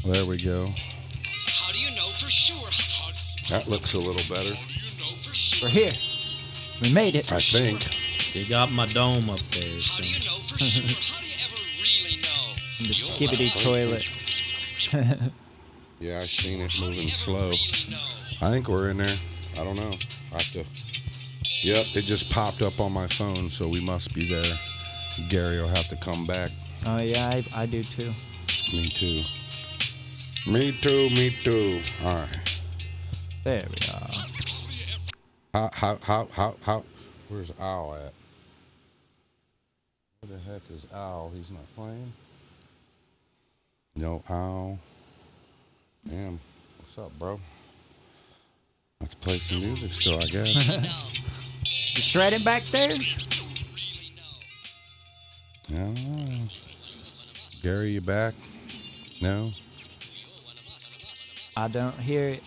There we go. How do you know for sure? That looks a little better. We're here. We made it. I think. They got my dome up there. How So. do you know for sure? How do you ever really know? In the skibbity toilet. Yeah, I seen it moving slow. Really know. I think we're in there. I don't know. I have to. Yep, it just popped up on my phone, so we must be there. Gary will have to come back. Oh, yeah, I do too. Me too. Me too, me too. All right. There we are. How? Where's Owl at? Where the heck is Owl? He's not playing? No Owl. Damn. What's up, bro? Let's play some music still, I guess. You shredding back there? Yeah. Gary, you back? No? I don't hear it.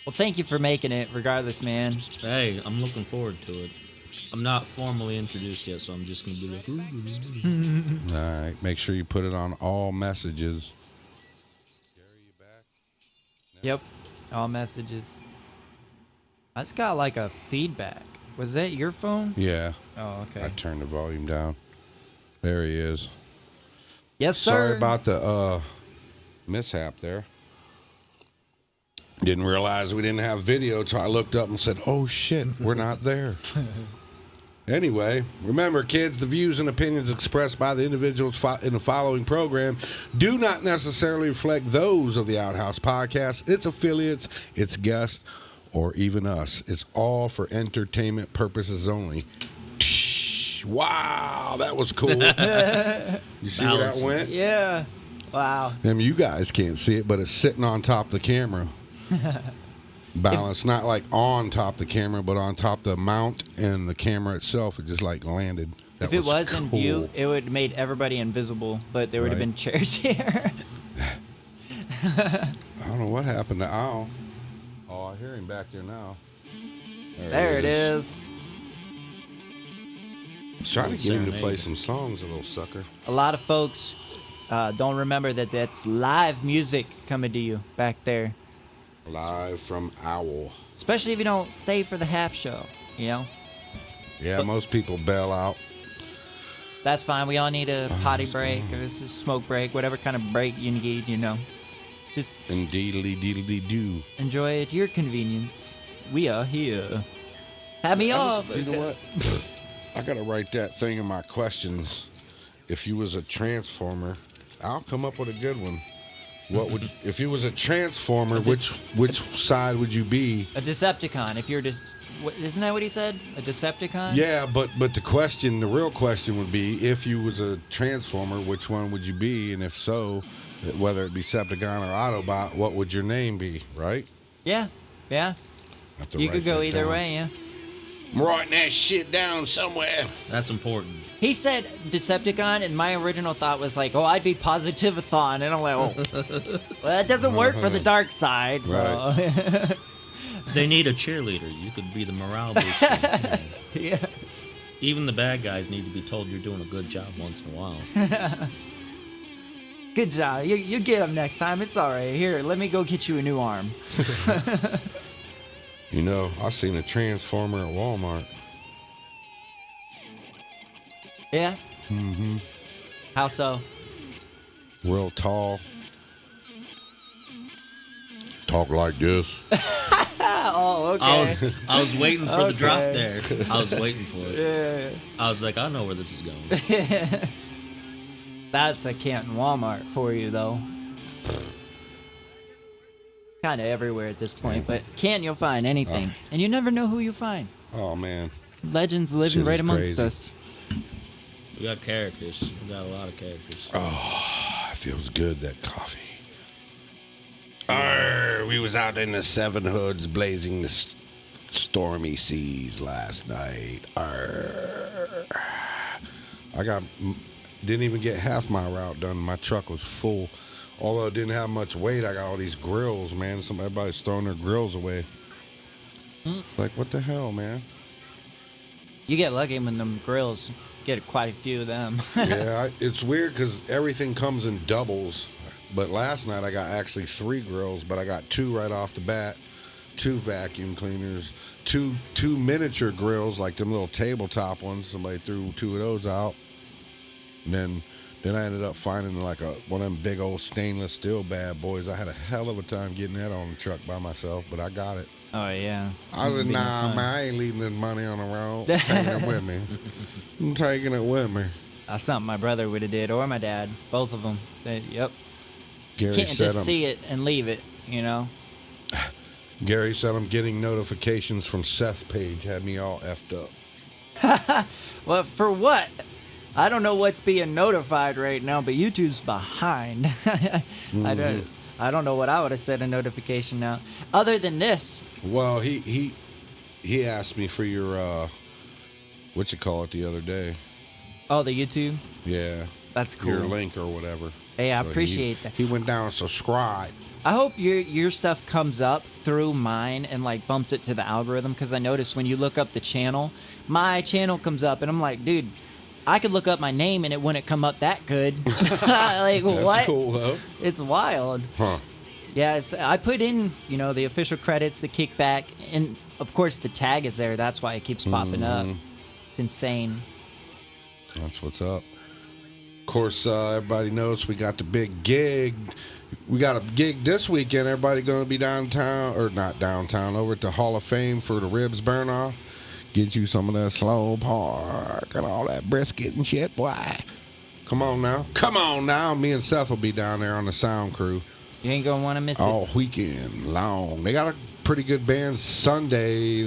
Well, thank you for making it, regardless, man. Hey, I'm looking forward to it. I'm not formally introduced yet, so I'm just gonna be like, ooh. All right. Make sure you put it on all messages. Gary, you back? No? Yep. All messages. I just got like a feedback. Was that your phone? Yeah. Oh, okay. I turned the volume down. There he is. Yes, sir. Sorry about the mishap there. Didn't realize we didn't have video, so I looked up and said, oh shit, we're not there. Anyway, remember, kids, the views and opinions expressed by the individuals in the following program do not necessarily reflect those of the Outhouse podcast, its affiliates, its guests, or even us. It's all for entertainment purposes only. Wow, that was cool. You see where that went? Yeah. Wow. I mean, you guys can't see it, but it's sitting on top of the camera. Balanced, not like on top of the camera, but on top of the mount and the camera itself. It just like landed. That If it was cool. in view, it would have made everybody invisible, but there would have Right. been chairs here. I don't know what happened to Owl. Oh, I hear him back there now. There it is. I was trying to get him to play Serenade. some songs, a little sucker. A lot of folks don't remember that that's live music coming to you back there. Live from Owl. Especially if you don't stay for the half show, you know? Yeah, But- most people bail out. That's fine. We all need a potty that's break cool. or a smoke break, whatever kind of break you need, you know. Just And deedly-doo. enjoy it at your convenience. We are here. Have me off. You know what? I gotta write that thing in my questions. If you was a transformer, I'll come up with a good one. What would if you was a transformer? Which side would you be? A Decepticon. If you're just, isn't that what he said? A Decepticon? Yeah, but the real question would be, if you was a transformer, which one would you be? And if so, whether it be Decepticon or Autobot, what would your name be? Right? Yeah. Yeah. Have to You write could go that either down. way. Yeah. I'm writing that shit down somewhere. That's important. He said Decepticon, and my original thought was like, oh, I'd be Positivathon. And I'm like, oh, well, that doesn't work for the dark side. So. Right. They need a cheerleader. You could be the morale booster. Yeah. Even the bad guys need to be told you're doing a good job once in a while. Good job. You get him next time. It's all right. Here, let me go get you a new arm. You know, I seen a transformer at Walmart. Yeah? Mm-hmm. How so? Real tall. Talk like this. Oh, okay. I was waiting for the drop Okay. there. I was waiting for it. Yeah. I was like, I know where this is going. That's a Canton Walmart for you, though. Kind of everywhere at this point, but Canton, you'll find anything. And you never know who you find. Oh, man. Legends living Shit right is amongst crazy. us. We got characters. We got a lot of characters. Oh, it feels good, that coffee. Arr, we was out in the Seven Hoods blazing the stormy seas last night. Arr. Didn't even get half my route done. My truck was full. Although it didn't have much weight, I got all these grills, man. Everybody's throwing their grills away. Like, what the hell, man? You get lucky when them grills get quite a few of them. Yeah, it's weird because everything comes in doubles. but last night I got actually 3 grills, but I got 2 right off the bat, 2 vacuum cleaners, two miniature grills, like them little tabletop ones. Somebody threw 2 of those out. And then I ended up finding like one of them big old stainless steel bad boys. I had a hell of a time getting that on the truck by myself, but I got it. Oh yeah. I was like, nah, man, I ain't leaving this money on the road. I'm taking it with me. I'm taking it with me. That's something my brother would have did, or my dad, both of them. Yep. Gary Can't said just see it and leave it, you know. Gary said I'm getting notifications from Seth's page. Had me all effed up. Well, for what? I don't know what's being notified right now, but YouTube's behind. I don't know what I would have said a notification now. Other than this. Well, he asked me for your what you call it the other day. Oh, the YouTube? Yeah. That's cool. Your link or whatever. Hey, I So appreciate that. He went down and subscribed. I hope your stuff comes up through mine and like bumps it to the algorithm, because I noticed when you look up the channel, my channel comes up and I'm like, dude, I could look up my name and it wouldn't come up that good. Like, That's what? cool though. It's wild. Huh. Yeah, I put in, the official credits, the kickback, and of course the tag is there. That's why it keeps popping up. It's insane. That's what's up. Of course, everybody knows we got the big gig. We got a gig this weekend. Everybody going to be downtown, or not downtown, over at the Hall of Fame for the ribs burn off. Get you some of that slow pork and all that brisket and shit, boy. Come on now. Come on now. Me and Seth will be down there on the sound crew. You ain't going to want to miss it. All weekend long. They got a pretty good band Sunday,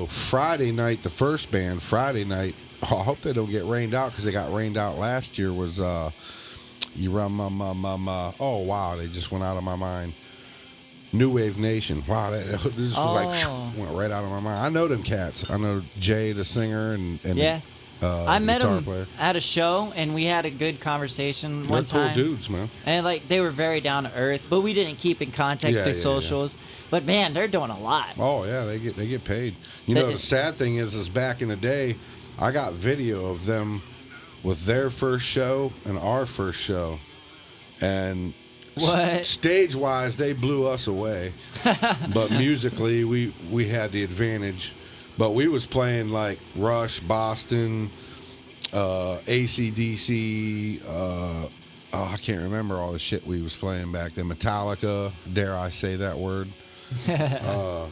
Friday night, the first band, Friday night. I hope they don't get rained out, because they got rained out last year, was, oh, wow, they just went out of my mind. New Wave Nation. Wow, this was went right out of my mind. I know them cats. I know Jay, the singer, and yeah. I the met guitar them player. at a show, and we had a good conversation one They're time. cool dudes, man. And like they were very down to earth, but we didn't keep in contact through socials. But man, they're doing a lot. Oh yeah, they get paid. The sad thing is back in the day, I got video of them with their first show and our first show, and what? Stage wise, they blew us away, but musically we had the advantage. But we was playing like Rush, Boston, AC/DC. I can't remember all the shit we was playing back then. Metallica, dare I say that word? Yeah,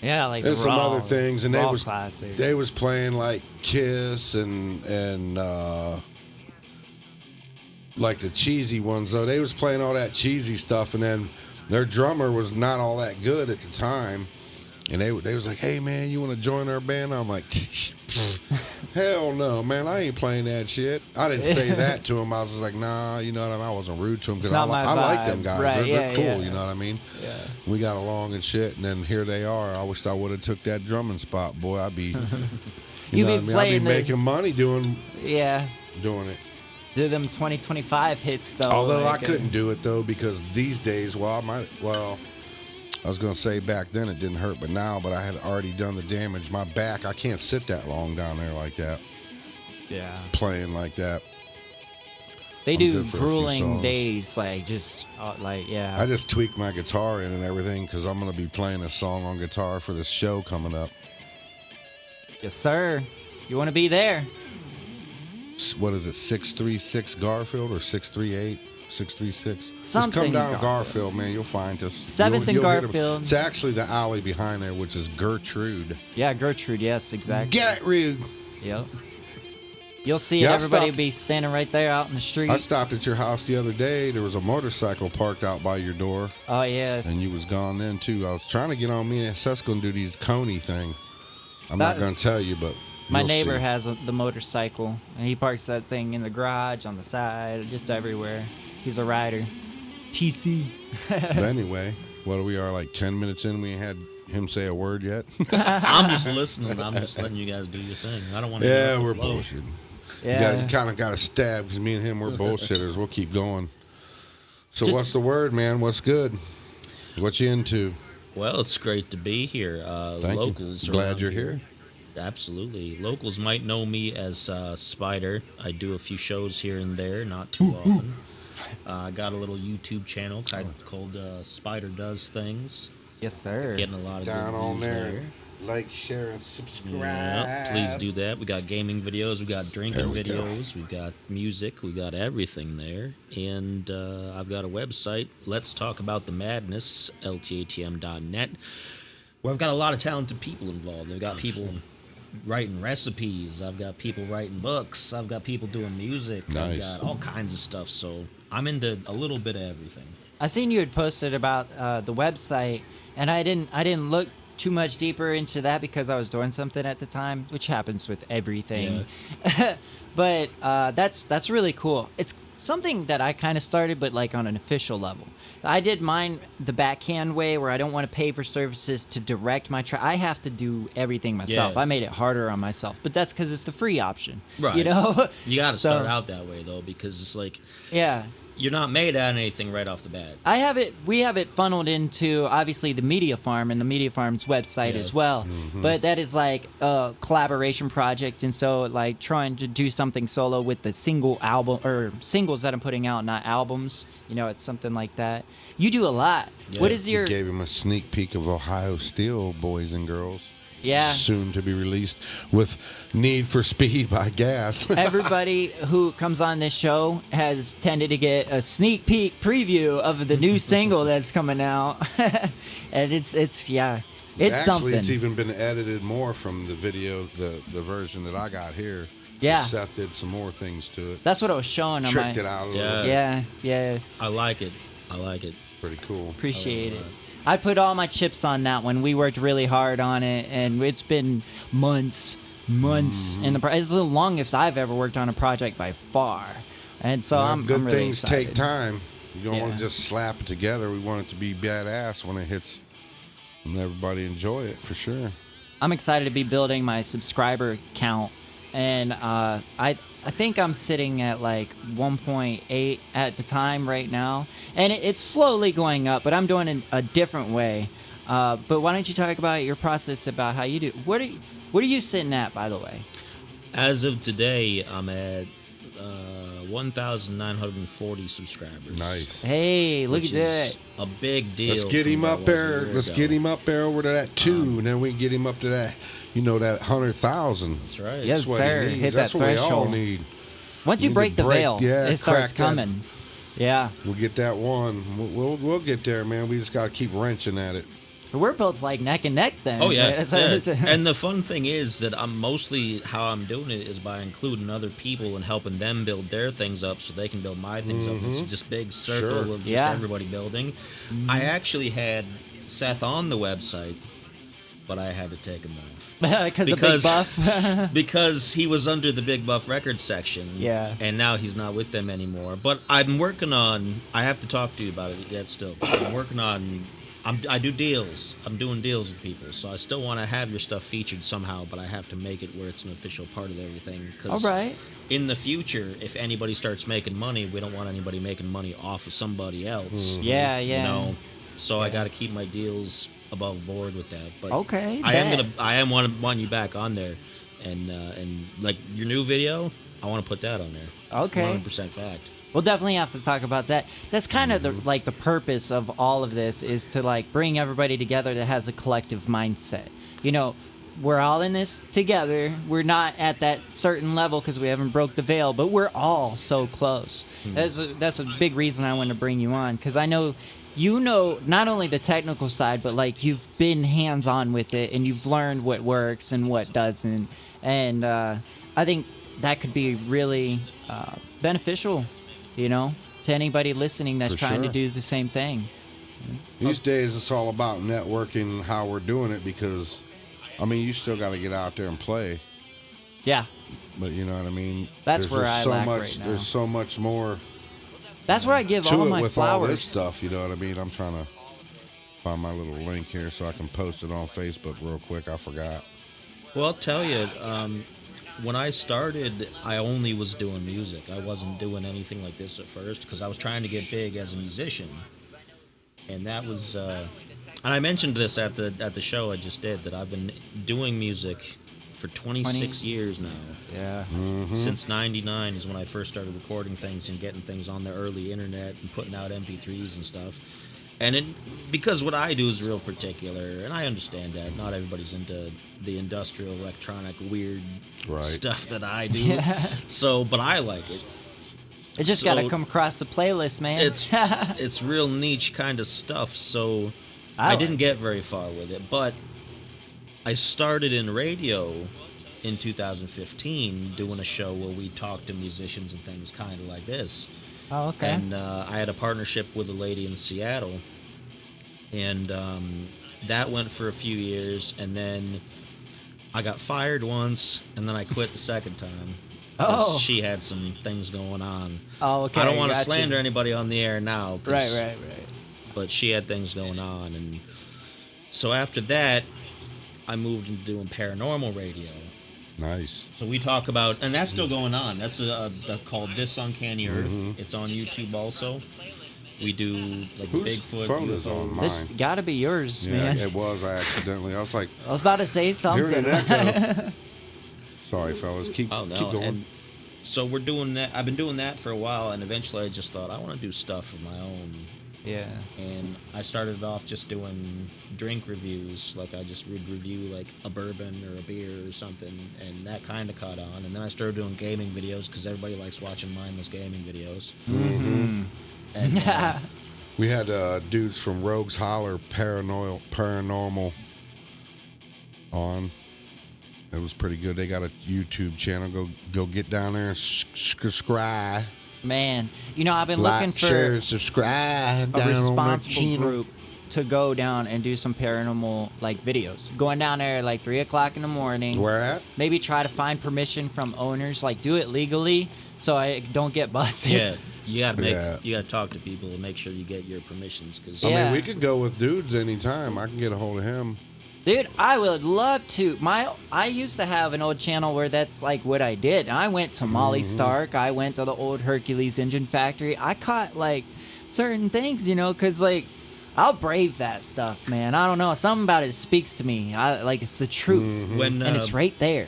like and some other things, and classics. they was playing like Kiss and like the cheesy ones though. They was playing all that cheesy stuff, and then their drummer was not all that good at the time. And they was like, hey, man, you want to join our band? I'm like, hell no, man. I ain't playing that shit. I didn't say that to him. I was just like, nah, you know what I mean? I wasn't rude to him, because I like them guys. Right, they're cool, yeah. you know what I mean? Yeah. We got along and shit, and then here they are. I wished I would have took that drumming spot. Boy, I'd be, you know what I mean? I'd be making money doing it. Do them 2025 hits, though. Although I couldn't do it, though, because these days, I was going to say back then it didn't hurt, but I had already done the damage. My back, I can't sit that long down there like that. Yeah. Playing like that. They I'm do good for a few grueling songs. days, I just tweaked my guitar in and everything, because I'm going to be playing a song on guitar for this show coming up. Yes, sir. You want to be there. What is it, 636 Garfield or 638? 636. Just Something come down Garfield. Garfield, man. You'll find us. 7th and You'll hit 'em. Garfield. It's actually the alley behind there, which is Gertrude. Yeah, Gertrude. Yes, exactly. Gertrude. Yep. You'll see everybody be standing right there out in the street. I stopped at your house the other day. There was a motorcycle parked out by your door. Oh, yes. And you was gone then, too. I was trying to get on me and Seth's going to do these Coney thing. I'm not going to tell you, but my neighbor see. has the motorcycle, and he parks that thing in the garage, on the side, just everywhere. He's a rider. TC. But anyway, what we are, like 10 minutes in, we ain't had him say a word yet. I'm just listening. I'm just letting you guys do your thing. I don't want to. Yeah, we're bullshitting. Yeah. You kind of got to stab, because me and him, we're bullshitters. We'll keep going. So what's the word, man? What's good? What you into? Well, it's great to be here. Thank Locals. you. Glad around you're here. absolutely. Locals might know me as Spider. I do a few shows here and there, not too often. I got a little YouTube channel called Spider Does Things. Yes, sir. Getting a lot of Down good on views there. Like, share, and subscribe. Yep, please do that. We got gaming videos, we got drinking There we go. videos, we got music, we got everything there. And I've got a website, Let's Talk About the Madness, ltatm.net, where I've got a lot of talented people involved. I've got people writing recipes, I've got people writing books, I've got people doing music, I've Nice. got all kinds of stuff. So I'm into a little bit of everything. I seen you had posted about the website, and I didn't look too much deeper into that because I was doing something at the time, which happens with everything. But that's really cool. It's something that I kind of started, but like on an official level. I did mine the backhand way, where I don't want to pay for services to direct my I have to do everything myself. Yeah. I made it harder on myself, but that's because it's the free option. Right. You know. You got to So- start out that way, though, because it's like Yeah. you're not made out of anything right off the bat. We have it funneled into obviously the Media Farm and the Media Farm's website Yeah. as well. Mm-hmm. But that is like a collaboration project, and so like trying to do something solo with the single album or singles that I'm putting out, not albums. You know, it's something like that. You do a lot. Yeah. What is We your gave him a sneak peek of Ohio Steel, boys and girls. yeah? Soon to be released with Need for Speed by Gas. Everybody who comes on this show has tended to get a sneak peek preview of the new single that's coming out, and it's Actually, something. it's even been edited more from the video, the version that I got here. Yeah. Seth did some more things to it. That's what I was showing on Tricked my. it out a Yeah. little bit. Yeah. I like it. I like it. Pretty cool. Appreciate I it. love I put all my chips on that one. We worked really hard on it, and it's been months in the. It's the longest I've ever worked on a project by far, and so Well, I'm good I'm really things take excited. time. You don't want Yeah. to just slap it together. We want it to be badass when it hits, and everybody enjoy it for sure. I'm excited to be building my subscriber count, and I think I'm sitting at like 1.8 at the time right now, and it's slowly going up, but I'm doing it a different way. But why don't you talk about your process about how you do? What are you sitting at, by the way? As of today, I'm at 1,940 subscribers. Nice. Hey, look which at is that. a big deal. Let's get from him what up it was a there. year Let's ago. get him up there over to that 2, and then we can get him up to that, that 100,000. That's right. Yes, That's what sir. he needs. Hit That's that what we all threshold. need. Once We you need break to the veil, yeah, it starts crack that. coming. Yeah. We'll get that one. We'll get there, man. We just got to keep wrenching at it. We're both like neck and neck then. Oh yeah, It's- yeah. And the fun thing is that I'm mostly how I'm doing it is by including other people and helping them build their things up so they can build my things up. It's just big circle Sure. of just Yeah. everybody building. I actually had Seth on the website, but I had to take him off because of Big Buff. because he was under the Big Buff Records section. Yeah. And now he's not with them anymore. But I'm working on. I have to talk to you about it yet. Still, I'm working on. I do deals. I'm doing deals with people, so I still want to have your stuff featured somehow, but I have to make it where it's an official part of everything. All right. In the future, if anybody starts making money, we don't want anybody making money off of somebody else. Yeah. You know, so I got to keep my deals above board with that. But Okay. I am wanting you back on there, and like your new video, I want to put that on there. Okay. 100% fact. We'll definitely have to talk about that. That's kind of the purpose of all of this is to like bring everybody together that has a collective mindset. You know, we're all in this together. We're not at that certain level because we haven't broke the veil, but we're all so close. That's a big reason I wanted to bring you on, because I know you know not only the technical side, but like you've been hands-on with it and you've learned what works and what doesn't. And I think that could be really beneficial, to anybody listening that's For trying to sure. do the same thing. These days, it's all about networking and how we're doing it because, you still got to get out there and play. Yeah, But you know what I mean? That's There's where just I so lack much, right now. There's so much more that's where I give to all it my with flowers. all this stuff. You know what I mean? I'm trying to find my little link here so I can post it on Facebook real quick. I forgot. Well, I'll tell you, when I started, I only was doing music. I wasn't doing anything like this at first because I was trying to get big as a musician, and that was. And I mentioned this at the show I just did that I've been doing music for 26 years now. Yeah. Since 99 is when I first started recording things and getting things on the early internet and putting out MP3s and stuff. And because what I do is real particular, and I understand that not everybody's into the industrial, electronic, weird stuff that I do. Yeah. So, but I like it. It just got to come across the playlist, man. It's real niche kind of stuff. So I didn't get very far with it, but I started in radio in 2015 doing a show where we talked to musicians and things kind of like this. Oh, okay. And I had a partnership with a lady in Seattle, and that went for a few years, and then I got fired once, and then I quit the second time. Oh. She had some things going on. Oh, okay. I don't want to gotcha. slander anybody on the air now. Right. But she had things going on, and so after that, I moved into doing paranormal radio. Nice. So we talk about, and that's still going on. That's called This Uncanny Earth. It's on YouTube also. We do like Whose Bigfoot, phone is on? UFOs. This got to be yours, Yeah, man. it was. I accidentally. I was like, I was about to say something. hearing an echo. Sorry, fellas. Keep Oh no! keep going. And so we're doing that. I've been doing that for a while, and eventually I just thought I want to do stuff of my own. Yeah. And I started off just doing drink reviews, like I just would review like a bourbon or a beer or something, and that kind of caught on. And then I started doing gaming videos because everybody likes watching mindless gaming videos. And We had dudes from Rogues Holler Paranormal on. It was pretty good. They got a YouTube channel. Go get down there and subscribe. Man, I've been Like, looking for share, and subscribe a down on my responsible channel. group to go down and do some paranormal videos. Going down there at 3:00 in the morning. Where at? Maybe try to find permission from owners. Do it legally so I don't get busted. yeah, you gotta Yeah. you gotta talk to people and make sure you get your permissions because I Yeah. mean, we could go with dudes anytime. I can get a hold of him. Dude, I would love to. I used to have an old channel where that's what I did. I went to Molly Stark. I went to the old Hercules engine factory. I caught certain things, because I'll brave that stuff, man. I don't know. Something about it speaks to me. It's the truth. when And it's right there.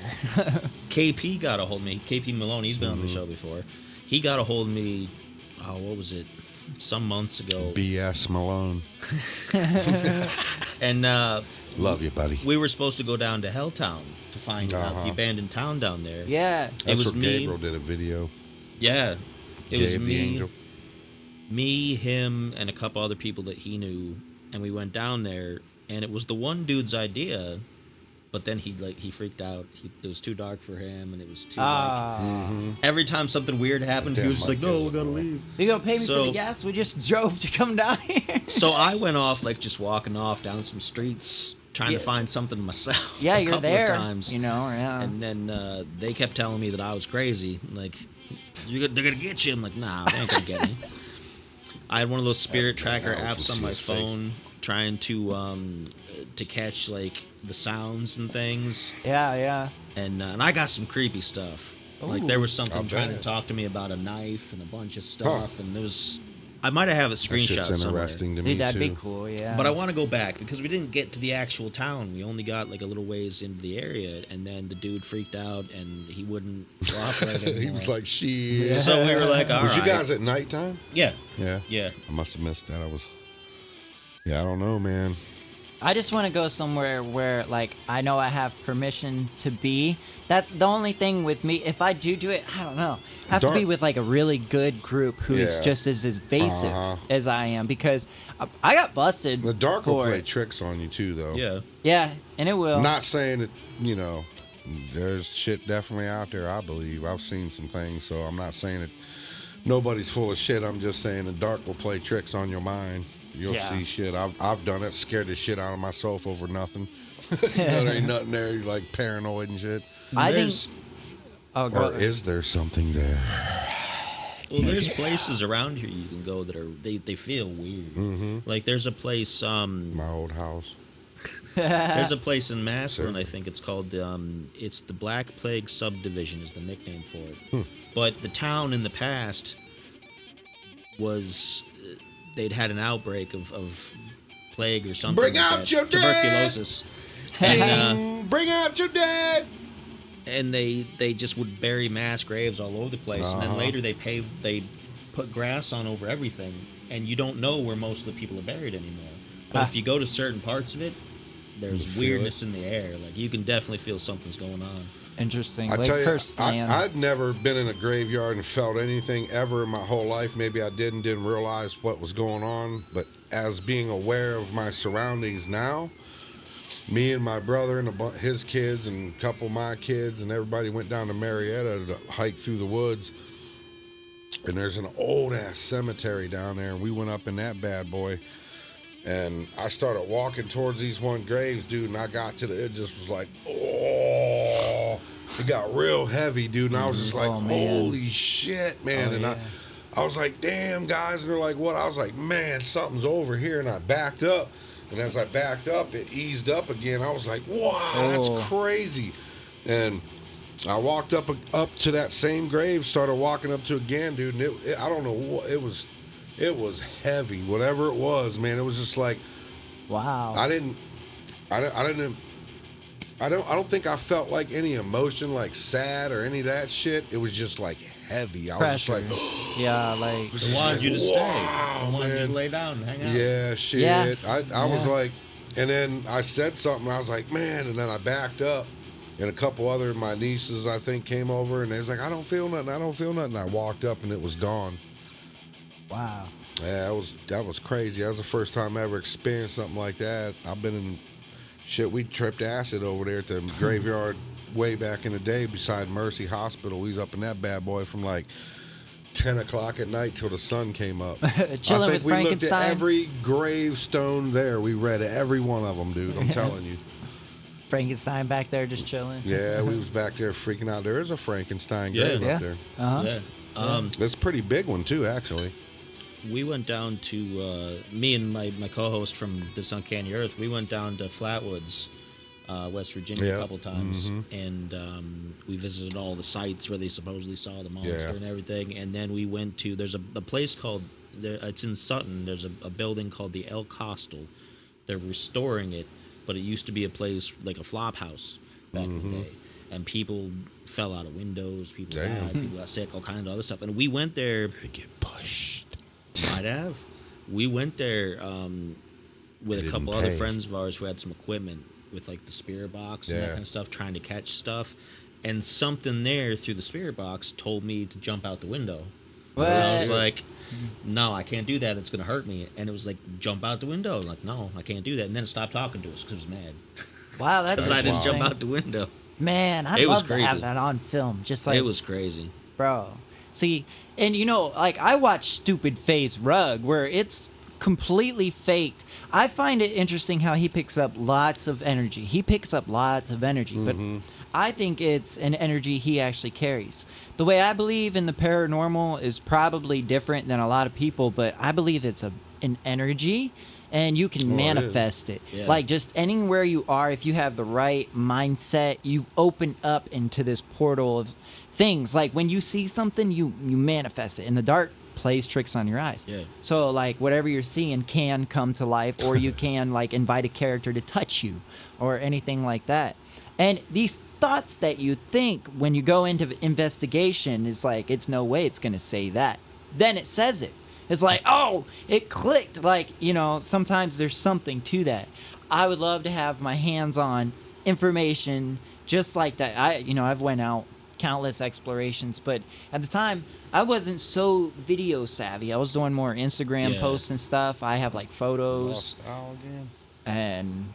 KP got a hold of me. KP Malone, he's been on the show before. He got a hold of me. Oh, what was it? Some months ago. BS Malone. And Love you, buddy. we were supposed to go down to Helltown to find out the abandoned town down there. Yeah. It That's was where me. Gabriel did a video. Yeah. It Gabe was the me, Angel. him, and a couple other people that he knew, and we went down there, and it was the one dude's idea, but then he freaked out. It was too dark for him, and it was too every time something weird happened, he Damn, was just like, Mike "No, is we a gotta boy." leave." You gonna pay me for So- the gas? We just drove to come down here. So I went off just walking off down some streets, trying Yeah. to find something myself. Yeah, a you're couple there. of times. Yeah. And then they kept telling me that I was crazy. They're gonna get you. I'm like, nah, they ain't gonna get me. I had one of those spirit tracker I apps can on see my his face. phone, trying to catch the sounds and things. Yeah. And I got some creepy stuff. There was something I'll trying to bet. talk to me about a knife and a bunch of stuff, and there was. I might have a That screenshot shit's somewhere. interesting to me Dude, that'd too. be cool, yeah. But I want to go back because we didn't get to the actual town. We only got a little ways into the area, and then the dude freaked out and he wouldn't cooperate anymore. He was like, "Shit." So we were like, all Was right. you guys at nighttime? Yeah, Yeah. yeah. I must have missed that. Yeah, I don't know, man. I just want to go somewhere where, I know I have permission to be. That's the only thing with me. If I do it, I don't know. I have to be with, a really good group who's Yeah. just as invasive Uh-huh. as I am. Because I got busted The dark will for play it. tricks on you too, though. Yeah. Yeah, and it will. Not saying that, there's shit definitely out there, I believe. I've seen some things, so I'm not saying that nobody's full of shit. I'm just saying the dark will play tricks on your mind. You'll Yeah. see shit. I've done it, scared the shit out of myself over nothing. There ain't nothing there. You're paranoid and shit. I think. There's- Oh, go. Or is there something there? Well, there's places around here you can go that they feel weird. Mm-hmm. There's a place My old house. there's a place in Massillon, I think it's called it's the Black Plague Subdivision is the nickname for it. But the town in the past was they'd had an outbreak of plague or something. Bring like out that. your dead! tuberculosis. And, Bring out your dead! and they just would bury mass graves all over the place, and then later they put grass on over everything, and you don't know where most of the people are buried anymore. But if you go to certain parts of it, there's weirdness in the air. Like, you can definitely feel something's going on. Interesting. I Like tell you, cursed land. I'd never been in a graveyard and felt anything ever in my whole life. Maybe I didn't realize what was going on. But as being aware of my surroundings now, me and my brother and his kids and a couple of my kids and everybody went down to Marietta to hike through the woods. And there's an old-ass cemetery down there, and we went up in that bad boy. And I started walking towards these one graves, dude, and I got to it just was like, oh, it got real heavy, dude, and I was just like, holy shit, man. And I was like, damn, guys, and they're like, what? I was like, man, something's over here, and I backed up, and as I backed up, it eased up again. I was like, wow, that's crazy. And I walked up to that same grave, started walking up to again, dude, and I don't know what it was. It was heavy, whatever it was, man. It was just like, wow. I don't think I felt like any emotion, like sad or any of that shit. It was just like heavy. I was just like, yeah, like They wanted you to stay. They wanted you to lay down and hang out. yeah, shit. Yeah. I was like, and then I said something. I was like, man, and then I backed up. And a couple other of my nieces, I think, came over, and they was like, I don't feel nothing. I don't feel nothing. I walked up, and it was gone. wow. Yeah, that was crazy. That was the first time I ever experienced something like that. I've been in shit. We tripped acid over there at the graveyard way back in the day beside Mercy Hospital. We was up in that bad boy from like 10 o'clock at night till the sun came up. Chilling I with think we looked at Frankenstein. every gravestone there. We read every one of them, dude. I'm telling you. Frankenstein back there just chilling. Yeah, we was back there freaking out. There is a Frankenstein grave up there. Uh-huh. Yeah. It's a pretty big one too, actually. We went down to me and my co-host from This Uncanny Earth. We went down to Flatwoods, West Virginia, a couple times, and we visited all the sites where they supposedly saw the monster and everything. And then we went to there's a place called it's in Sutton. There's a building called the Elk Hostel. They're restoring it, but it used to be a place like a flop house back in the day. And people fell out of windows, people died, people got sick, all kinds of other stuff. And we went there. They get pushed. Might have. We went there with a couple other friends of ours who had some equipment with like the spirit box and that kind of stuff, trying to catch stuff. And something there through the spirit box told me to jump out the window. What? And I was like, no, I can't do that. It's going to hurt me. And it was like, jump out the window. I'm like, no, I can't do that. And then it stopped talking to us because it was mad. Wow, that's Because I didn't interesting. jump out the window. Man, I'd It was love to have creepy. that on film. Just like It was crazy. bro. See, and you know, like I watch Stupid Face Rug where it's completely faked. I find it interesting how he picks up lots of energy. But I think it's an energy he actually carries. The way I believe in the paranormal is probably different than a lot of people, but I believe it's an energy and you can manifest it. Yeah. Like just anywhere you are, if you have the right mindset, you open up into this portal of things. Like when you see something, you manifest it. And the dark plays tricks on your eyes. Yeah. So like whatever you're seeing can come to life, or you can like invite a character to touch you or anything like that. And these thoughts that you think when you go into investigation is like, it's no way it's going to say that. Then it says it. It's like, oh, it clicked. Like, you know, sometimes there's something to that. I would love to have my hands on information just like that. I've went out countless explorations, but at the time I wasn't so video savvy. I was doing more Instagram posts and stuff. I have like photos and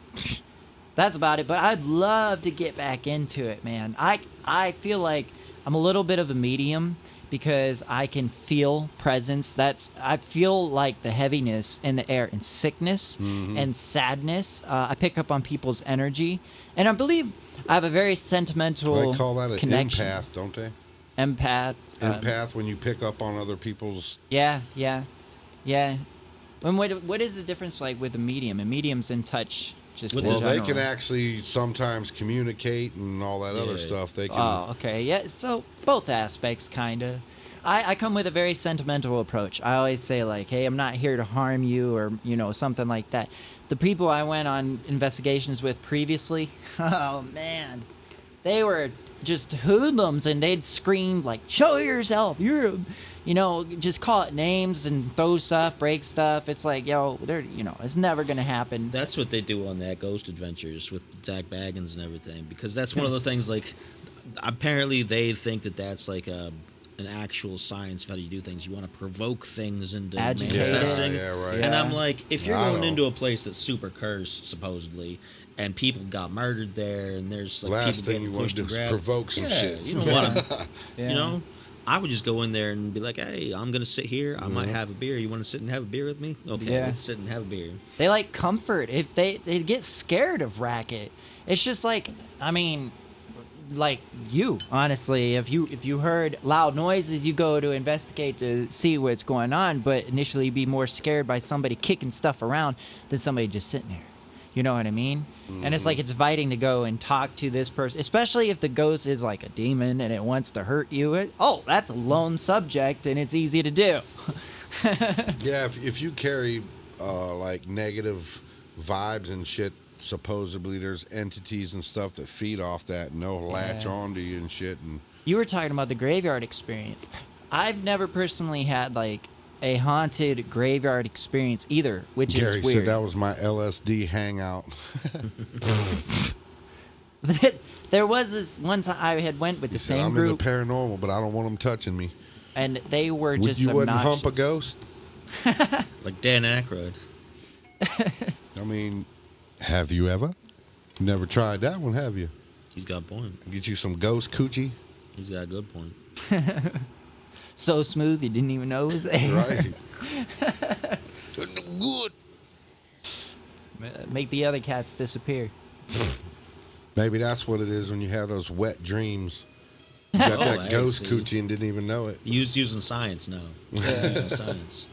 that's about it. But I'd love to get back into it, man. I feel like I'm a little bit of a medium because I can feel presence. I feel like the heaviness in the air and sickness and sadness. I pick up on people's energy, and I believe I have a very sentimental They call that an connection. empath, don't they? Empath. Empath, when you pick up on other people's. Yeah. And what is the difference like with a medium? A medium's in touch. Just in Well, they general. can actually sometimes communicate and all that other stuff. They can. Oh, okay. Yeah, so both aspects, kind of. I come with a very sentimental approach. I always say, like, hey, I'm not here to harm you or, you know, something like that. The people I went on investigations with previously, oh, man, they were just hoodlums, and they'd scream like, "Show yourself! You're," just call it names and throw stuff, break stuff. It's like, yo, it's never gonna happen. That's what they do on that Ghost Adventures with Zach Baggins and everything, because that's one of those things. Like, apparently they think that that's like an actual science of how you do things. You want to provoke things into Agitate manifesting. Yeah, right. And Yeah. I'm like, if you're I going know. into a place that's super cursed, supposedly, and people got murdered there, and there's like Last people thing you getting want pushed to and do is grabbed, provoke some shit. You don't want to, Yeah. I would just go in there and be like, hey, I'm going to sit here. I might Mhm. have a beer. You want to sit and have a beer with me? Okay, Yeah. let's sit and have a beer. They like comfort. If they get scared of racket, it's just like, I mean, like you, honestly, if you heard loud noises, you go to investigate to see what's going on, but initially be more scared by somebody kicking stuff around than somebody just sitting there. You know what I mean? And it's like, it's inviting to go and talk to this person, especially if the ghost is like a demon and it wants to hurt you. That's a lone subject, and it's easy to do. Yeah, if you carry like negative vibes and shit, supposedly there's entities and stuff that feed off that and they'll latch Yeah. onto you and shit. And You were talking about the graveyard experience. I've never personally had like a haunted graveyard experience either, which Gary is weird. said that was my LSD hangout. There was this one time I had went with the He said, same I'm group, into paranormal, but I don't want them touching me. and they were Would just you wouldn't obnoxious. hump a ghost? Like Dan Aykroyd. I mean, have you ever? Never tried that one, have you? He's got a point. Get you some ghost coochie, He's got a good point. So smooth you didn't even know it was there. right? Good. Make the other cats disappear. Maybe that's what it is when you have those wet dreams. You got Oh, that I ghost see. coochie and didn't even know it. Using science now. Using science.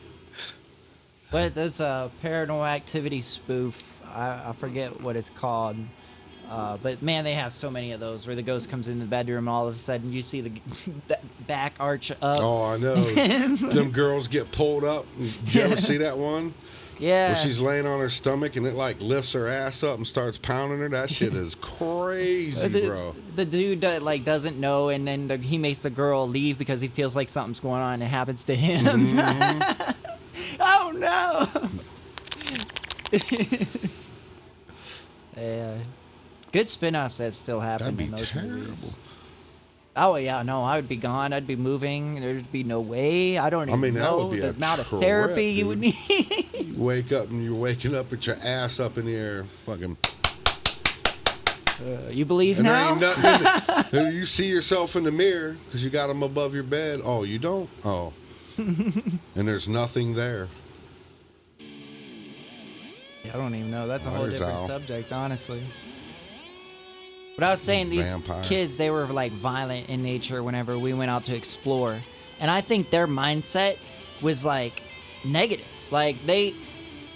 But there's a Paranormal Activity spoof. I forget what it's called. But man, they have so many of those where the ghost comes in the bedroom and all of a sudden you see the back arch up. Oh, I know. Them girls get pulled up. Did you ever see that one? Yeah. Where she's laying on her stomach and it like lifts her ass up and starts pounding her. That shit is crazy, bro. The dude doesn't know, and then he makes the girl leave because he feels like something's going on and it happens to him. Mhm. Oh no! Yeah. Good spin-offs that still happen That'd be in those terrible. movies. Oh yeah, no, I would be gone. I'd be moving. There'd be no way. I don't even mean, that know would be the a amount of trip, therapy you dude. would need. You wake up and you're waking up with your ass up in the air, fucking. You believe And there now? ain't nothing in it. You see yourself in the mirror because you got them above your bed. Oh, you don't? Oh. And there's nothing there. I don't even know. That's a whole There's different Al. subject, honestly. But I was saying these Vampire. kids, they were like violent in nature whenever we went out to explore. And I think their mindset was like negative. Like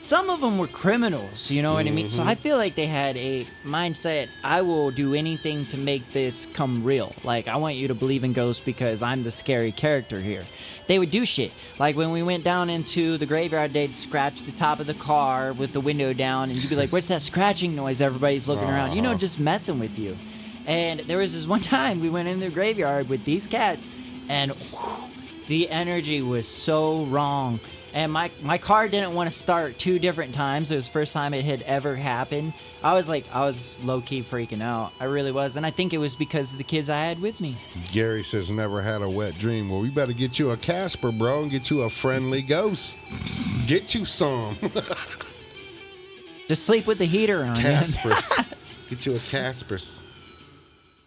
some of them were criminals, you know what I mean? So I feel like they had a mindset, I will do anything to make this come real. Like, I want you to believe in ghosts because I'm the scary character here. They would do shit. Like, when we went down into the graveyard, they'd scratch the top of the car with the window down, and you'd be like, what's that scratching noise? Everybody's looking around. You know, just messing with you. And there was this one time we went in the graveyard with these cats, and the energy was so wrong. And my car didn't want to start 2 different times. It was the first time it had ever happened. I was low-key freaking out. I really was. And I think it was because of the kids I had with me. Gary says, never had a wet dream. Well, we better get you a Casper, bro, and get you a friendly ghost. Get you some. Just sleep with the heater on. Caspers. Get you a Caspers.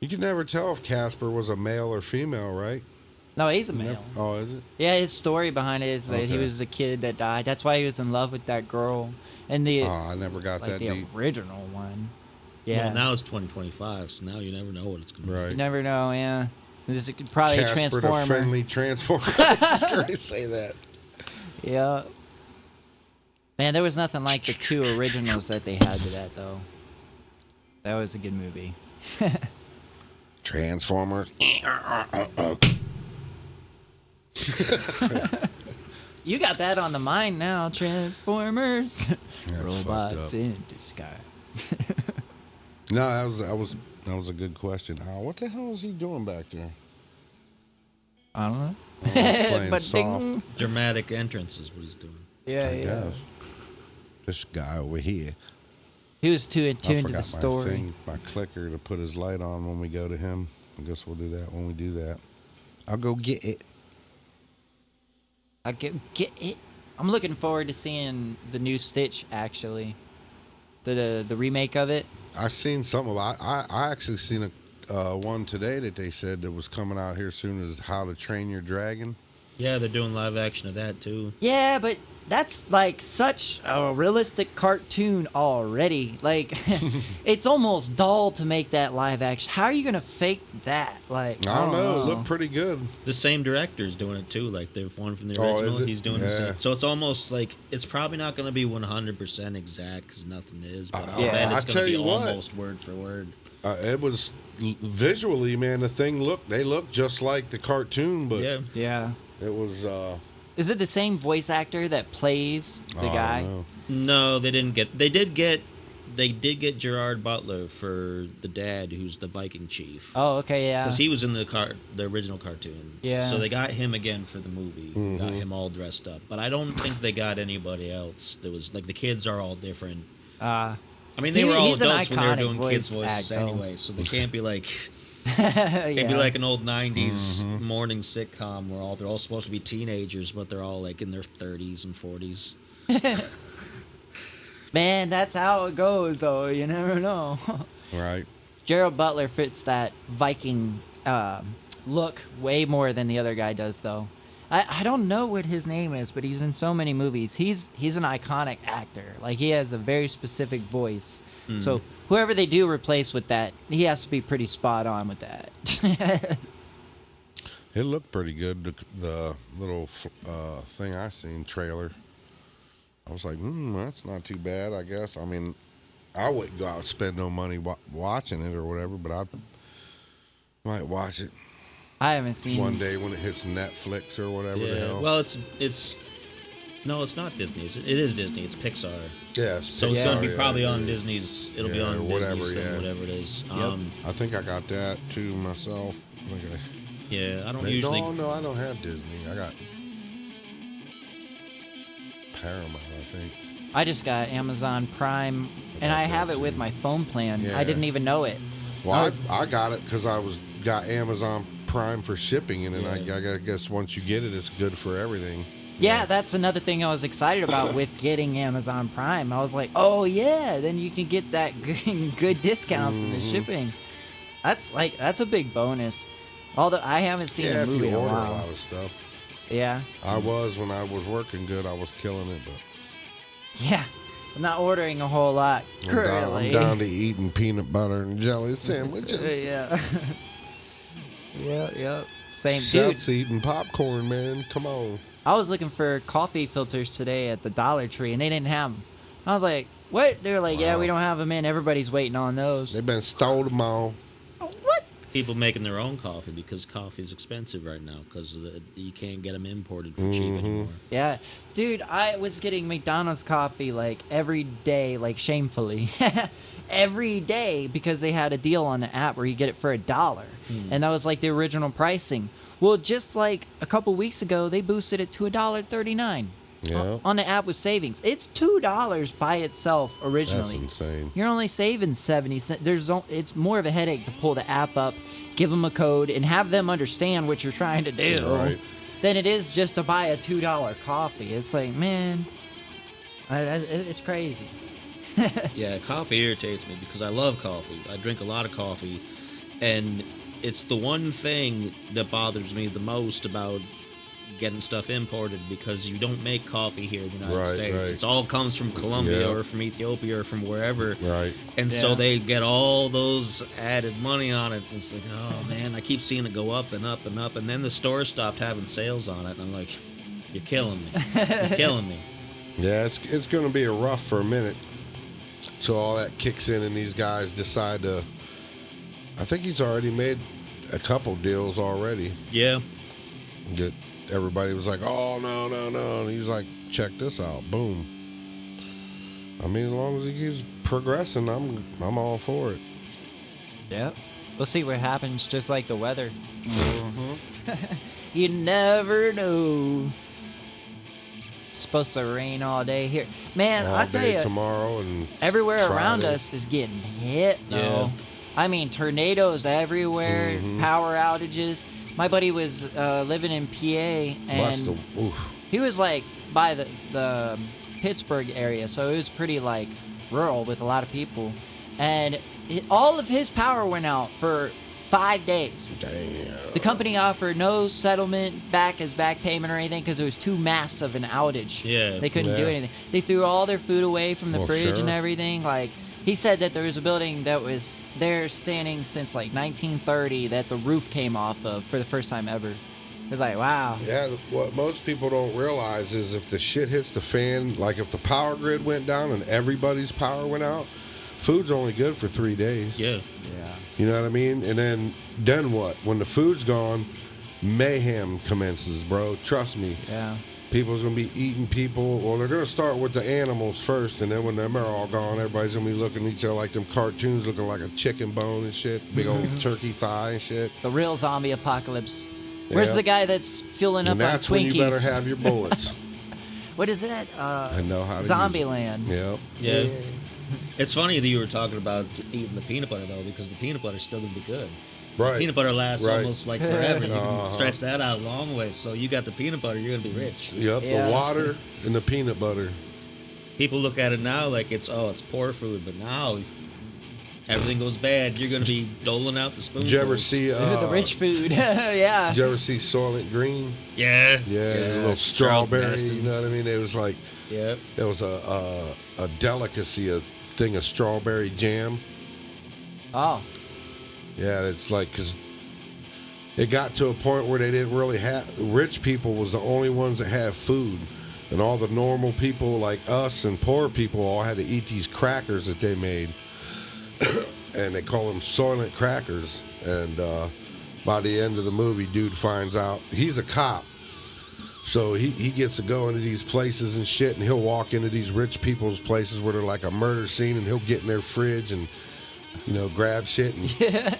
You could never tell if Casper was a male or female, right? No, he's a male. Oh, is it? Yeah, his story behind it is that he Okay. was a kid that died. That's why he was in love with that girl. And the Oh, I never got like that the deep. original one. Yeah. Well, now it's 2025, so now you never know what it's going to be. You Right. never know, yeah. This is probably a Casper the transformer. friendly transformer. I was just going to say that. Yeah. Man, there was nothing like the 2 originals that they had to that, though. That was a good movie. Transformers. You got that on the mind now, Transformers. That's Robots fucked up. in disguise. No, that was a good question. What the hell is he doing back there? I don't know. Oh, he's playing But soft. ding. Dramatic entrance is what he's doing. Yeah, I yeah. guess. This guy over here. He was too in I tune to the forgot story. my clicker to put his light on when we go to him. I guess we'll do that when we do that. I'll go get it. I get it. I'm looking forward to seeing the new Stitch. Actually, the remake of it. I seen something about. I actually seen a one today that they said that was coming out here soon as How to Train Your Dragon. Yeah, they're doing live action of that too. Yeah, but that's like such a realistic cartoon already. Like, it's almost dull to make that live action. How are you gonna fake that? Like, I don't know. It looked pretty good. The same director's doing it too. Like they've one from the Oh, original. is it? He's doing the Yeah. same. So it's almost like it's probably not going to be 100% exact because nothing is. But Yeah. then I it's tell going to be you what. almost word for word. It was visually, man. The thing they looked just like the cartoon, but Yeah. Yeah. it was. Is it the same voice actor that plays the I guy? don't know. No, they didn't get. They did get Gerard Butler for the dad, who's the Viking chief. Oh, okay, yeah. Because he was in the original cartoon. Yeah. So they got him again for the movie. Mm-hmm. Got him all dressed up. But I don't think they got anybody else. There was like the kids are all different. I mean, they were all he's an adults when they were iconic doing kids' voice voices actor. anyway, so they can't be like yeah. it'd be like an old '90s Mm-hmm. morning sitcom where they're all supposed to be teenagers, but they're all like in their 30s and 40s. Man, that's how it goes, though. You never know. Right. Gerald Butler fits that Viking look way more than the other guy does, though. I don't know what his name is, but he's in so many movies. He's an iconic actor. Like, he has a very specific voice. So whoever they do replace with that, he has to be pretty spot on with that. It looked pretty good. The little thing I seen trailer. I was like, that's not too bad. I guess. I mean, I wouldn't go out and spend no money watching it or whatever, but I might watch it I haven't seen one day when it hits Netflix or whatever the Yeah. hell. Well, it's no, it's not Disney. It is Disney. It's Pixar. Yeah, So it's going to be probably on Disney's. It'll be Yeah, on or whatever, Disney's thing, yeah. whatever it is. I think I got that too myself. I think Yeah, I don't no, usually. no, I don't have Disney. I got Paramount, I think. I just got Amazon Prime, and I got have that it with too. my phone plan. Yeah. I didn't even know it. Well, I got it because I got Amazon Prime for shipping, and then Yeah. I guess once you get it, it's good for everything. Yeah, that's another thing I was excited about with getting Amazon Prime. I was like, oh yeah, then you can get that good discounts in the shipping. That's a big bonus. Although I haven't seen Yeah, a if movie you in a order a while. lot of stuff. Yeah, I was when I was working good. I was killing it, but yeah. I'm not ordering a whole lot currently. I'm down to eating peanut butter and jelly sandwiches. Yeah. Yep. Same, dude. Seth's eating popcorn, man. Come on. I was looking for coffee filters today at the Dollar Tree, and they didn't have them. I was like, what? They were like, yeah, Wow. we don't have them in. Everybody's waiting on those. They've been stole them all. What? People making their own coffee because coffee is expensive right now because you can't get them imported for cheap anymore. Yeah. Dude, I was getting McDonald's coffee like every day, like shamefully. Every day because they had a deal on the app where you get it for $1. And that was like the original pricing. Well, just like a couple weeks ago, they boosted it to $1.39. Yeah. On the app with savings. It's $2 by itself originally. That's insane. You're only saving 70 cents. It's more of a headache to pull the app up, give them a code, and have them understand what you're trying to do Right. than it is just to buy a $2 coffee. It's like, man, it's crazy. Yeah, coffee irritates me because I love coffee. I drink a lot of coffee, and it's the one thing that bothers me the most about getting stuff imported because you don't make coffee here in the United Right, States. right. It all comes from Colombia Yeah. or from Ethiopia or from wherever. Right. And Yeah. so they get all those added money on it. And it's like, oh man, I keep seeing it go up and up and up. And then the store stopped having sales on it. And I'm like, you're killing me. You're killing me. Yeah, it's going to be a rough for a minute. So all that kicks in and these guys decide to. I think he's already made a couple deals already. Yeah. That everybody was like, oh no. And he's like, check this out. Boom. I mean, as long as he keeps progressing, I'm all for it. Yep. We'll see what happens, just like the weather. Mm-hmm. You never know. It's supposed to rain all day here. Man, All I tell day you, tomorrow and everywhere around Friday. us is getting hit, though. Yeah. I mean, tornadoes everywhere, Mhm. power outages. My buddy was living in PA, Must and have. Oof. he was like by the Pittsburgh area, so it was pretty like rural with a lot of people. And all of his power went out for 5 days. Damn. The company offered no settlement back as back payment or anything because it was too massive an outage. Yeah. They couldn't do Yeah. anything. They threw all their food away from the Well, fridge and sure. everything. Like, he said that there was a building that was there standing since like 1930 that the roof came off of for the first time ever. It was like, wow. Yeah, what most people don't realize is if the shit hits the fan, like if the power grid went down and everybody's power went out, food's only good for 3 days. Yeah. Yeah. You know what I mean? And then what? When the food's gone, mayhem commences, bro. Trust me. Yeah. People's gonna be eating people. Well, they're gonna start with the animals first, and then when them are all gone, everybody's gonna be looking at each other like them cartoons, looking like a chicken bone and shit, big old turkey thigh and shit. The real zombie apocalypse. Where's Yeah. the guy that's filling up And that's on when Twinkies? you better have your bullets. What is that? I know how to use it. Zombieland. Yep. Yeah. It's funny that you were talking about eating the peanut butter though, because the peanut butter's still gonna be good. Right. Peanut butter lasts Right. almost like forever. You Uh-huh. can stretch that out a long way. So you got the peanut butter, you're gonna be rich. Yep. Yeah. The water and the peanut butter. People look at it now like it's poor food, but now everything goes bad. You're gonna be doling out the spoonfuls. Did you ever see? The rich food. Yeah. Did you ever see Soylent Green? Yeah. Yeah, the little Charlton strawberry. Heston. You know what I mean? It was like Yep. it was a delicacy, a thing of strawberry jam. Oh. Yeah, it's like because it got to a point where they didn't really have rich people was the only ones that had food, and all the normal people like us and poor people all had to eat these crackers that they made, and they call them Soylent crackers. And by the end of the movie, dude finds out he's a cop. So he gets to go into these places and shit, and he'll walk into these rich people's places where they're like a murder scene, and he'll get in their fridge and, you know, grab shit and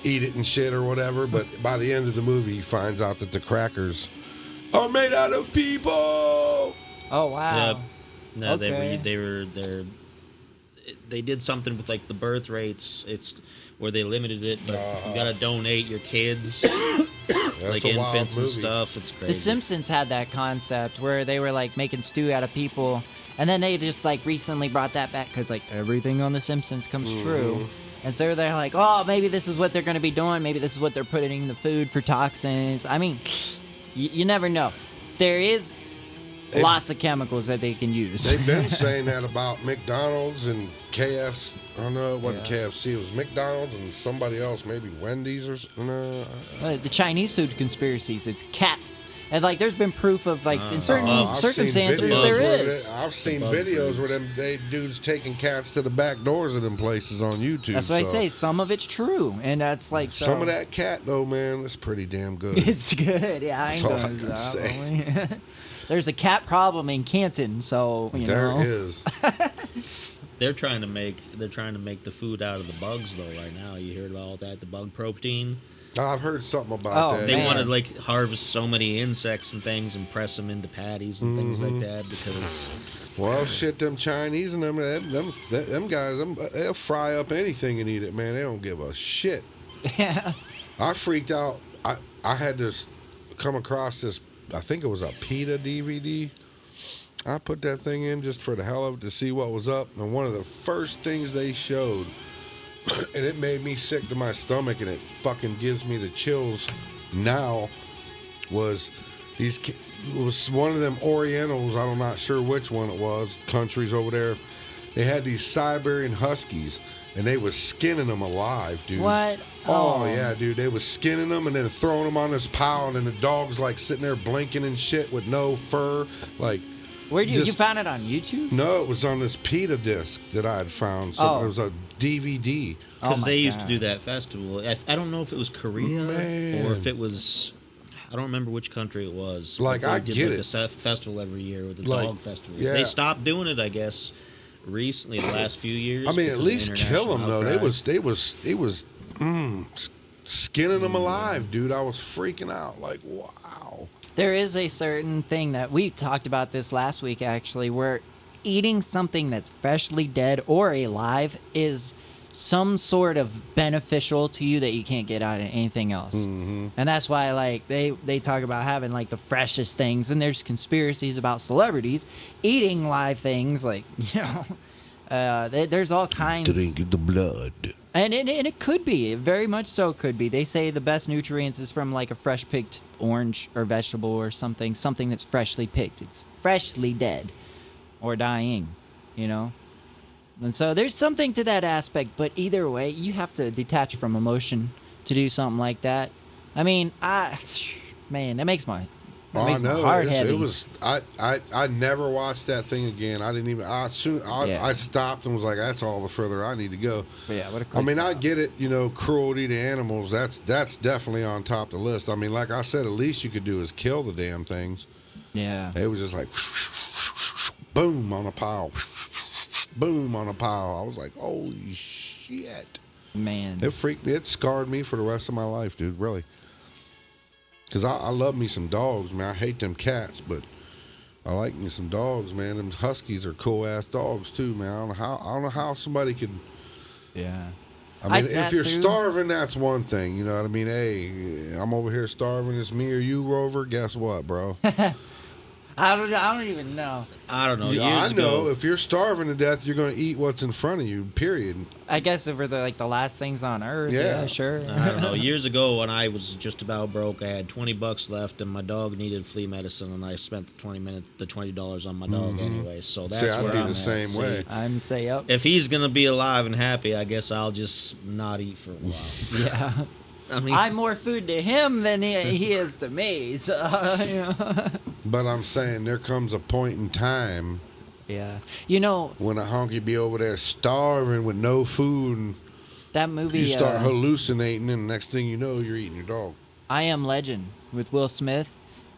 eat it and shit or whatever. But by the end of the movie, he finds out that the crackers are made out of people. Oh wow. Yep. No, Okay. they did something with like the birth rates. It's where they limited it, but you gotta donate your kids, like a wild infants and movie. stuff. It's crazy. The Simpsons had that concept where they were like making stew out of people, and then they just like recently brought that back because like everything on The Simpsons comes true. And so they're like, oh, maybe this is what they're going to be doing. Maybe this is what they're putting in the food for toxins. I mean, you never know. There is They've- lots of chemicals that they can use. They've been saying that about McDonald's and KFC. I don't know, it wasn't Yeah. KFC. It was McDonald's and somebody else, maybe Wendy's or no. The Chinese food conspiracies, it's cats. And like there's been proof of like in certain I've seen circumstances videos there where is. I've seen Above videos where foods. they dudes taking cats to the back doors of them places on YouTube. That's what I so say. Some of it's true, and that's like so, Some of that cat though, man, that's pretty damn good. It's good. Yeah, I ain't That's all I going to gotta say. that. There's a cat problem in Canton, so you There know. is. They're trying to make the food out of the bugs though. Right now, you heard about all that, the bug protein. I've heard something about Oh, that. They man. want to like harvest so many insects and things and press them into patties and things like that because Well, shit, them Chinese and them guys, they'll fry up anything and eat it, man. They don't give a shit. Yeah. I freaked out. I had this come across this. I think it was a PETA DVD. I put that thing in just for the hell of it to see what was up, and one of the first things they showed, and it made me sick to my stomach, and it fucking gives me the chills now, was it was one of them Orientals, I'm not sure which one it was, countries over there. They had these Siberian Huskies, and they was skinning them alive, dude. What? Oh, yeah, dude. They was skinning them and then throwing them on this pile, and then the dog's like sitting there blinking and shit with no fur. Like, Where you just- found it on YouTube? no, it was on this PETA disc that I had found. So Oh. it was a DVD. Oh because my they used to God. do that festival. I don't know if it was Korea Man. or if it was. I don't remember which country it was. but Like, they I did get like it. the festival every year with the Like, dog festival. yeah. They stopped doing it, I guess, recently, the last few years. I mean, at because of least kill international them though. outcry. They was skinning them alive, dude. I was freaking out. Like, wow. There is a certain thing that we talked about this last week, actually, where eating something that's freshly dead or alive is some sort of beneficial to you that you can't get out of anything else. And that's why, like, they talk about having, like, the freshest things, and there's conspiracies about celebrities eating live things, like, you know, there's all kinds. Drink the blood. And it could be, very much so could be. They say the best nutrients is from, like, a fresh picked orange or vegetable or something that's freshly picked. It's freshly dead or dying, you know? And so there's something to that aspect, but either way, you have to detach from emotion to do something like that. I mean, man, that makes my I know. heart heavy. It was. I never watched that thing again. I didn't even. I stopped and was like, that's all the further I need to go. But yeah, what a I mean, quick I stop. get it. You know, cruelty to animals. That's definitely on top of the list. I mean, like I said, at least you could do is kill the damn things. Yeah. It was just like boom on a pile, boom on a pile. I was like, holy shit. Man. It freaked me. It scarred me for the rest of my life, dude. Really. Because I love me some dogs, man. I hate them cats, but I like me some dogs, man. Them huskies are cool-ass dogs, too, man. I don't know how somebody could... Yeah. I mean, sat if you're through- starving, that's one thing. You know what I mean? Hey, I'm over here starving. It's me or you, Rover. Guess what, bro? I don't even know. I don't know. Yeah, years I know. ago, If you're starving to death, you're going to eat what's in front of you, period. I guess if we're the last things on Earth, Yeah. yeah sure. I don't know. Years ago, when I was just about broke, I had $20 left, and my dog needed flea medicine, and I spent the $20 on my dog anyway. So that's See, I'd where be I'm the at. same See, way. I'm say up. If he's gonna be alive and happy, I guess I'll just not eat for a while. Yeah. I mean, I'm more food to him than he is to me. So, you know. But I'm saying there comes a point in time Yeah. You know, when a honky be over there starving with no food, and that movie, you start hallucinating, and next thing you know, you're eating your dog. I Am Legend with Will Smith.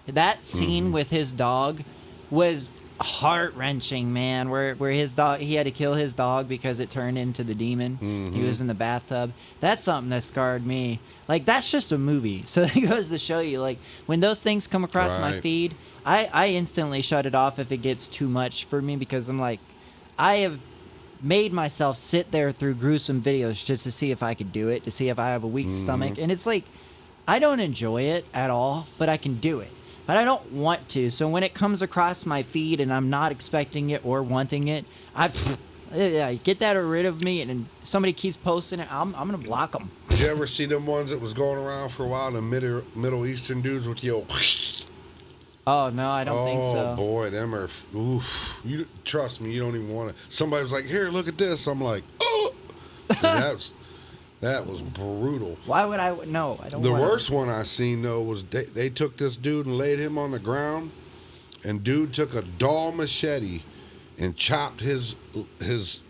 That scene with his dog was heart-wrenching, man, where his dog, he had to kill his dog because it turned into the demon. He was in the bathtub. That's something that scarred me. Like, that's just a movie. So it goes to show you, like, when those things come across my Right. feed, I instantly shut it off if it gets too much for me, because I'm like, I have made myself sit there through gruesome videos just to see if I could do it, to see if I have a weak stomach. And it's like, I don't enjoy it at all, but I can do it. But I don't want to. So when it comes across my feed and I'm not expecting it or wanting it, I get that rid of me. And somebody keeps posting it, I'm gonna block them. Did you ever see them ones that was going around for a while, the Middle Eastern dudes with the old... Oh no, I don't think so. Oh boy, them are... Oof. You trust me, you don't even want to... Somebody was like, here, look at this. I'm like, oh! And that was brutal. Why would I? No, I don't. The wanna- worst one I seen though was they took this dude and laid him on the ground, and dude took a dull machete and chopped his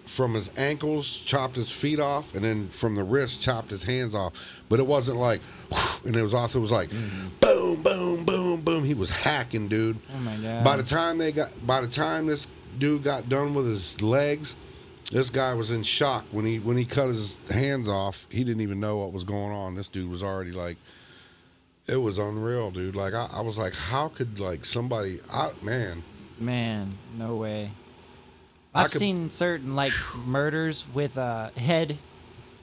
from his ankles, chopped his feet off, and then from the wrist chopped his hands off. But it wasn't like, and it was off. It was like, boom, boom, boom, boom. He was hacking, dude. Oh my god. By the time this dude got done with his legs, this guy was in shock when he cut his hands off. He didn't even know what was going on. This dude was already like, it was unreal, dude. Like I was like, how could like somebody? Man, no way. I I've could- seen certain like murders with head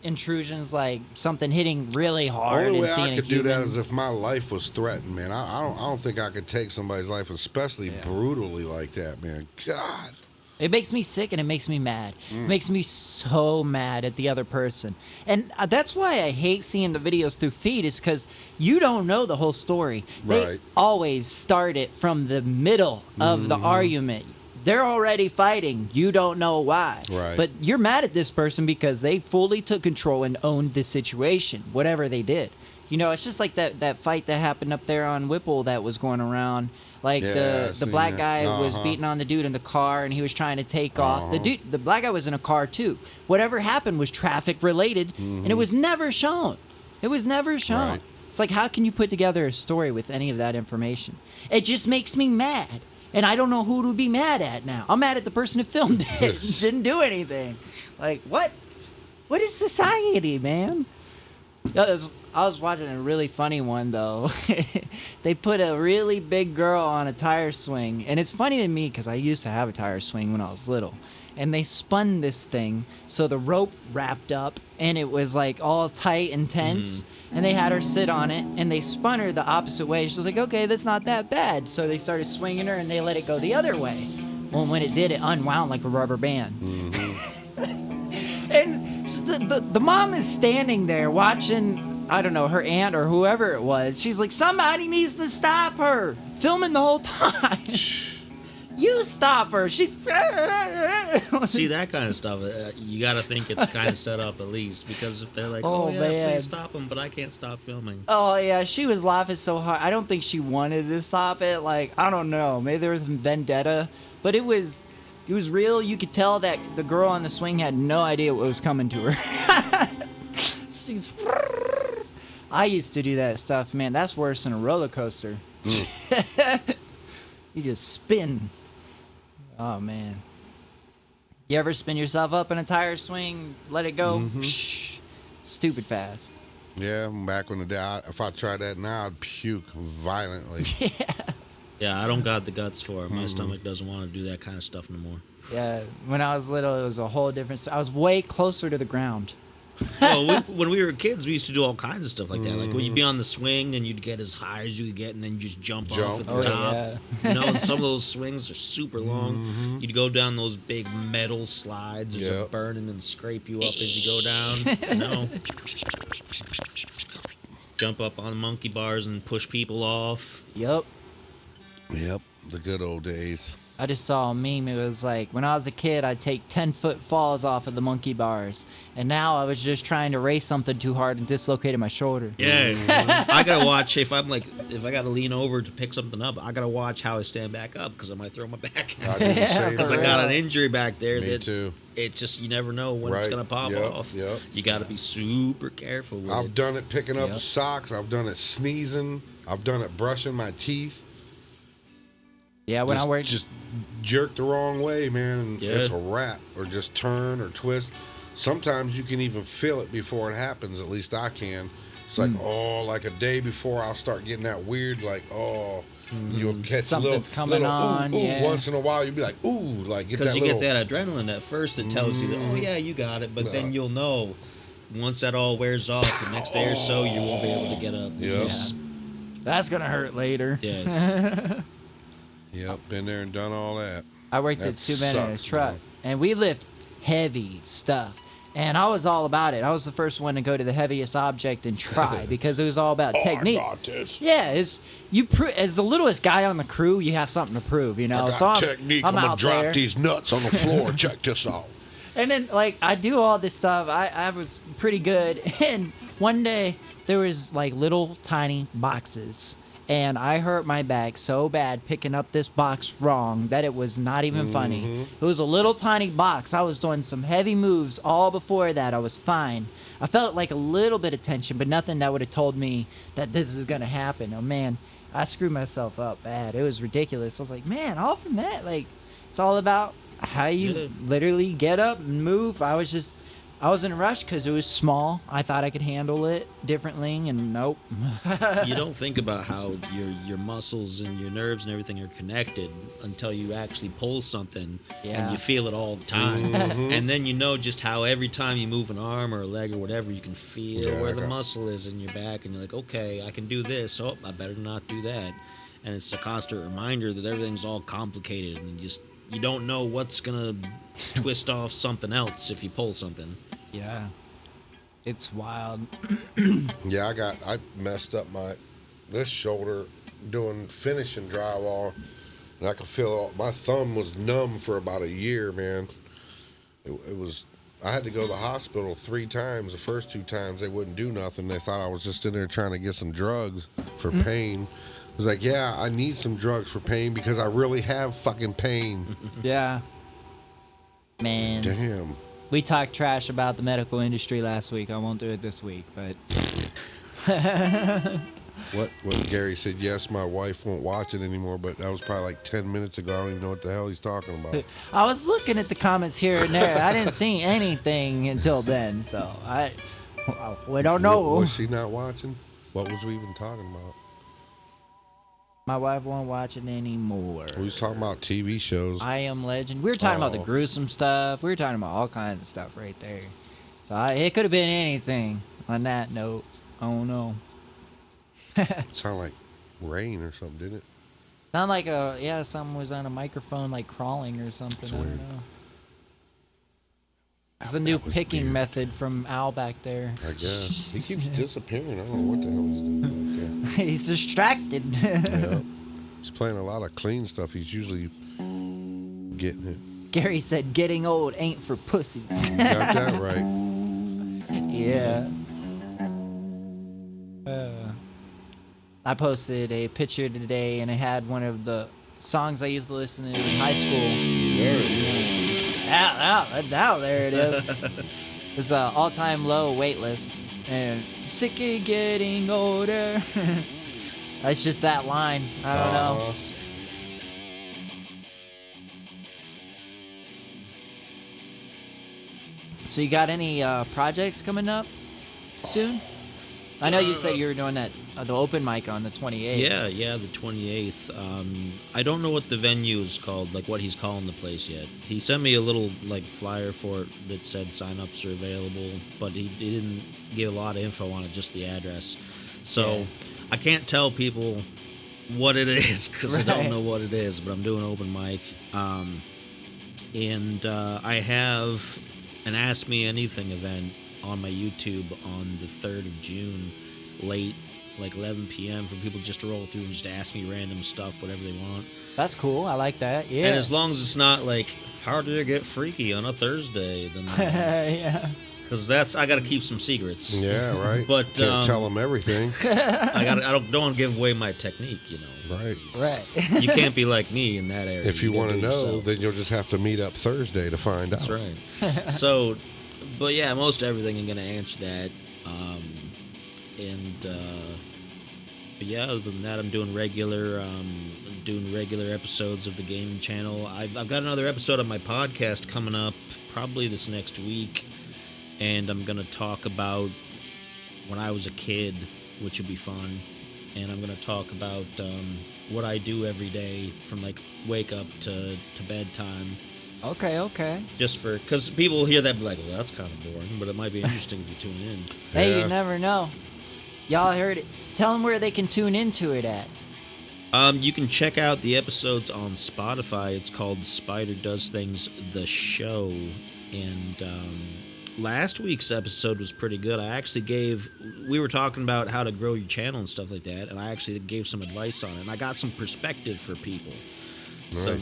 intrusions, like something hitting really hard only and way seeing I a could do that human. is if my life was threatened, man. I don't think I could take somebody's life, especially Yeah. brutally like that, man. God. It makes me sick and it makes me mad. It makes me so mad at the other person. And that's why I hate seeing the videos through feed, is because you don't know the whole story. They Right. always start it from the middle of the argument. They're already fighting. You don't know why. Right. But you're mad at this person because they fully took control and owned the situation, whatever they did. You know, it's just like that fight that happened up there on Whipple that was going around. Like Yeah, I the seen black that. guy was beating on the dude in the car, and he was trying to take off. The black guy was in a car too. Whatever happened was traffic related, and it was never shown. It was never shown. Right. It's like, how can you put together a story with any of that information? It just makes me mad, and I don't know who to be mad at now. I'm mad at the person who filmed it and didn't do anything. Like, what? What is society, man? I was watching a really funny one though. They put a really big girl on a tire swing, and it's funny to me because I used to have a tire swing when I was little. And they spun this thing so the rope wrapped up, and it was like all tight and tense. And they had her sit on it, and they spun her the opposite way. She was like, "Okay, that's not that bad." So they started swinging her, and they let it go the other way. Well, when it did, it unwound like a rubber band. And just the mom is standing there watching, I don't know, her aunt or whoever it was. She's like, "Somebody needs to stop her." Filming the whole time. You stop her. She's. See, that kind of stuff, you got to think it's kind of set up at least, because if they're like, Oh, "Oh, yeah, man. please stop him," but I can't stop filming. Oh yeah, she was laughing so hard. I don't think she wanted to stop it. Like, I don't know. Maybe there was some vendetta, but it was real. You could tell that the girl on the swing had no idea what was coming to her. She's. I used to do that stuff, man. That's worse than a roller coaster. You just spin. Oh man. You ever spin yourself up in a tire swing? Let it go. Psh, stupid fast. Yeah, back when the day, if I tried that now, I'd puke violently. Yeah, I don't got the guts for it. My stomach doesn't want to do that kind of stuff no more. Yeah, when I was little, it was a whole different. I was way closer to the ground. Well, when we were kids, we used to do all kinds of stuff like that. Like when you'd be on the swing and you'd get as high as you could get, and then you just jump off at the top. Yeah. You know, and some of those swings are super long. You'd go down those big metal slides. There's a burning and scrape you up as you go down. You know, jump up on monkey bars and push people off. Yep. Yep, the good old days. I just saw a meme. It was like, when I was a kid, I'd take 10-foot falls off of the monkey bars. And now I was just trying to race something too hard and dislocated my shoulder. Yeah, I gotta watch if I gotta lean over to pick something up. I gotta watch how I stand back up because I might throw my back I do the same because I thing. got an injury back there. Me too. It's just, you never know when it's gonna pop off. Yep. You gotta be super careful with I've it. done it picking up Yep. socks. I've done it sneezing. I've done it brushing my teeth. Yeah, when I worked. Just jerk the wrong way, man, and Yeah. it's a wrap. Or just turn or twist. Sometimes you can even feel it before it happens. At least I can. It's like, like a day before, I'll start getting that weird, like, you'll catch Something's a coming little on, ooh, yeah. once in a while. You'll be like, ooh, like get that Because you little. get that adrenaline at first, it tells you that, oh yeah, you got it, but then you'll know once that all wears off, the next day or so, you won't be able to get up. Yep. Just- That's going to hurt later. Yeah. Yep, been there and done all that. I worked That at 2 Men in a sucks, truck, man. and we lift heavy stuff. And I was all about it. I was the first one to go to the heaviest object and try because it was all about technique. I got this. Yeah, as the littlest guy on the crew, you have something to prove, you know. I So got technique. I'm gonna out drop there. these nuts on the floor. Check this out. And then, like, I do all this stuff. I was pretty good. And one day, there was, like, little tiny boxes. And I hurt my back so bad picking up this box wrong that it was not even funny. It was a little tiny box. I was doing some heavy moves all before that. I was fine. I felt like a little bit of tension, but nothing that would have told me that this is going to happen. Oh, man, I screwed myself up bad. It was ridiculous. I was like, man, all from that, like, it's all about how you literally get up and move. I was in a rush because it was small. I thought I could handle it differently, and nope. You don't think about how your muscles and your nerves and everything are connected until you actually pull something and you feel it all the time. And then you know just how every time you move an arm or a leg or whatever, you can feel where the muscle is in your back, and you're like, okay, I can do this. Oh, I better not do that. And it's a constant reminder that everything's all complicated, and you don't know what's gonna twist off something else if you pull something. Yeah. It's wild. Yeah, I messed up this shoulder doing finishing drywall, and I could feel my thumb was numb for about a year, man. It was. I had to go to the hospital 3 times. The first 2 times they wouldn't do nothing. They thought I was just in there trying to get some drugs for pain. I was like, yeah, I need some drugs for pain because I really have fucking pain. Yeah. Man. Damn. We talked trash about the medical industry last week. I won't do it this week, but... What Gary said, yes, my wife won't watch it anymore, but that was probably like 10 minutes ago. I don't even know what the hell he's talking about. I was looking at the comments here and there. I didn't see anything until then, so We don't know. Was she not watching? What was we even talking about? My wife won't watch it anymore. We was talking about TV shows. I Am Legend. We were talking about the Oh. gruesome stuff. We were talking about all kinds of stuff right there. So it could have been anything on that note. Oh no. Sound like rain or something, didn't it? Sound like something was on a microphone like crawling or something. That's I don't weird. know. It's That- a new that was picking weird. method from Al back there. I guess. He keeps disappearing. I don't know what the hell he's doing back He's distracted. there. Yep. He's playing a lot of clean stuff. He's usually getting it. Gary said, "Getting old ain't for pussies." Got that right. Yeah. I posted a picture today, and it had one of the songs I used to listen to in high school. There it is. Out, there it is. It's All-Time Low, Weightless, and sick of getting older. That's just that line. I don't know. So you got any projects coming up soon? I know you said you were doing that the open mic on the 28th. Yeah, the 28th. I don't know what the venue is called, like what he's calling the place yet. He sent me a little like flyer for it that said sign-ups are available, but he didn't give a lot of info on it, just the address. So Yeah. I can't tell people what it is because I don't Right. know what it is, but I'm doing open mic. And I have an Ask Me Anything event on my YouTube on the 3rd of June, late, like 11 p.m. for people just to roll through and just ask me random stuff, whatever they want. That's cool. I like that. Yeah. And as long as it's not like, how do you get freaky on a Thursday? Then, yeah. because I got to keep some secrets. Yeah, right. But, Can't tell them everything. I don't want to give away my technique, you know. Right. Right. You can't be like me in that area. If you gotta want to do it know, yourself. then you'll just have to meet up Thursday to find out. That's right. So, but yeah, most everything I'm gonna answer that. But yeah, other than that, I'm doing regular episodes of the gaming channel. I've got another episode of my podcast coming up probably this next week, and I'm gonna talk about when I was a kid, which would be fun. And I'm gonna talk about what I do every day from like wake up to bedtime. Okay. Just because people hear that and be like, well, that's kind of boring, but it might be interesting if you tune in. Hey, Yeah. you never know. Y'all heard it. Tell them where they can tune into it at. You can check out the episodes on Spotify. It's called Spider Does Things, the show. And last week's episode was pretty good. We were talking about how to grow your channel and stuff like that, and I actually gave some advice on it. And I got some perspective for people. Nice.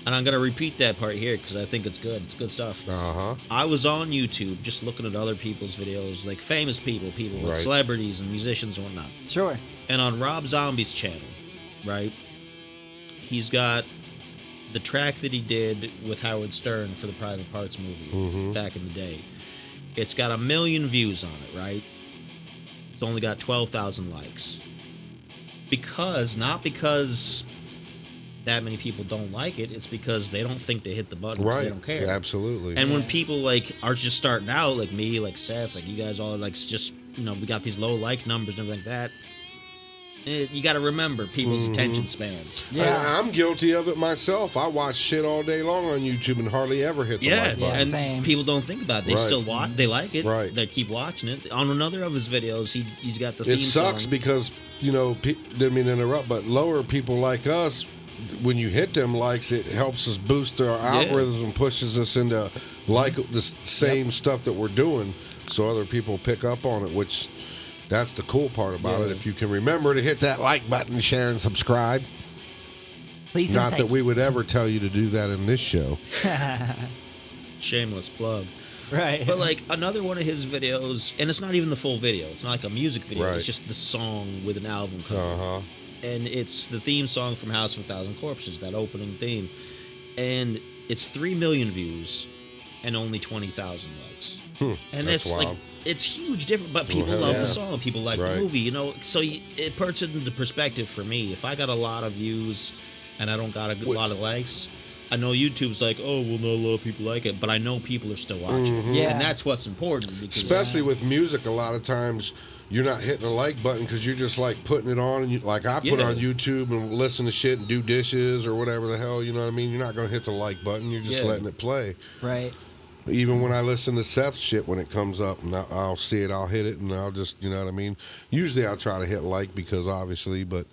And I'm going to repeat that part here because I think it's good. It's good stuff. Uh-huh. I was on YouTube just looking at other people's videos, like famous people like Right. celebrities and musicians and whatnot. Sure. And on Rob Zombie's channel, right, he's got the track that he did with Howard Stern for the Private Parts movie Mhm. back in the day. It's got 1 million views on it, right? It's only got 12,000 likes. Not because that many people don't like it, it's because they don't think to hit the button because Right. they don't care. Yeah, absolutely. And when people like are just starting out, like me, like Seth, like you guys all are like just, you know, we got these low like numbers and everything like that. You got to remember people's attention spans. Yeah. I'm guilty of it myself. I watch shit all day long on YouTube and hardly ever hit the like Yeah, button. and same. people don't think about it. They Right. still watch. They like it. Right. They keep watching it. On another of his videos, he's got the theme It sucks song. because, you know, didn't mean to interrupt, but lower people like us, when you hit them likes, it helps us boost our algorithm and pushes us into like the same stuff that we're doing so other people pick up on it, which that's the cool part about it. If you can remember to hit that like button, share, and subscribe. Please. Not that we would ever tell you to do that in this show. Shameless plug. Right. But like another one of his videos, and it's not even the full video. It's not like a music video. Right. It's just the song with an album cover. Uh-huh. And it's the theme song from House of a Thousand Corpses, that opening theme. And it's 3 million views and only 20,000 likes. And That's it's like, wild. it's huge difference, but people hell love yeah. the song, people like Right. the movie, you know. So it puts it into perspective for me. If I got a lot of views and I don't got a lot of likes, I know YouTube's like, oh, well, not a lot of people like it, but I know people are still watching. Mhm. Yeah. And that's what's important. Because Especially with music, a lot of times you're not hitting the like button because you're just like putting it on, and you, like I put Yeah. on YouTube and listen to shit and do dishes or whatever the hell, you know what I mean? You're not gonna hit the like button. You're just Yeah. letting it play. Right. Even when I listen to Seth's shit when it comes up, and I'll see it, I'll hit it, and I'll just, you know what I mean? Usually I'll try to hit like because obviously, but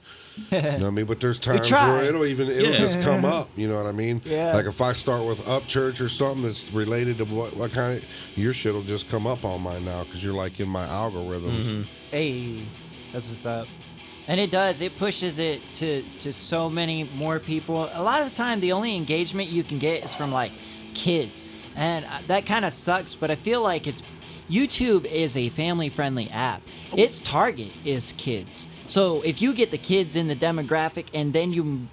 you know what I mean? But there's times try. where it'll Yeah. just come up, you know what I mean? Yeah. Like if I start with Upchurch or something that's related to what kind of, your shit'll just come up on mine now because you're like in my algorithms. Hey, that's what's up. And it does. It pushes it to so many more people. A lot of the time, the only engagement you can get is from like kids, and that kind of sucks. But I feel like YouTube is a family-friendly app. Its target is kids. So if you get the kids in the demographic and then you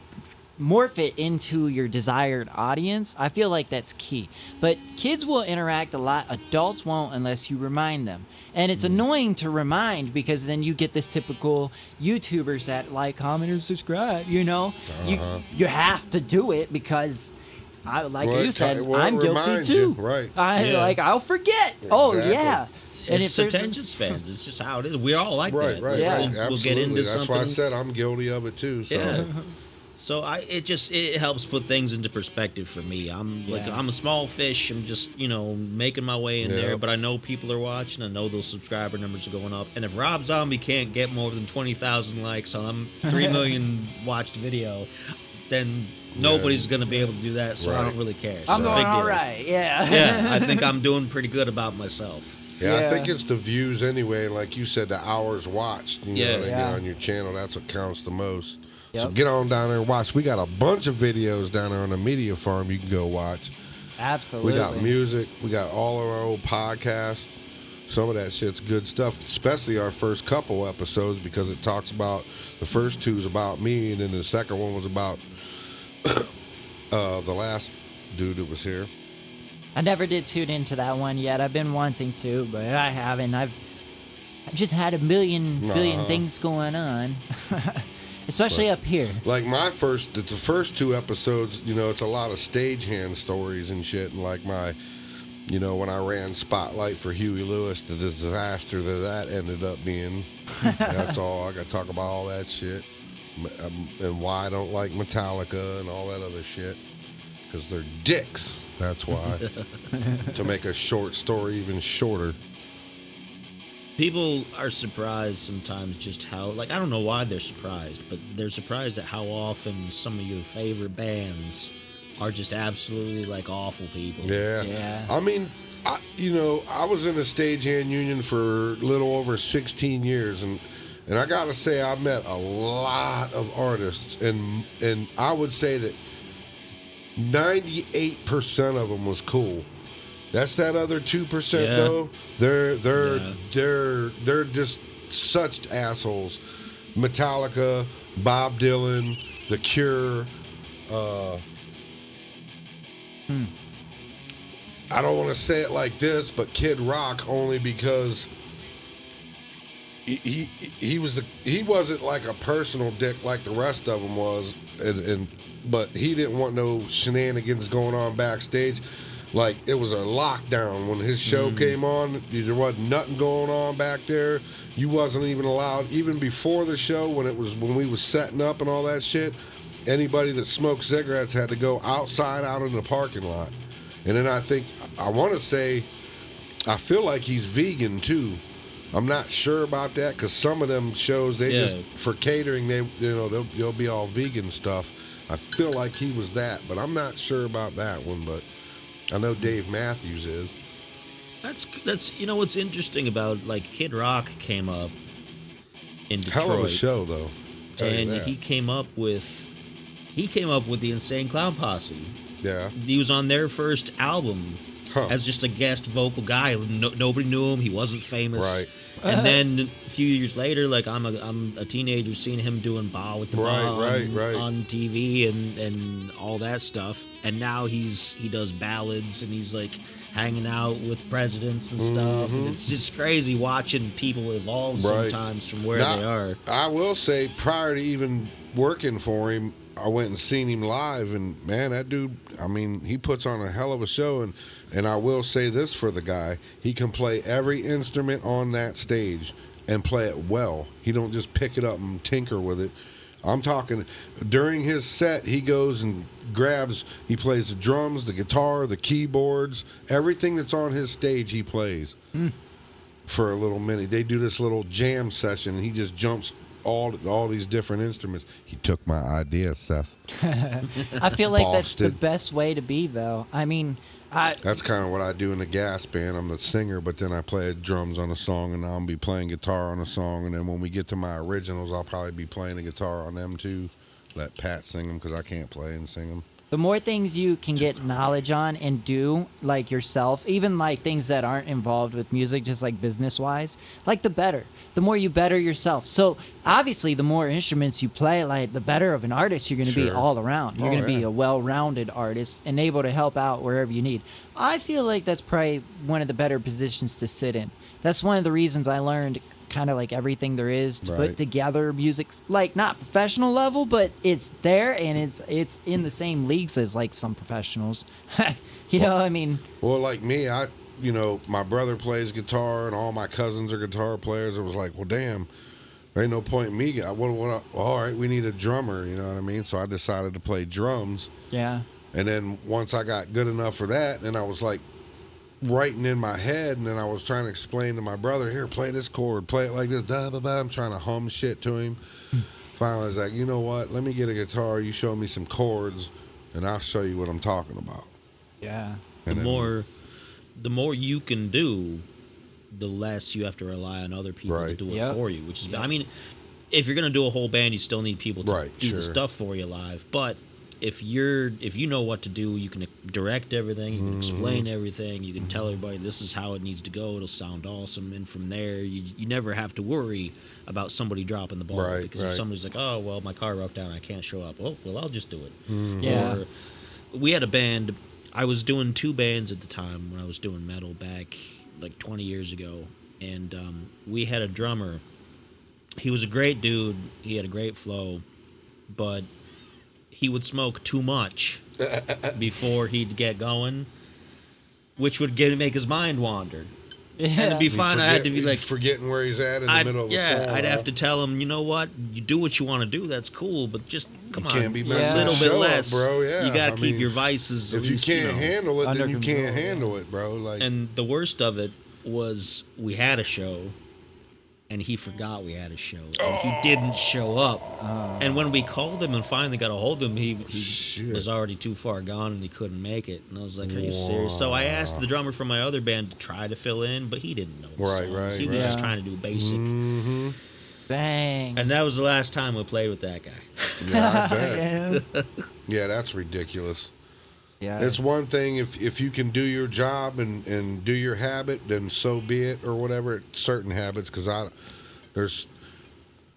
morph it into your desired audience, I feel like that's key. But kids will interact a lot, adults won't unless you remind them. And it's annoying to remind because then you get this typical YouTubers that like, comment, or subscribe, you know? You have to do it because like Well, you said, well, it I'm guilty reminds too. you, right. I'll forget. Oh Exactly. yeah. And it's if there's attention spans. It's just how it is. We're all like Right, that. right, Yeah. right. We'll Absolutely. get into That's something. why I said I'm guilty of it too. So. Yeah. So it helps put things into perspective for me. I'm a small fish. I'm just making my way in Yeah. there, but I know people are watching. I know those subscriber numbers are going up. And if Rob Zombie can't get more than 20,000 likes on a 3 million watched video, then nobody's gonna be able to do that. So I Right. don't really care. I'm So, going big deal. all right. Yeah. Yeah, I think I'm doing pretty good about myself. Yeah, I Yeah. think it's the views anyway. Like you said, the hours watched. You know Yeah. what I mean, Yeah. on your channel. That's what counts the most. So Yep. get on down there and watch. We got a bunch of videos down there on the Media Farm you can go watch. Absolutely. We got music. We got all of our old podcasts. Some of that shit's good stuff, especially our first couple episodes because it talks about, the first two is about me, and then the second one was about the last dude that was here. I never did tune into that one yet. I've been wanting to, but I haven't. I've just had a billion things going on, especially up here. Like the first two episodes, it's a lot of stagehand stories and shit, and like my, when I ran Spotlight for Huey Lewis, the disaster that ended up being. That's all. I got to talk about all that shit, and why I don't like Metallica and all that other shit, because they're dicks. That's why. To make a short story even shorter. People are surprised sometimes just how, I don't know why they're surprised, but they're surprised at how often some of your favorite bands are just absolutely awful people. Yeah. Yeah. I mean, I was in a stagehand union for a little over 16 years, and I gotta say I met a lot of artists, and I would say that 98% of them was cool. That's that other 2% Yeah. though. They're just such assholes. Metallica, Bob Dylan, The Cure. I don't want to say it like this, but Kid Rock, only because he wasn't like a personal dick like the rest of them was, but he didn't want no shenanigans going on backstage. Like, it was a lockdown when his show came on. There wasn't nothing going on back there. You wasn't even allowed, even before the show, when we was setting up and all that shit. Anybody that smoked cigarettes had to go outside, out in the parking lot. And then I want to say, I feel like he's vegan too. I'm not sure about that, because some of them shows, just for catering, they'll be all vegan stuff. I feel like he was that, but I'm not sure about that one. But I know Dave Matthews is. That's what's interesting about Kid Rock came up in Detroit. Hell of a show though. Tell you And that. he came up with the Insane Clown Posse. Yeah. He was on their first album as just a guest vocal guy. Nobody knew him. He wasn't famous. Right. And then a few years later, I'm a teenager seeing him doing Ba with the Ba on TV and all that stuff. And now he does ballads, and he's hanging out with presidents and stuff. And it's just crazy watching people evolve sometimes from where they are. I will say, prior to even working for him, I went and seen him live, and man, that dude, I mean, he puts on a hell of a show. And I will say this for the guy: he can play every instrument on that stage and play it well. He don't just pick it up and tinker with it. I'm talking during his set, he goes and he plays the drums, the guitar, the keyboards, everything that's on his stage he plays for a little minute. They do this little jam session, and he just jumps all these different instruments. He took my idea, Seth. I feel like that's the Boston. best way to be, though. I mean, That's kind of what I do in the gas band. I'm the singer, but then I play drums on a song, and I'll be playing guitar on a song. And then when we get to my originals, I'll probably be playing the guitar on them too. Let Pat sing them because I can't play and sing them. the more things you can get knowledge on and do, like yourself, even like things that aren't involved with music, just like business-wise, like the better. The more you better yourself. So obviously, the more instruments you play, like the better of an artist you're going to be Sure. all around. You're Oh, going to be yeah. a well-rounded artist and able to help out wherever you need. I feel like that's probably one of the better positions to sit in. That's one of the reasons I learned kind of like everything there is to Right. put together music, like not professional level, but it's there and it's in the same leagues as like some professionals. You know, I mean, Well, like me, my brother plays guitar, and all my cousins are guitar players. It was like, well, damn, there ain't no point in me. All right, we need a drummer. You know what I mean? So I decided to play drums. yeah. And then once I got good enough for that, and I was like writing in my head, and then I was trying to explain to my brother, here, play this chord, play it like this, da, da, da. I'm trying to hum shit to him. Finally, I was like, you know what? Let me get a guitar. You show me some chords, and I'll show you what I'm talking about. Yeah. And then- The more you can do, the less you have to rely on other people to Right. do it Yep. for you. Which is, I mean, if you're gonna do a whole band, you still need people to Right, do the sure. stuff for you live. But if you know what to do, you can direct everything, you can explain everything, you can tell everybody this is how it needs to go. It'll sound awesome, and from there, you never have to worry about somebody dropping the ball. Right, because right. if somebody's like, oh well, my car broke down, I can't show up. Oh well, I'll just do it. Yeah. Or we had a band. I was doing 2 bands at the time when I was doing metal back like 20 years ago, and we had a drummer. He was a great dude. He had a great flow, but he would smoke too much before he'd get going, which would make his mind wander. And it'd be fine. I had to be like, forgetting where he's at in the middle of a song. I'd have to tell him, you know what, you do what you want to do. That's cool, but just come on, can't be a messing little the bit show up, less, bro. Yeah, you gotta I keep mean, your vices. If at you least, can't know. handle it, Under then you control, can't yeah. handle it, bro. Like, And the worst of it was we had a show, and he forgot we had a show, and he didn't show up. And when we called him and finally got a hold of him, he Shit. was already too far gone, and he couldn't make it. And I was like, "Are you serious?" So I asked the drummer from my other band to try to fill in, but he didn't know. The Right, songs. right, He was right. just trying to do basic. Bang. And that was the last time we played with that guy. yeah, I bet. Yeah. Yeah, that's ridiculous. Yeah. It's one thing if you can do your job and do your habit, then so be it, or whatever. Certain habits, because I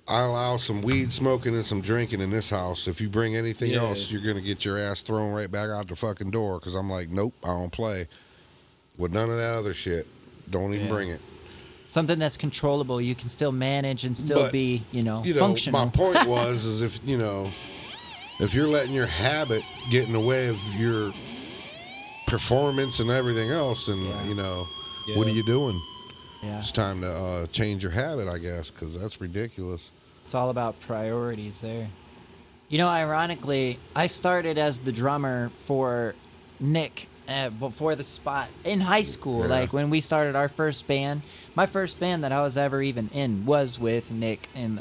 allow some weed smoking and some drinking in this house. If you bring anything Yeah. else, you're gonna get your ass thrown right back out the fucking door. Because I'm like, nope, I don't play with none of that other shit. Don't even Yeah. bring it. Something that's controllable, you can still manage and still But, be, My functional. point was, is if you're letting your habit get in the way of your performance and everything else, then Yeah. what are you doing? Yeah. It's time to change your habit, I guess, because that's ridiculous. It's all about priorities there. Ironically, I started as the drummer for Nick before the spot in high school. Yeah. Like when we started our first band, my first band that I was ever even in was with Nick, and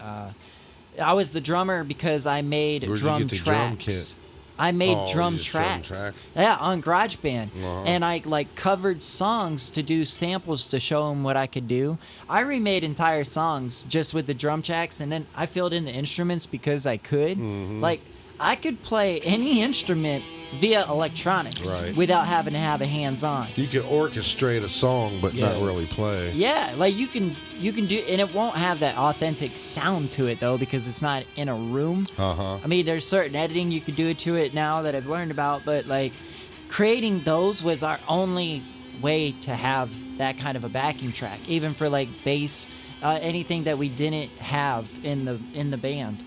I was the drummer because I made Where'd you drum get the tracks. drum kit? I made Oh, drum you just drum tracks. tracks? Yeah, on GarageBand. Uh-huh. And I covered songs to do samples to show them what I could do. I remade entire songs just with the drum tracks, and then I filled in the instruments because I could. Mhm. Like I could play any instrument via electronics Right. without having to have a hands-on. You can orchestrate a song, but not Yeah. really play. Yeah, like you can do, and it won't have that authentic sound to it though because it's not in a room. Uh-huh. I mean, there's certain editing you could do to it now that I've learned about, but like creating those was our only way to have that kind of a backing track, even for like bass, anything that we didn't have in the band.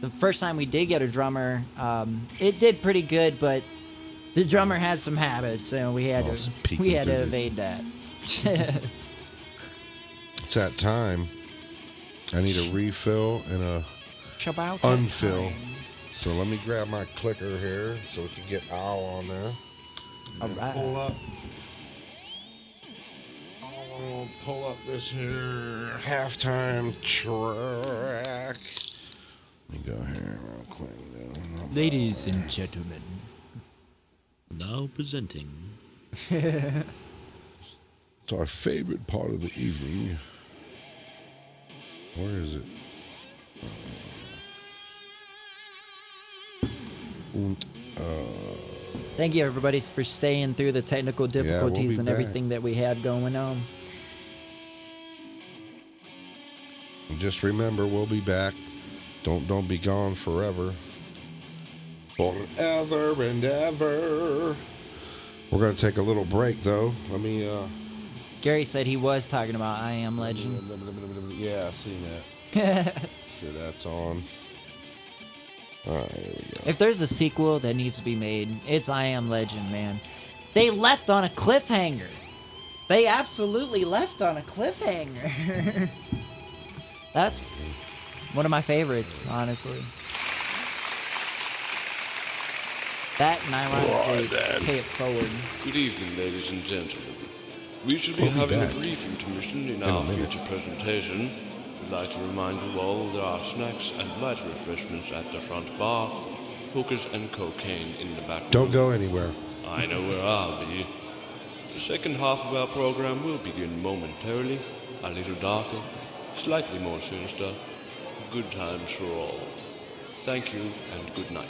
the first time we did get a drummer, it did pretty good, but the drummer had some habits, and we had it's to peeking through these. evade that. It's that time. I need a refill and a About that unfill. time. So let me grab my clicker here so we can get owl on there. All And right. Pull up. I'll pull up this here halftime track. Let me go here real quick. Ladies and gentlemen. Now presenting. It's our favorite part of the evening. Where is it? Thank you, everybody, for staying through the technical difficulties be and back. everything that we had going on. Just remember, we'll be back. Don't be gone forever. Forever and ever. We're gonna take a little break though. Let me Gary said he was talking about I Am Legend. Yeah, I've seen that. Sure, that's on. Alright, here we go. If there's a sequel that needs to be made, it's I Am Legend, man. They left on a cliffhanger. They absolutely left on a cliffhanger. That's one of my favorites, honestly. That and Alright, ironically then. pay it forward. Good evening, ladies and gentlemen. We shall be We'll be having back a brief intermission in in a our minute. future presentation. We'd like to remind you all there are snacks and light refreshments at the front bar, hookers and cocaine in the back. Don't go anywhere. I know where I'll be. The second half of our program will begin momentarily, a little darker, slightly more sinister. Good times for all. Thank you and good night.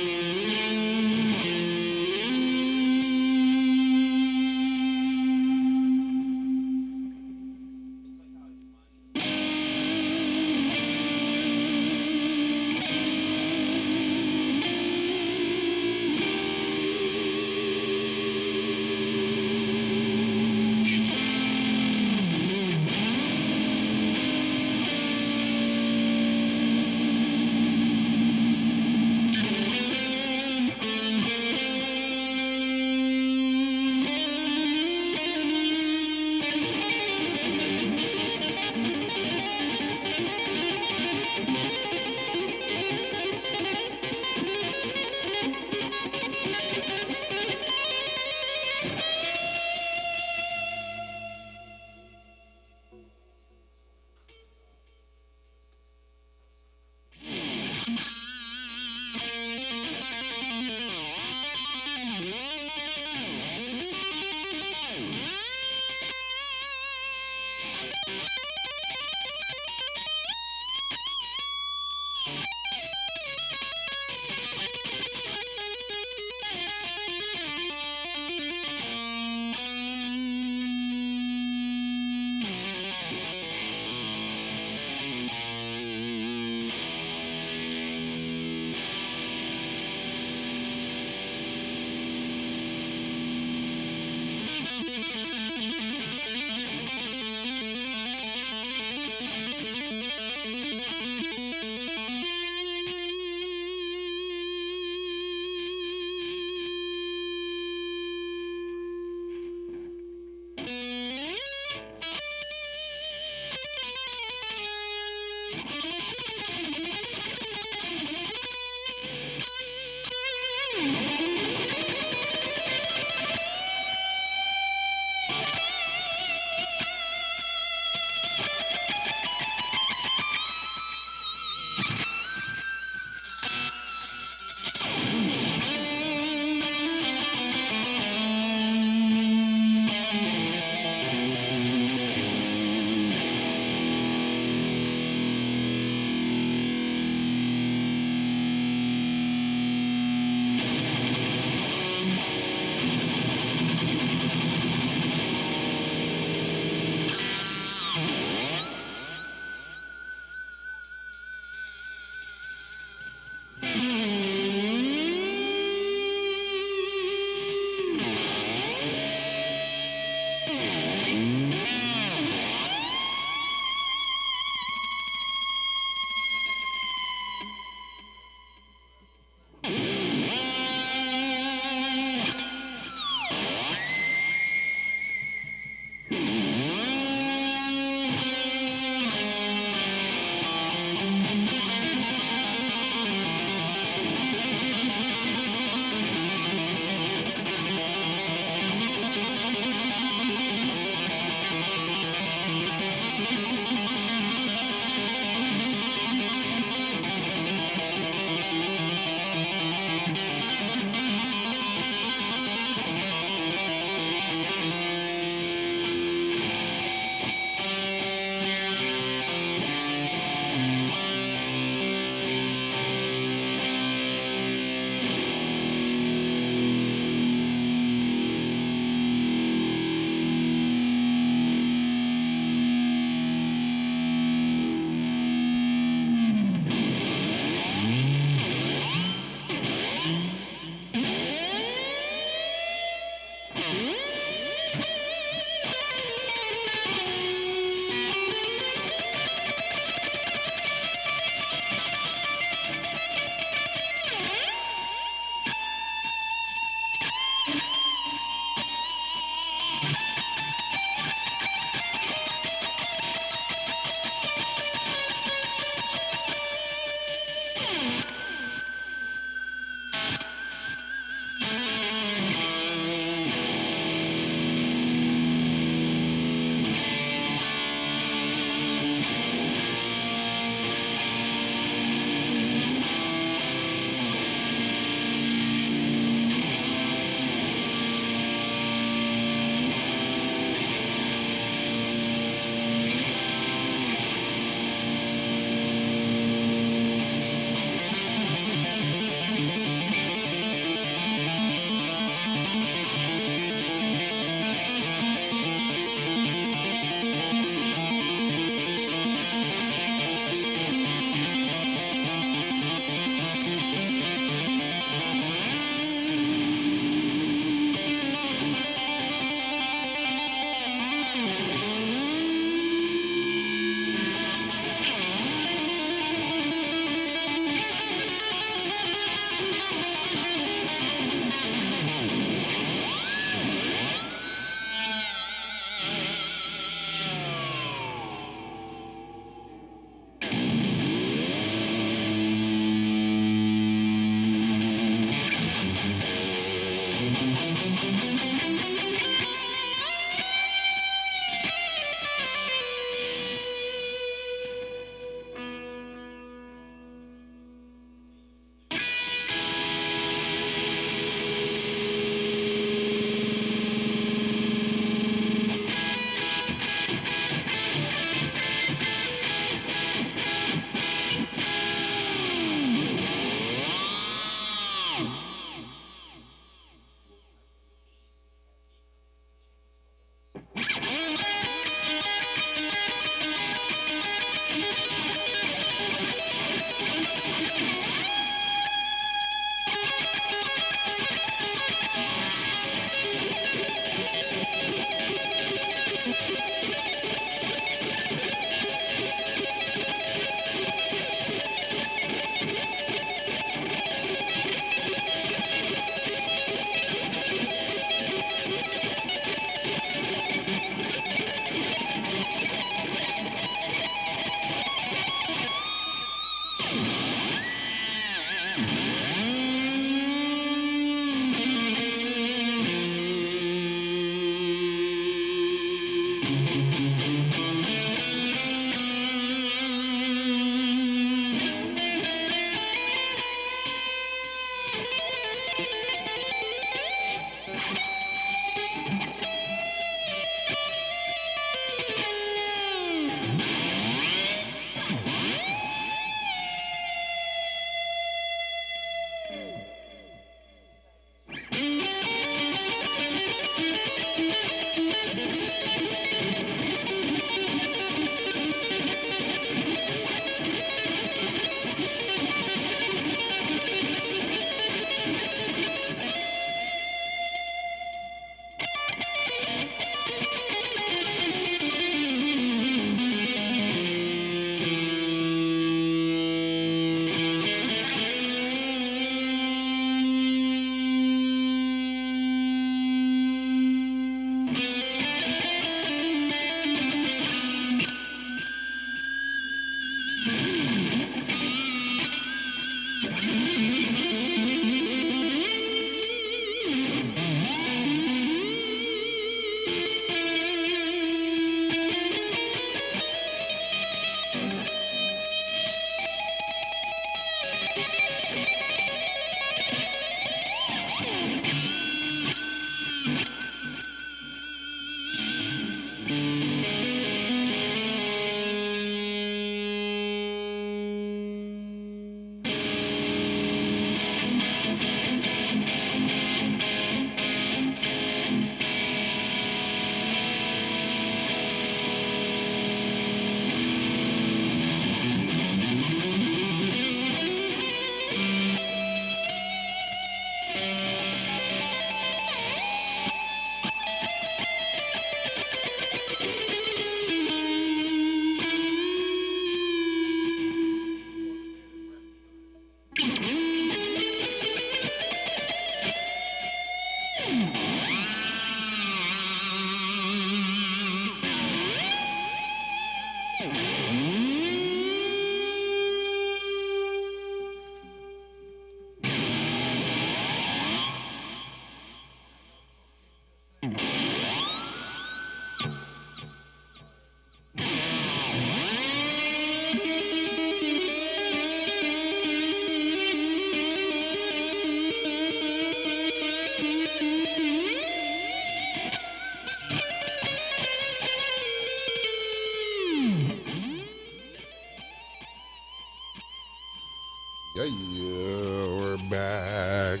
Yeah, we're back.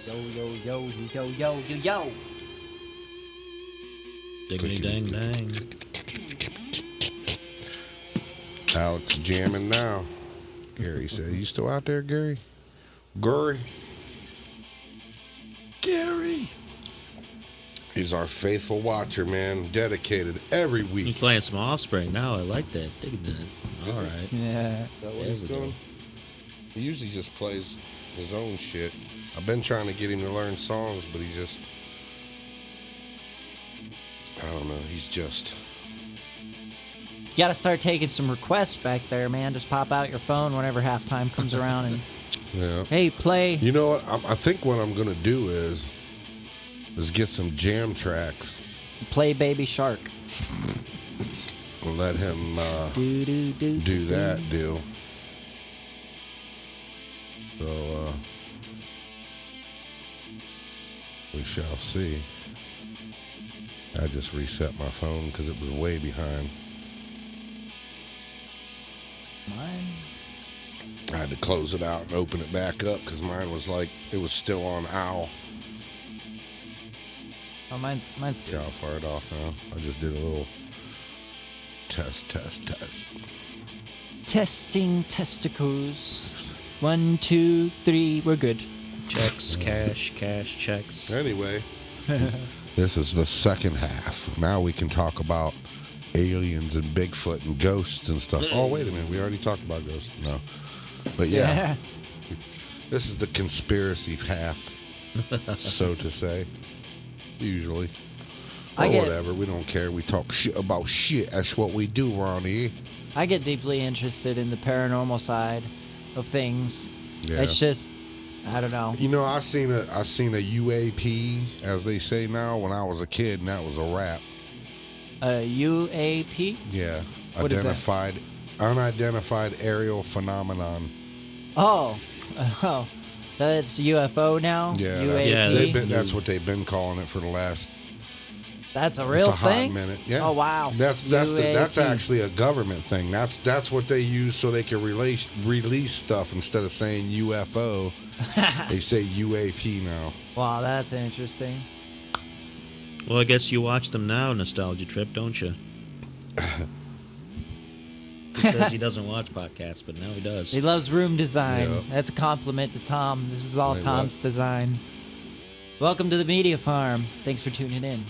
Yo. Diggity dang dang. Alex jamming now. Gary said, "You still out there, Gary? Gary? Gary? He's our faithful watcher, man. Dedicated every He's week. playing some Offspring now. I like that. Dig that. All right. Yeah. Is that what There he's we doing? go. He usually just plays his own shit. I've been trying to get him to learn songs, but he just... I don't know. He's just... You gotta start taking some requests back there, man. Just pop out your phone whenever halftime comes around and, Yeah. hey, play. You know what? I think what I'm going to do is get some jam tracks Play Baby Shark. and let him Do do that deal. So, we shall see. I just reset my phone because it was way behind. Mine. I had to close it out and open it back up because mine was like, it was still on OWL. Oh, mine's See how far it off now? I just did a little test. testing testicles. 1, 2, 3. We're good. Checks, cash, checks. Anyway, this is the second half. Now we can talk about aliens and Bigfoot and ghosts and stuff. Oh, wait a minute. We already talked about ghosts. No. But yeah, this is the conspiracy half, so to say. Usually. I Or get- whatever. We don't care. We talk shit about shit. That's what we do, Ronnie. I get deeply interested in the paranormal side of things. Yeah. It's just, I don't know. You know, I seen a UAP, as they say now, when I was a kid, and that was a rap. UAP? Yeah. What is that? Unidentified aerial phenomenon. Oh, that's UFO now. Yeah, UAP. that's what they've been calling it for the last. That's a real it's a hot thing. minute. Yeah. Oh wow. That's UAP. actually a government thing. That's what they use so they can release stuff instead of saying UFO. They say UAP now. Wow, that's interesting. Well, I guess you watch them now, Nostalgia Trip, don't you? He says he doesn't watch podcasts, but now he does. He loves room design. Yeah. That's a compliment to Tom. This is all Wait, Tom's design. Welcome to the Media Farm. Thanks for tuning in.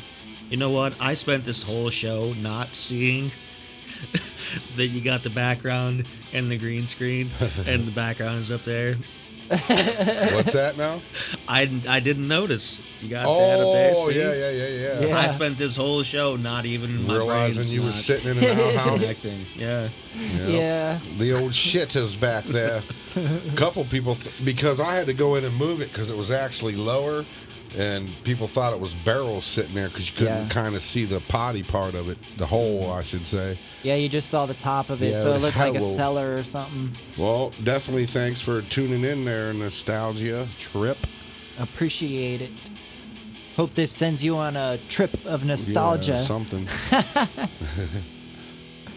You know what? I spent this whole show not seeing that you got the background and the green screen, and the background is up there. What's that now? I didn't notice. You got that up there. Oh, See? yeah. I spent this whole show not even my Realizing brain's you were not sitting in an outhouse. connecting. Yeah. Yeah. The old shit is back there. Couple people, because I had to go in and move it because it was actually lower, and people thought it was barrels sitting there because you couldn't kind of see the potty part of it, the hole, I should say. Yeah, you just saw the top of it, Yeah, so it looked like a hello. cellar or something. Well, definitely thanks for tuning in there, Nostalgia Trip. Appreciate it. Hope this sends you on a trip of nostalgia. Yeah, something.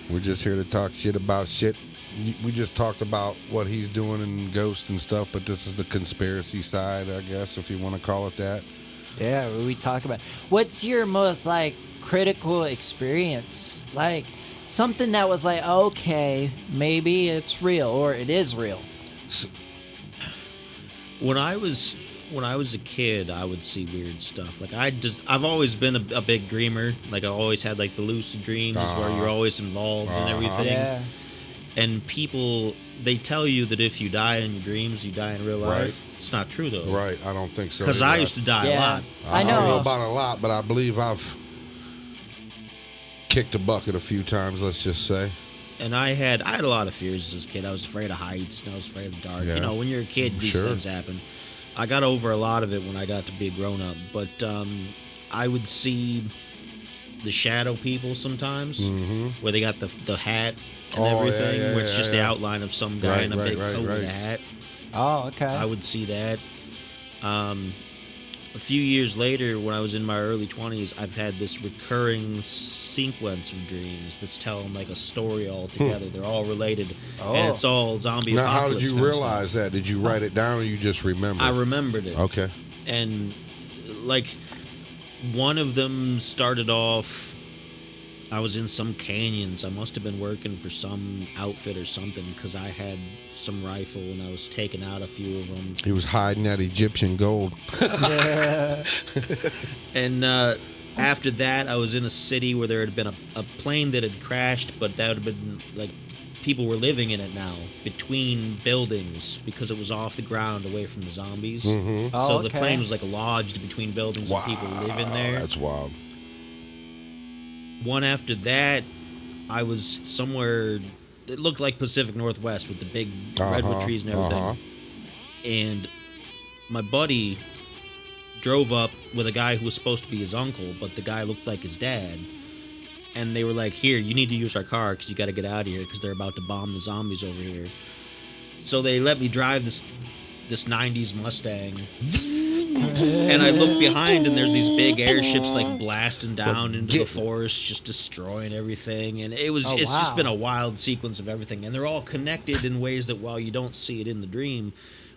We're just here to talk shit about shit. We just talked about what he's doing in Ghost and stuff, but this is the conspiracy side, I guess, if you want to call it that. Yeah, we talk about. What's your most like critical experience? Like something that was like, okay, maybe it's real or it is real. When I was a kid, I would see weird stuff. Like I've always been a big dreamer. Like I always had like the lucid dreams where you're always involved in everything. Yeah. And people, they tell you that if you die in your dreams, you die in real life. Right. It's not true though. Right, I don't think so. Because I used to die a Yeah. lot. I know. don't know about a lot, but I believe I've kicked a bucket a few times, let's just say. And I had a lot of fears as a kid. I was afraid of heights and I was afraid of the dark. Yeah. You know, when you're a kid, these Sure. things happen. I got over a lot of it when I got to be a grown up. But I would see the shadow people sometimes, where they got the hat and everything, where it's just the outline of some guy in a big coat with a hat. Oh, okay. I would see that. A few years later, when I was in my early 20s, I've had this recurring sequence of dreams that's telling like a story all together. They're all related, and it's all zombie Now, how apocalypse did you kind of realize that? Did you write it down or you just remember? stuff. I remembered it. Okay. And like one of them started off, I was in some canyons. I must have been working for some outfit or something because I had some rifle and I was taking out a few of them. He was hiding that Egyptian gold. And after that, I was in a city where there had been a plane that had crashed, but that would have been like people were living in it now between buildings because it was off the ground away from the zombies. Mm-hmm. Oh, So the okay. plane was like lodged between buildings and people living there. That's wild. One after that, I was somewhere. It looked like Pacific Northwest with the big redwood trees and everything. And my buddy drove up with a guy who was supposed to be his uncle, but the guy looked like his dad. And they were like, "Here, you need to use our car because you got to get out of here because they're about to bomb the zombies over here." So they let me drive this 90s Mustang. And I look behind, and there's these big airships like blasting down into the forest, just destroying everything. And it's just been a wild sequence of everything. And they're all connected in ways that while you don't see it in the dream,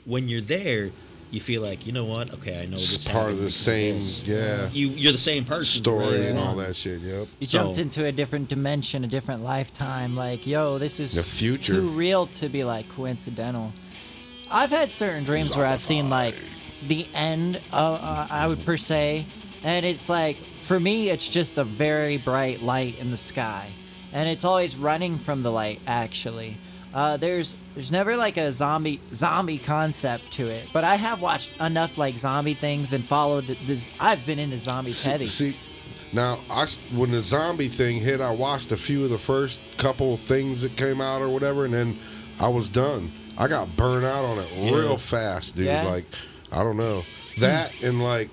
when you're there, you feel like, you know what? Okay, I know this It's part of the happened same, because of this. yeah, You're the same person. story really and all are. that shit. Yep. You So- jumped into a different dimension, a different lifetime. Like, yo, this is The future. too real to be like coincidental. I've had certain dreams where I've seen like the end, I would per se, and it's like for me, it's just a very bright light in the sky, and it's always running from the light. Actually, there's never like a zombie concept to it, but I have watched enough like zombie things and followed this. I've been into zombies heavy. See, now when the zombie thing hit, I watched a few of the first couple of things that came out or whatever, and then I was done. I got burnt out on it real Yeah. fast, dude. Yeah? Like, I don't know. That and like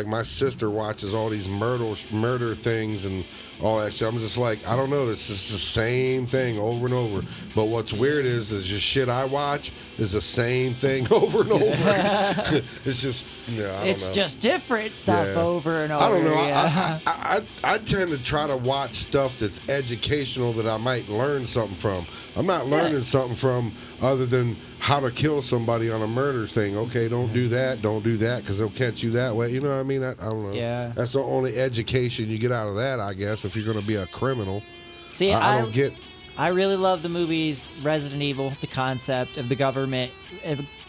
my sister watches all these murder things and all that shit. I'm just like, I don't know. It's just the same thing over and over. But what's weird is just shit I watch is the same thing over and over. It's just, I don't It's know. just different stuff Yeah. over and over. I don't know. Yeah. I tend to try to watch stuff that's educational that I might learn something from. I'm not learning something from other than how to kill somebody on a murder thing. Okay, don't do that, because they'll catch you that way. You know what I mean? I don't know. Yeah. That's the only education you get out of that, I guess, if you're going to be a criminal. See, I don't get... I really love the movies Resident Evil, the concept of the government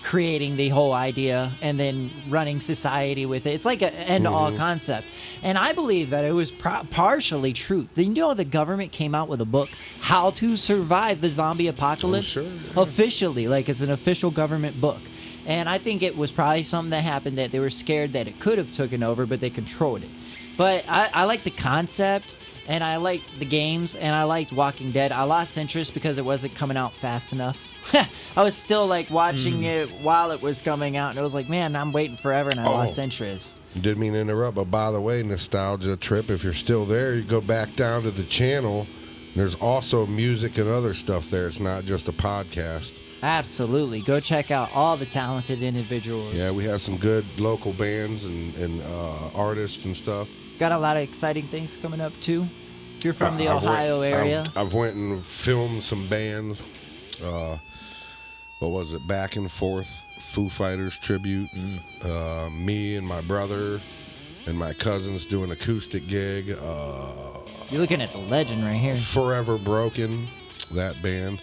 creating the whole idea and then running society with it. It's like an end-all concept. And I believe that it was partially true. You know, the government came out with a book, How to Survive the Zombie Apocalypse, sure, yeah. officially. Like, it's an official government book. And I think it was probably something that happened that they were scared that it could have taken over, but they controlled it. But I like the concept, and I liked the games, and I liked Walking Dead. I lost interest because it wasn't coming out fast enough. I was still like watching it while it was coming out, and it was like, man, I'm waiting forever, and I lost interest. Didn't mean to interrupt, but by the way, Nostalgia Trip, if you're still there, you go back down to the channel. There's also music and other stuff there. It's not just a podcast. Absolutely. Go check out all the talented individuals. Yeah, we have some good local bands and artists and stuff. Got a lot of exciting things coming up, too. If you're from the Ohio area. I've went and filmed some bands. What was it? Back and Forth Foo Fighters tribute. Me and my brother and my cousins do an acoustic gig. You're looking at the legend right here. Forever Broken, that band,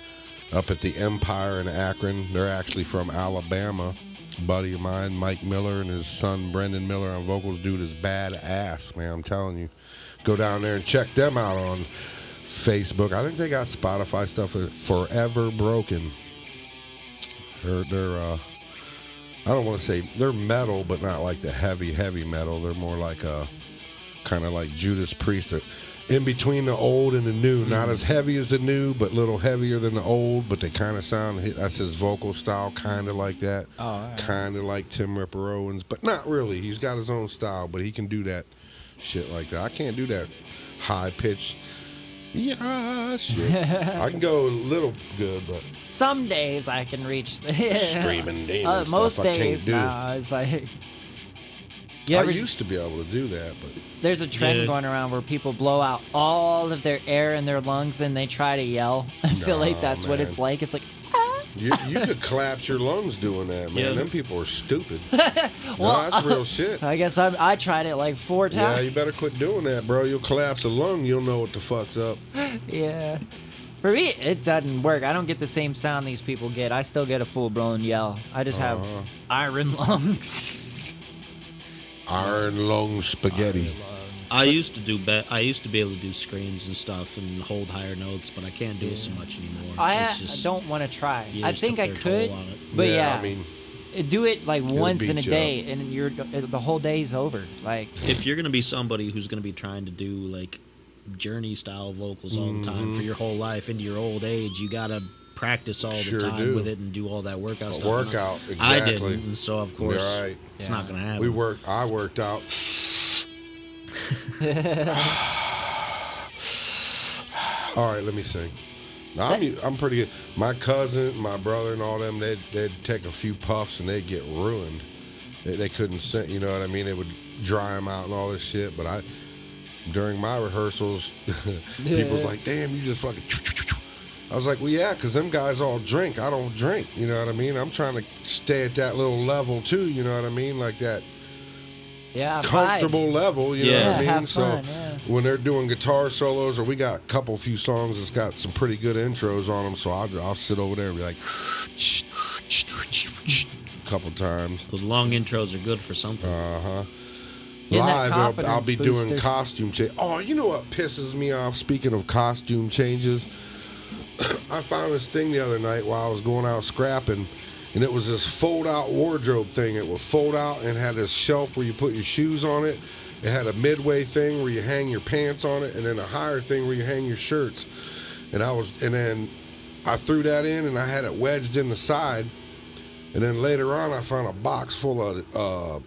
up at the Empire in Akron. They're actually from Alabama. A buddy of mine, Mike Miller, and his son Brendan Miller on vocals. Dude is badass, man. I'm telling you. Go down there and check them out on Facebook. I think they got Spotify stuff. Forever Broken. They're I don't want to say they're metal, but not like the heavy metal. They're more like a kind of like Judas Priest. In between the old and the new, not as heavy as the new, but a little heavier than the old. But they kind of sound. That's his vocal style, kind of like that. Oh, all right. Kind of like Tim Ripper Owens, but not really. He's got his own style, but he can do that shit like that. I can't do that high pitch. Yeah, shit. I can go a little good, but Some days I can reach the screaming demon most stuff I can't days, do. nah, it's like you I ever, used to be able to do that, but there's a trend Yeah. going around where people blow out all of their air in their lungs and they try to yell. I feel like Nah, that's what man. it's like. It's like, you could collapse your lungs doing that, man. Yeah. Them people are stupid. well, No, that's real shit. I guess I tried it like 4 Yeah, times. you better quit doing that, bro. You'll collapse a lung. You'll know what the fuck's up. Yeah. For me, it doesn't work. I don't get the same sound these people get. I still get a full-blown yell. I just have iron lungs. Iron lung spaghetti. I used to be able to do screams and stuff and hold higher notes, but I can't do it so much anymore. I It's just, don't want to try. I years think took I their could, toll on it. but yeah, I mean, do it like once in a beat you day, and the whole day's over. Like, If you're gonna be somebody who's gonna be trying to do like Journey style vocals all the time for your whole life into your old age, you gotta practice all Sure the time do. with it and do all that workout A stuff. workout, I exactly. didn't, and so of course You're right. it's Yeah. not gonna happen. I worked out. All right, let me sing. Now, I'm pretty good. My cousin, my brother, and all them, they'd take a few puffs and they'd get ruined. They couldn't sing, you know what I mean? It would dry them out and all this shit. But during my rehearsals, people was like, "Damn, you just fucking." I was like, "Well, yeah, because them guys all drink. I don't drink. You know what I mean? I'm trying to stay at that little level too. You know what I mean? Like that." yeah, Comfortable level, you know Yeah. what I mean? have So fun, yeah. when they're doing guitar solos, or we got a few songs that's got some pretty good intros on them, so I'll sit over there and be like, a couple times. Those long intros are good for something. Uh-huh. Getting that Live, confidence I'll be doing booster. costume change. Oh, you know what pisses me off? Speaking of costume changes, I found this thing the other night while I was going out scrapping, and it was this fold-out wardrobe thing. It would fold out and had this shelf where you put your shoes on it. It had a midway thing where you hang your pants on it, and then a higher thing where you hang your shirts. And then I threw that in and I had it wedged in the side. And then later on, I found a box full of, I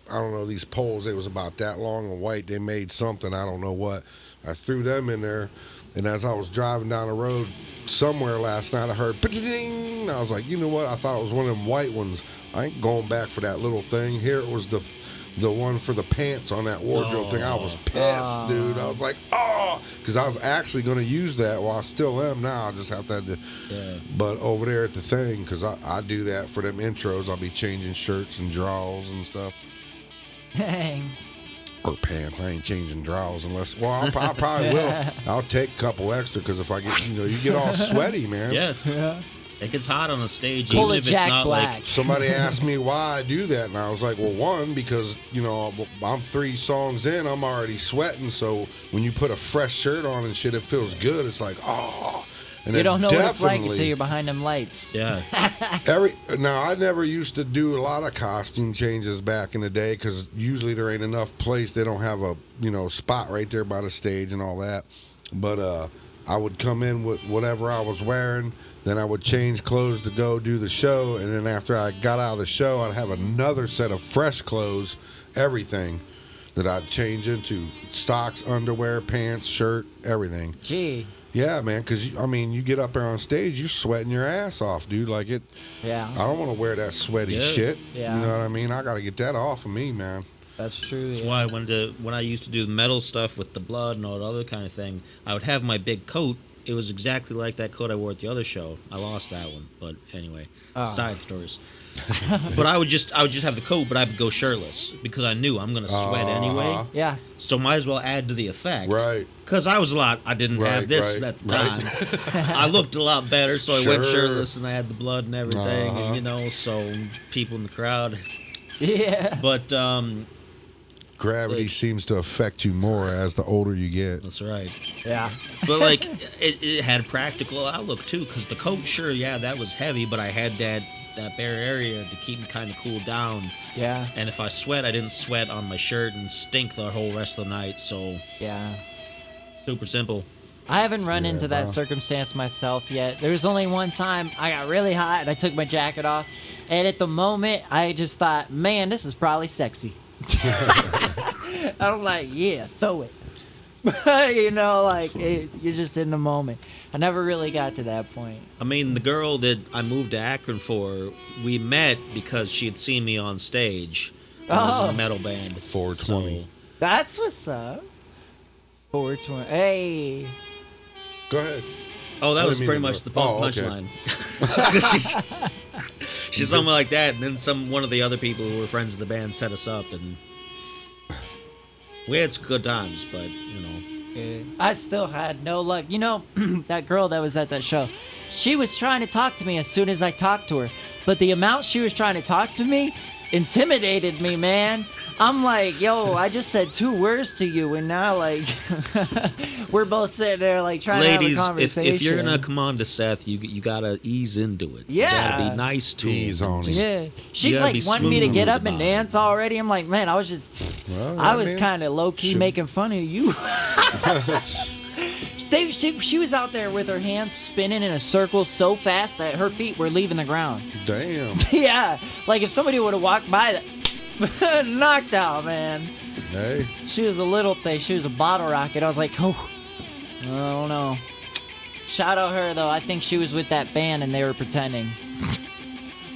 don't know, these poles. They was about that long and white. They made something, I don't know what. I threw them in there. And as I was driving down the road somewhere last night, I heard, pa-ding! And I was like, you know what? I thought it was one of them white ones. I ain't going back for that little thing. Here it was the one for the pants on that wardrobe thing. I was pissed, dude. I was like, oh, because I was actually going to use that. Well, I still am now. I just have to. Yeah. But over there at the thing, because I do that for them intros. I'll be changing shirts and drawers and stuff. Dang. Or pants. I ain't changing drawers unless. Well, I probably will. I'll take a couple extra because if I get, you get all sweaty, man. Yeah. It gets hot on the stage, Pull even if Jack it's not Black. like. Somebody asked me why I do that, and I was like, well, one, because, I'm 3 songs in, I'm already sweating, so when you put a fresh shirt on and shit, it feels good. It's like, oh. And you don't know what it's like definitely- until you're behind them lights. Yeah. Now, I never used to do a lot of costume changes back in the day because usually there ain't enough place. They don't have a, spot right there by the stage and all that. But I would come in with whatever I was wearing. Then I would change clothes to go do the show. And then after I got out of the show, I'd have another set of fresh clothes, everything that I'd change into. Socks, underwear, pants, shirt, everything. Gee. Yeah, man, because, you get up there on stage, you're sweating your ass off, dude. Like, Yeah. I don't want to wear that sweaty shit. Yeah. You know what I mean? I got to get that off of me, man. That's true. That's why when I used to do the metal stuff with the blood and all that other kind of thing, I would have my big coat. It was exactly like that coat I wore at the other show. I lost that one, but anyway, side stories. But I would just have the coat, but I would go shirtless because I knew I'm gonna sweat anyway. Yeah. So might as well add to the effect. Right. Because I didn't have this at the time. I looked a lot better, so I went shirtless and I had the blood and everything, and so people in the crowd. Yeah. But Gravity seems to affect you more as the older you get. That's right. Yeah. But it had a practical outlook too, because the coat, sure, that was heavy, but I had that bare area to keep me kind of cooled down. Yeah. And if I sweat, I didn't sweat on my shirt and stink the whole rest of the night. So Yeah. super simple. I haven't run into that circumstance myself yet. There was only one time I got really hot and I took my jacket off, and at the moment I just thought, man, this is probably sexy. I'm like, yeah, throw it. You're just in the moment. I never really got to that point. I mean, the girl that I moved to Akron for, we met because she had seen me on stage when I was in a metal band. 420. So, That's what's up. 420. Hey. Go ahead. oh, that I was didn't pretty mean to much the interrupt. punchline. She's something like that, and then one of the other people who were friends of the band set us up, and we had some good times, but I still had no luck. That girl that was at that show, she was trying to talk to me as soon as I talked to her, but the amount she was trying to talk to me intimidated me, man. I'm like, yo, I just said 2 words to you, and now we're both sitting there trying to have a conversation. if you're gonna come on to Seth, you gotta ease into it. Yeah. You gotta be nice to Ease him. on him. Yeah, she's gotta be wanting me to smooth get up and about it. dance already. I'm like, man, I was just, Well, I was man. kind of low key Should- making fun of you. She was out there with her hands spinning in a circle so fast that her feet were leaving the ground. Damn. Yeah, like if somebody would have walked by, that knocked out, man. Hey. She was a little thing. She was a bottle rocket. I was like, oh, I don't know. Shout out her though. I think she was with that band and they were pretending.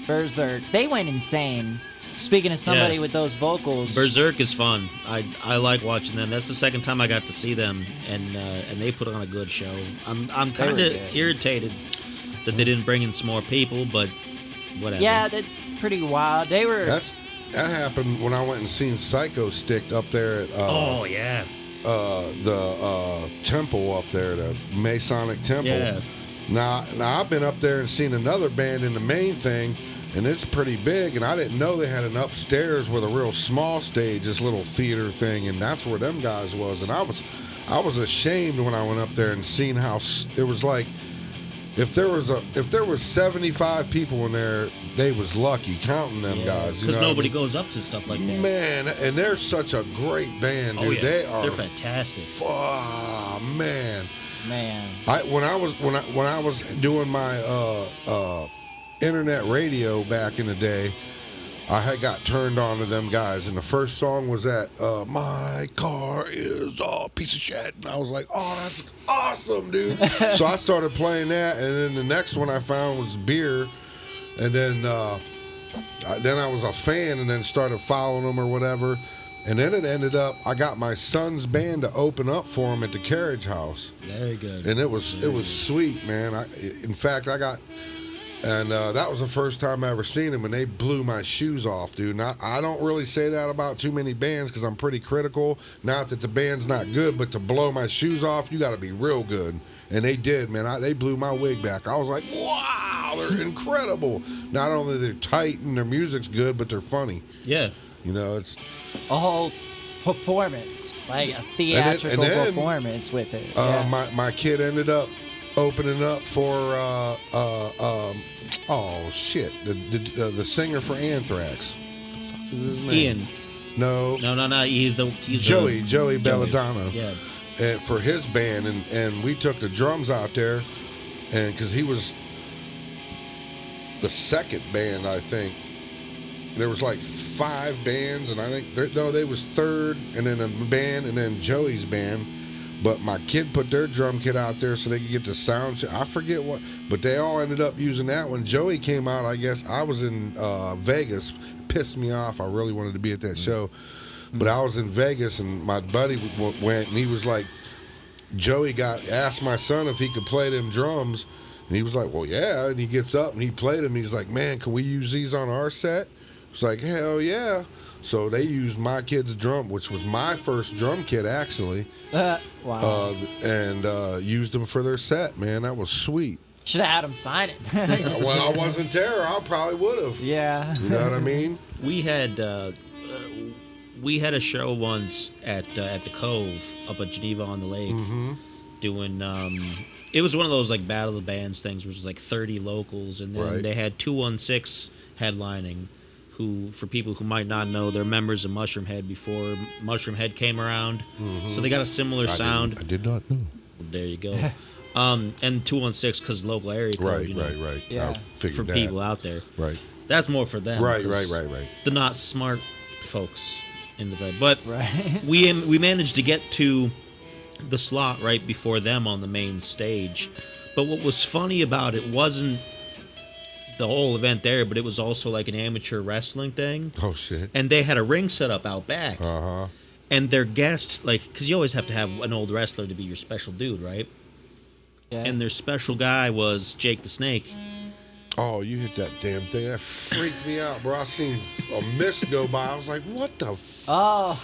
Berserk. They went insane. Speaking of somebody with those vocals. Berserk is fun. I like watching them. That's the second time I got to see them, and they put on a good show. I'm kind were of good. irritated that they didn't bring in some more people, but whatever. Yeah, that's pretty wild. They were. That happened when I went and seen Psycho Stick up there at Oh yeah. the temple up there, the Masonic temple. Yeah. Now I've been up there and seen another band in the main thing, and it's pretty big, and I didn't know they had an upstairs with a real small stage, this little theater thing, and that's where them guys was. And I was ashamed when I went up there and seen how it was like if there was 75 people in there, they was lucky counting them guys. Because nobody goes up to stuff like that. Man, and they're such a great band, dude. Oh, yeah. They're fantastic. Oh man. Man. When I was doing my internet radio back in the day, I had got turned on to them guys, and the first song was that "My Car Is a Piece of Shit," and I was like, "Oh, that's awesome, dude!" So I started playing that, and then the next one I found was "Beer," and then I was a fan, and then started following them or whatever, and then it ended up I got my son's band to open up for him at the Carriage House. Very good. And it was sweet, man. In fact, that was the first time I ever seen them, and they blew my shoes off, dude. And I don't really say that about too many bands because I'm pretty critical. Not that the band's not good, but to blow my shoes off, you got to be real good. And they did, man. They blew my wig back. I was like, wow, they're incredible. Not only they're tight and their music's good, but they're funny. Yeah. You know, it's a whole performance, like a theatrical performance with it. My kid ended up opening up for the singer for Anthrax. What the fuck is his name? Ian. No. He's Joey Belladonna. Yeah. And for his band, and we took the drums out there, and because he was the second band, I think. There was like 5 bands, and I think they was third, and then a band, and then Joey's band. But my kid put their drum kit out there so they could get the sound. I forget what, but they all ended up using that one. Joey came out, I guess. I was in Vegas. Pissed me off. I really wanted to be at that show. But I was in Vegas, and my buddy went, and he was like, Joey asked my son if he could play them drums. And he was like, well, yeah. And he gets up, and he played them. He's like, man, can we use these on our set? It's like, hell yeah. So they used my kid's drum, which was my first drum kit, actually. Wow. And used them for their set, man. That was sweet. Should have had him sign it. Well, I wasn't there. I probably would have. Yeah. You know what I mean? We had a show once at the Cove up at Geneva on the Lake, doing. It was one of those like Battle of the Bands things, which was like 30 locals, and then they had 216 headlining. Who, for people who might not know, they're members of Mushroom Head before Mushroom Head came around. So they got a similar sound. I did not know. There you go. And 216 because local area code. Right. Yeah. I figured for that. people out there. Right. That's more for them. Right. The not smart folks into that. But Right. we managed to get to the slot right before them on the main stage. But what was funny about it wasn't the whole event there, but it was also like an amateur wrestling thing. Oh shit. And they had a ring set up out back. And their guest, like, because you always have to have an old wrestler to be your special dude, right? Yeah. And their special guy was Jake the Snake. Oh, you hit that damn thing. That freaked me out, bro. I seen a mist go by. I was like, what the f... Oh.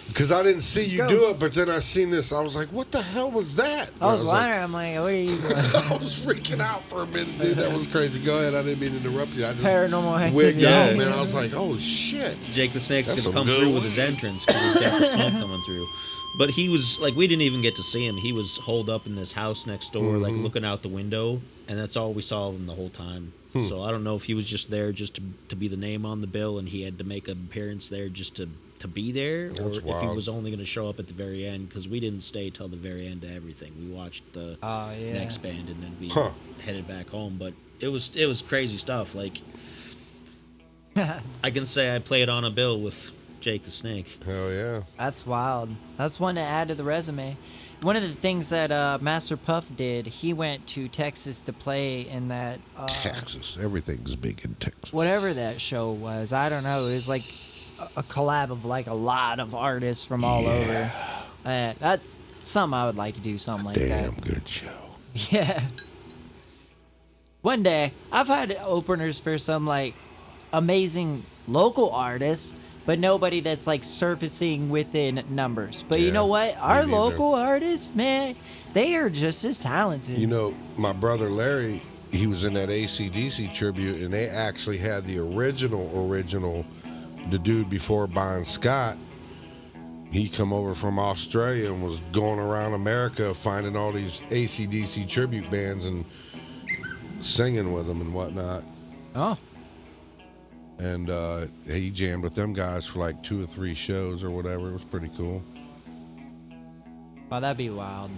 Because I didn't see you do it, but then I seen this. I was like, what the hell was that? I was wondering. I'm like, what are you doing? I was freaking out for a minute, dude. That was crazy. Go ahead. I didn't mean to interrupt you. I just Paranormal wigged activity. out, man. I was like, oh, shit. Jake the Snake's That's going to some come good through with his entrance because he's got the smoke coming through. But he was, like, we didn't even get to see him. He was holed up in this house next door, like, looking out the window, and that's all we saw of him the whole time. So I don't know if he was just there just to be the name on the bill and he had to make an appearance there just to be there, or if he was only going to show up at the very end, because we didn't stay till the very end of everything. We watched the next band and then we headed back home. But it was crazy stuff. Like, I can say I played on a bill with Jake the Snake. Hell yeah. That's wild. That's one to add to the resume. One of the things that Master Puff did, he went to Texas to play in that... Texas. Everything's big in Texas. Whatever that show was. I don't know. It was like a collab of like a lot of artists from all over. That's something I would like to do, something like that. Damn good show. Yeah. One day, I've had openers for some like amazing local artists, but nobody that's like surfacing within numbers. But you know what? Our local artists, man, they are just as talented. You know, my brother Larry, he was in that AC/DC tribute, and they actually had the original, the dude before Bon Scott. He come over from Australia and was going around America finding all these AC/DC tribute bands, and singing with them and whatnot. Oh, And he jammed with them guys for like 2 or 3 shows or whatever. It was pretty cool. wow, that'd be wild.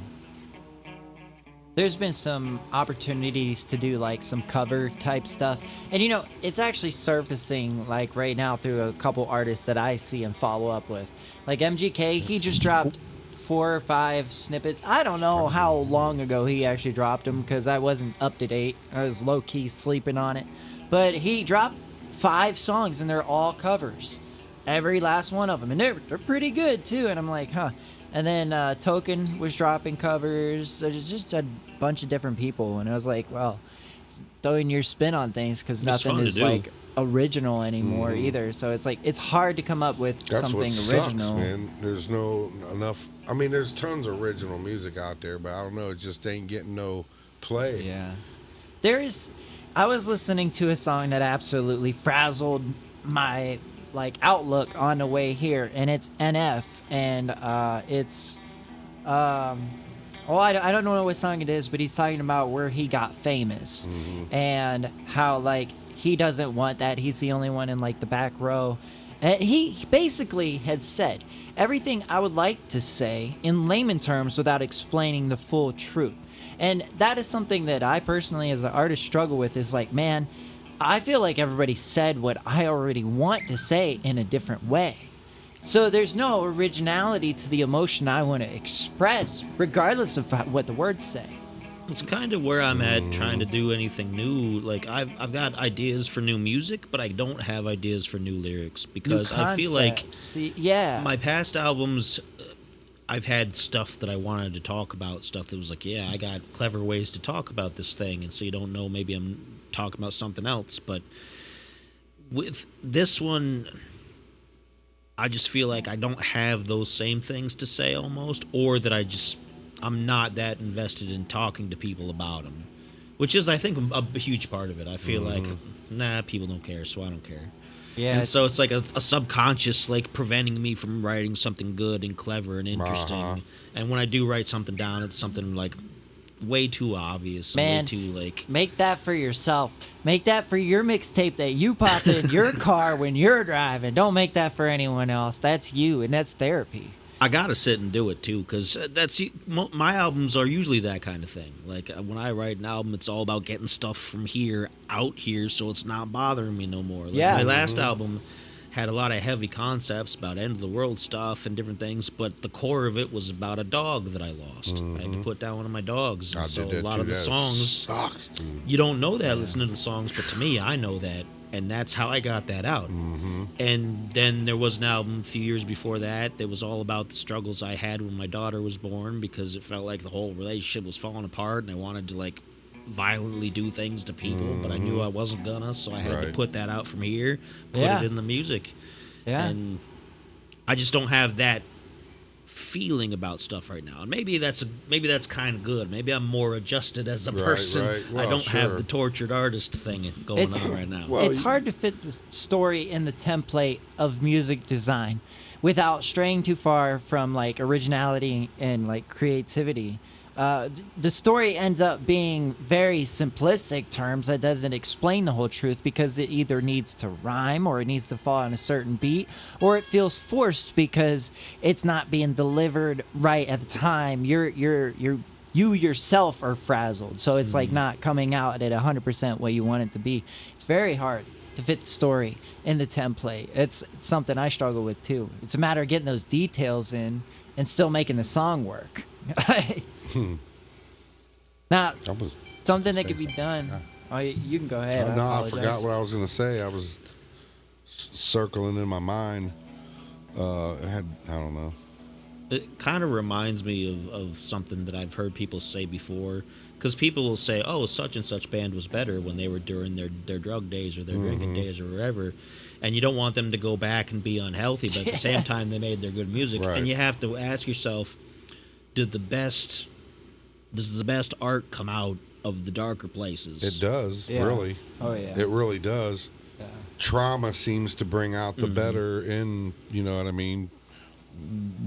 There's been some opportunities to do like some cover type stuff. And it's actually surfacing like right now through a couple artists that I see and follow up with. Like MGK, he just dropped 4 or 5 snippets. I don't know how long ago he actually dropped them because I wasn't up to date. I was low key sleeping on it. But he dropped 5 songs and they're all covers. Every last one of them. And they're pretty good too. And I'm like, huh. And then Token was dropping covers. There's just a bunch of different people. And I was like, well, throwing your spin on things because nothing fun to is do. like original anymore either. So it's like, it's hard to come up with That's something what original. sucks, man. There's no enough. I mean, there's tons of original music out there, but I don't know. It just ain't getting no play. Yeah. I was listening to a song that absolutely frazzled my outlook on the way here, and it's NF, and it's I don't know what song it is, but he's talking about where he got famous and how he doesn't want that. He's the only one in the back row. And he basically had said everything I would like to say in layman terms without explaining the full truth. And that is something that I personally as an artist struggle with, is man, I feel like everybody said what I already want to say in a different way. So there's no originality to the emotion I want to express, regardless of what the words say. It's kind of where I'm at trying to do anything new. Like I've got ideas for new music, but I don't have ideas for new lyrics because I feel like my past albums, I've had stuff that I wanted to talk about, stuff that was like, yeah, I got clever ways to talk about this thing, and so you don't know, maybe I'm talking about something else. But with this one, I just feel like I don't have those same things to say almost, or that I'm not that invested in talking to people about them, which is, I think, a huge part of it. I feel like, people don't care, so I don't care. Yeah. And so it's like a subconscious, preventing me from writing something good and clever and interesting. And when I do write something down, it's something way too obvious. Man, way too make that for yourself. Make that for your mixtape that you pop in your car when you're driving. Don't make that for anyone else. That's you, and that's therapy. I gotta sit and do it too, because my albums are usually that kind of thing. When I write an album, it's all about getting stuff from here out here, so it's not bothering me no more. My last album had a lot of heavy concepts about end of the world stuff and different things, but the core of it was about a dog that I lost. I had to put down one of my dogs, and so a lot of the songs sucks, dude. You don't know that listening to the songs, but to me, I know that. And that's how I got that out. And then there was an album a few years before that was all about the struggles I had when my daughter was born, because it felt like the whole relationship was falling apart, and I wanted to violently do things to people, but I knew I wasn't gonna, so I had to put that out from here, put it in the music. Yeah. And I just don't have that feeling about stuff right now, and maybe that's kind of good. Maybe I'm more adjusted as a person. Well, I don't have the tortured artist thing going on right now. It's hard to fit the story in the template of music design without straying too far from originality and creativity. The story ends up being very simplistic terms that doesn't explain the whole truth, because it either needs to rhyme, or it needs to fall on a certain beat, or it feels forced because it's not being delivered right at the time. You yourself are frazzled, so it's not coming out at 100% what you want it to be. It's very hard to fit the story in the template. It's something I struggle with too. It's a matter of getting those details in and still making the song work. Now, something that could be done. Oh, you can go ahead. No, I forgot what I was going to say. I was circling in my mind. I don't know. It kind of reminds me of something that I've heard people say before, because people will say, oh, such and such band was better when they were during their drug days or their drinking days or whatever, and you don't want them to go back and be unhealthy, but at the same time they made their good music. And you have to ask yourself, does the best art come out of the darker places? It does, really. Oh, yeah. It really does. Yeah. Trauma seems to bring out the better in, you know what I mean,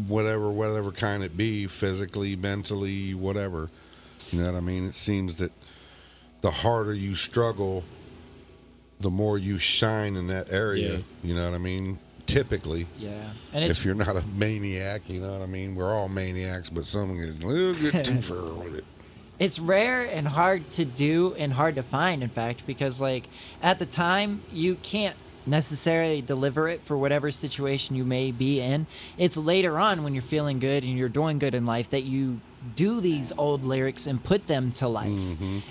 whatever kind it be, physically, mentally, whatever. You know what I mean? It seems that the harder you struggle, the more you shine in that area. Yeah. You know what I mean? Typically, Yeah, and it's if you're not a maniac, you know what I mean? We're all maniacs, but some get a little bit too far with it. it's rare and hard to do and hard to find, in fact, because like at the time you can't necessarily deliver it for whatever situation you may be in. It's later on when you're feeling good and you're doing good in life that you do these old lyrics and put them to life,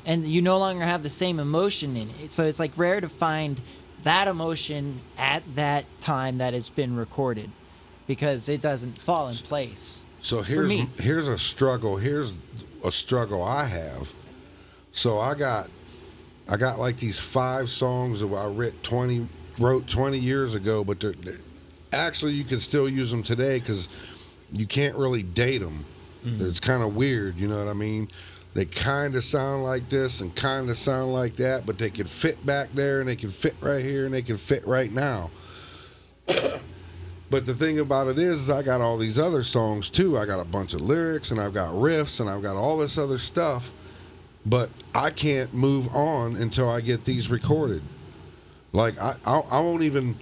and you no longer have the same emotion in it. So it's like rare to find that emotion at that time that it's been recorded, because it doesn't fall in place. So me. here's a struggle. Here's a struggle I have. So I got like these 5 songs that I wrote 20 years ago, but they're actually you can still use them today because you can't really date them. It's kind of weird, you know what I mean? They kind of sound like this and kind of sound like that, but they can fit back there and they can fit right here and they can fit right now. But the thing about it is I got all these other songs too. I got a bunch of lyrics and I've got riffs and I've got all this other stuff, but I can't move on until I get these recorded. Like I won't even,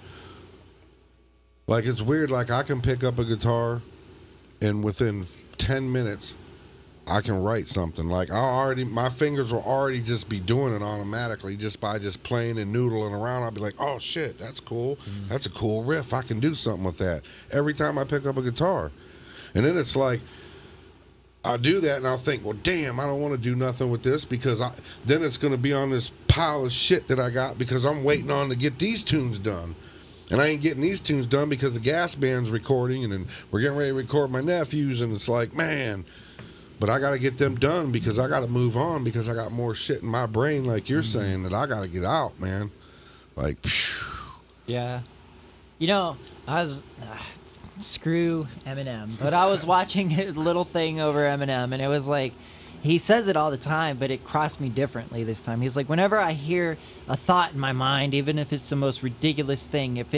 like it's weird, like I can pick up a guitar and within 10 minutes I can write something. Like my fingers will already just be doing it automatically just by just playing and noodling around. I'll be like, oh shit, that's cool. That's a cool riff. I can do something with that every time I pick up a guitar. And then it's like, I do that and I'll think, well, damn, I don't want to do nothing with this because then it's going to be on this pile of shit that I got because I'm waiting on to get these tunes done. And I ain't getting these tunes done because the gas band's recording and then we're getting ready to record my nephews and it's like, man, but I got to get them done because I got to move on because I got more shit in my brain, like you're saying, that I got to get out, man. Like, phew. Yeah. You know, I was screw Eminem, but I was watching a little thing over Eminem, and it was like, he says it all the time, but it crossed me differently this time. He's like, whenever I hear a thought in my mind, even if it's the most ridiculous thing, if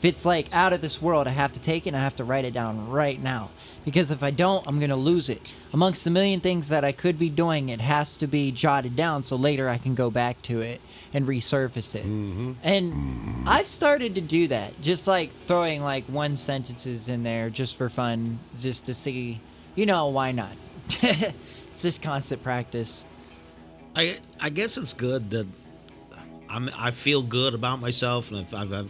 it's like out of this world, I have to take it and I have to write it down right now. Because if I don't, I'm going to lose it. Amongst a million things that I could be doing, it has to be jotted down so later I can go back to it and resurface it. And I've started to do that, just like throwing like 1 sentences in there just for fun, just to see, you know, why not? It's just constant practice. I guess it's good that I feel good about myself and I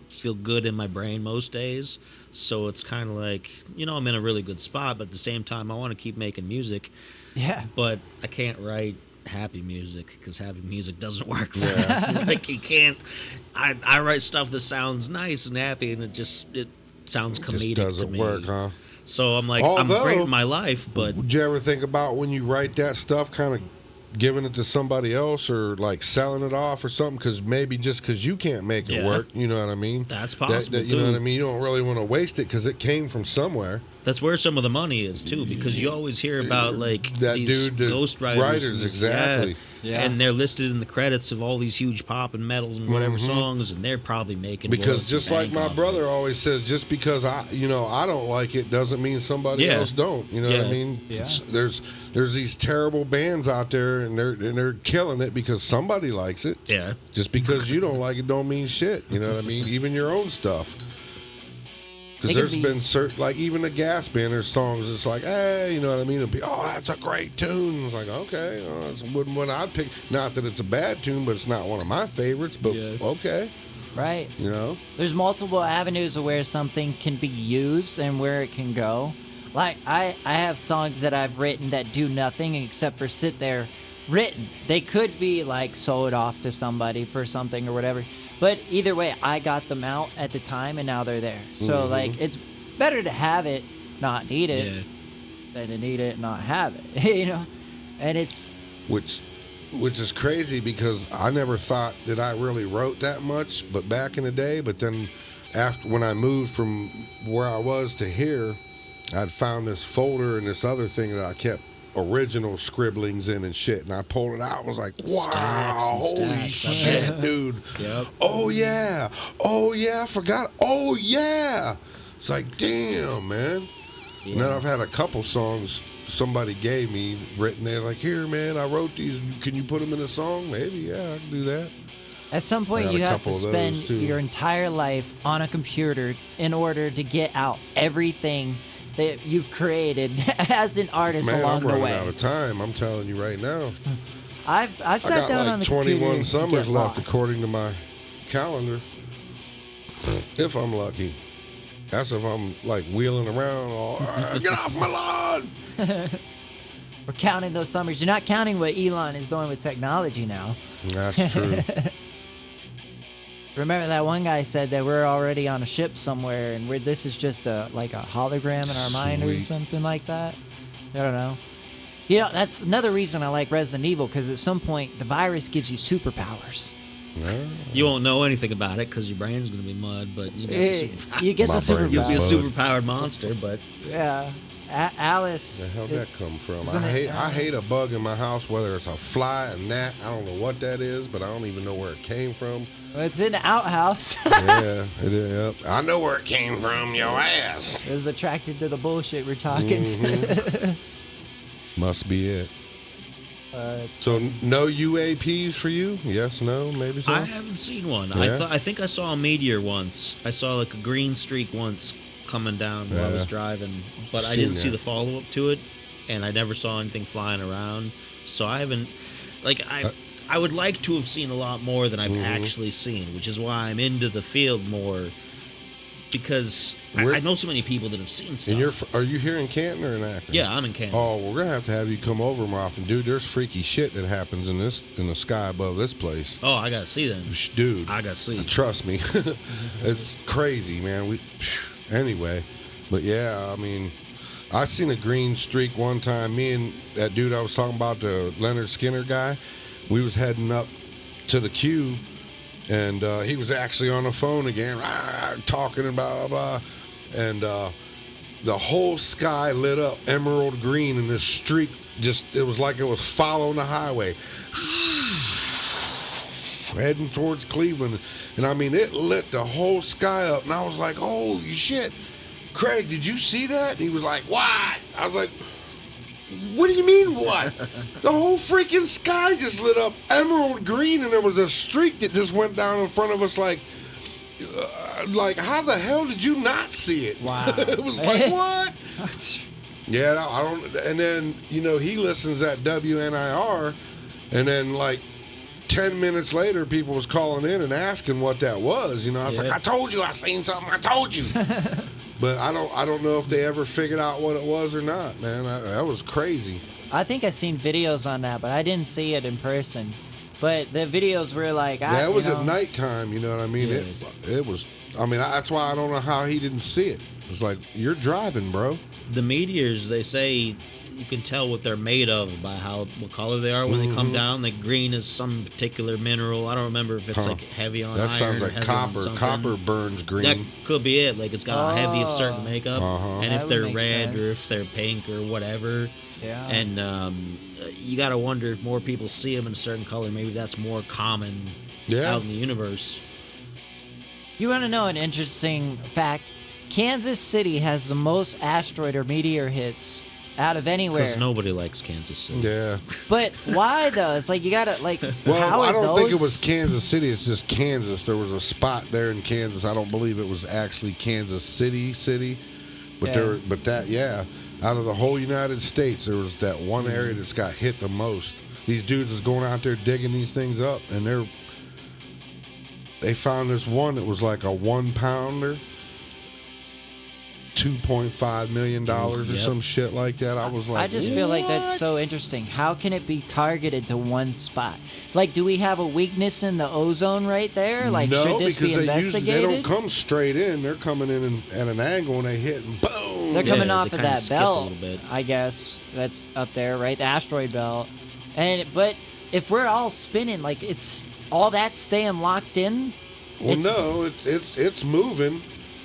feel good in my brain most days. So it's kind of like, you know, I'm in a really good spot, but at the same time, I want to keep making music. Yeah. But I can't write happy music because happy music doesn't work for me. Like you can't. I write stuff that sounds nice and happy, and it sounds comedic Just to doesn't me. work, huh? So I'm like, Although, I'm great in my life, but would you ever think about when you write that stuff, kind of giving it to somebody else or like selling it off or something? Because maybe just because you can't make it work, you know what I mean? That's possible, you know too. what I mean? You don't really want to waste it because it came from somewhere. that's where some of the money is too, because you always hear about like That these dude, the ghost writers, writers, and this- exactly. Yeah. and they're listed in the credits of all these huge pop and metal and whatever songs, and they're probably making Because royalty just like bank my off of brother it. always says, just because I don't like it doesn't mean somebody Yeah. else don't. You know what I Yeah. mean? Yeah. There's these terrible bands out there, and they're killing it because somebody likes it. Yeah, Just because you don't like it don't mean shit. You know what I mean? Even your own stuff. They Because can there's be- been certain, like even the gas band, there's songs. It's like, hey, you know what I mean? It'll be, oh, that's a great tune. It's like, okay, it's one I'd pick. Not that it's a bad tune, but it's not one of my favorites. But Yeah. okay, Right. you know. There's multiple avenues of where something can be used and where it can go. Like I have songs that I've written that do nothing except for sit there written. They could be like sold off to somebody for something or whatever. But either way, I got them out at the time and now they're there. So like it's better to have it, not need it, yeah. than to need it and not have it. You know? And it's Which is crazy because I never thought that I really wrote that much, but back in the day. But then after when I moved from where I was to here, I'd found this folder and this other thing that I kept original scribblings in and shit, and I pulled it out and was like, wow, Stacks and holy stacks, I shit, bet. dude. Yep. Oh yeah, I forgot. Oh yeah. It's like, damn, man. And then I've had a couple songs somebody gave me written there, like, here, man, I wrote these. Can you put them in a song? Maybe, yeah, I can do that. At some I point, got you a have to couple of those, spend too. your entire life on a computer in order to get out everything that you've created as an artist Man, along I'm the running way. out of time. I'm telling you right now. I've I sat got down like on the 21 computer and summers get left, lost. according to my calendar. If I'm lucky. That's if I'm like wheeling around. All, get off my lawn! We're counting those summers. You're not counting what Elon is doing with technology now. That's true. Remember that one guy said that we're already on a ship somewhere, and this is just like a hologram in our mind or Sweet. something like that. I don't know. You know, that's another reason I like Resident Evil, because at some point the virus gives you superpowers. Yeah. You won't know anything about it because your brain's going to be mud, but you got the superpower. You get My the brain is You'll be a superpowers. mud. superpowered monster, but Yeah. Alice. Where the hell that come from? Isn't I it, hate a bug in my house, whether it's a fly, a gnat. I don't know what that is, but I don't even know where it came from. It's in the outhouse. Yeah, it is. Yep. I know where it came from, your ass. It was attracted to the bullshit we're talking. Mhm. Must be it. It's So no UAPs for you? Yes, no, maybe so. I haven't seen one. Yeah? I think I saw a meteor once. I saw like a green streak once coming down while I was Yeah. driving, but I Seen didn't see that. the follow up to it, and I never saw anything flying around. So I haven't, like I would like to have seen a lot more than I've Mhm. actually seen, which is why I'm into the field more, because Where- I know so many people that have seen stuff. And are you here in Canton or in Akron? Yeah, I'm in Canada. Oh, we're gonna have to you come over more often, dude. There's freaky shit that happens in the sky above this place, Oh, I gotta see them. dude. I gotta see. Trust me, it's crazy, man. Anyway, but yeah, I mean, I seen a green streak one time. Me and that dude I was talking about, the Leonard Skinner guy, we was heading up to the queue, and he was actually on the phone again, talking and blah blah blah, and the whole sky lit up emerald green, and this streak it was like it was following the highway, heading towards Cleveland. And I mean, it lit the whole sky up, and I was like, holy shit. Craig, did you see that? And he was like, what? I was like, what do you mean, what? The whole freaking sky just lit up emerald green, and there was a streak that just went down in front of us like how the hell did you not see it? Wow. It was like, what? Yeah, I don't. And then, he listens at WNIR, and then like 10 minutes later, people was calling in and asking what that was. I was like, I told you I seen something. I told you. But I don't know if they ever figured out what it was or not, man. That was crazy. I think I seen videos on that, but I didn't see it in person. But the videos were like, Yeah, it was at nighttime. You know what I mean? Yeah. It was. I mean, that's why I don't know how he didn't see it. It's like, you're driving, bro. The meteors, they say you can tell what they're made of by what color they are when they come down. Like green is some particular mineral. I don't remember if it's like heavy on That iron. sounds or like heavy on copper. something. Copper burns green. That could be it. Like it's got a heavy of certain makeup, Uh-huh. and That if would they're make red or sense. if they're pink or whatever. Yeah. And you got to wonder if more people see them in a certain color. Maybe that's more common Yeah. out in the universe. You want to know an interesting fact? Kansas City has the most asteroid or meteor hits out of anywhere. Because nobody likes Kansas City. Yeah. But why though? It's like you gotta like. Well, how are I don't think it those- was Kansas City. It's just Kansas. There was a spot there in Kansas. I don't believe it was actually Kansas City. But Yeah. out of the whole United States, there was that one area that's got hit the most. These dudes is going out there digging these things up, and they found this one that was like a 1 pounder, $2.5 million or Yep. some shit like that. I was like, I just feel like that's "What?" so interesting. How can it be targeted to one spot? Like, do we have a weakness in the ozone right there? Like, no, should this because be they investigated? don't come straight in. They're coming in at an angle, and they hit, and boom. They're coming Yeah, off they of kinda that skip a belt, little bit. I guess. That's up there, right? The asteroid belt. But if we're all spinning, like it's all that staying locked in. Well, it's- no, it's moving,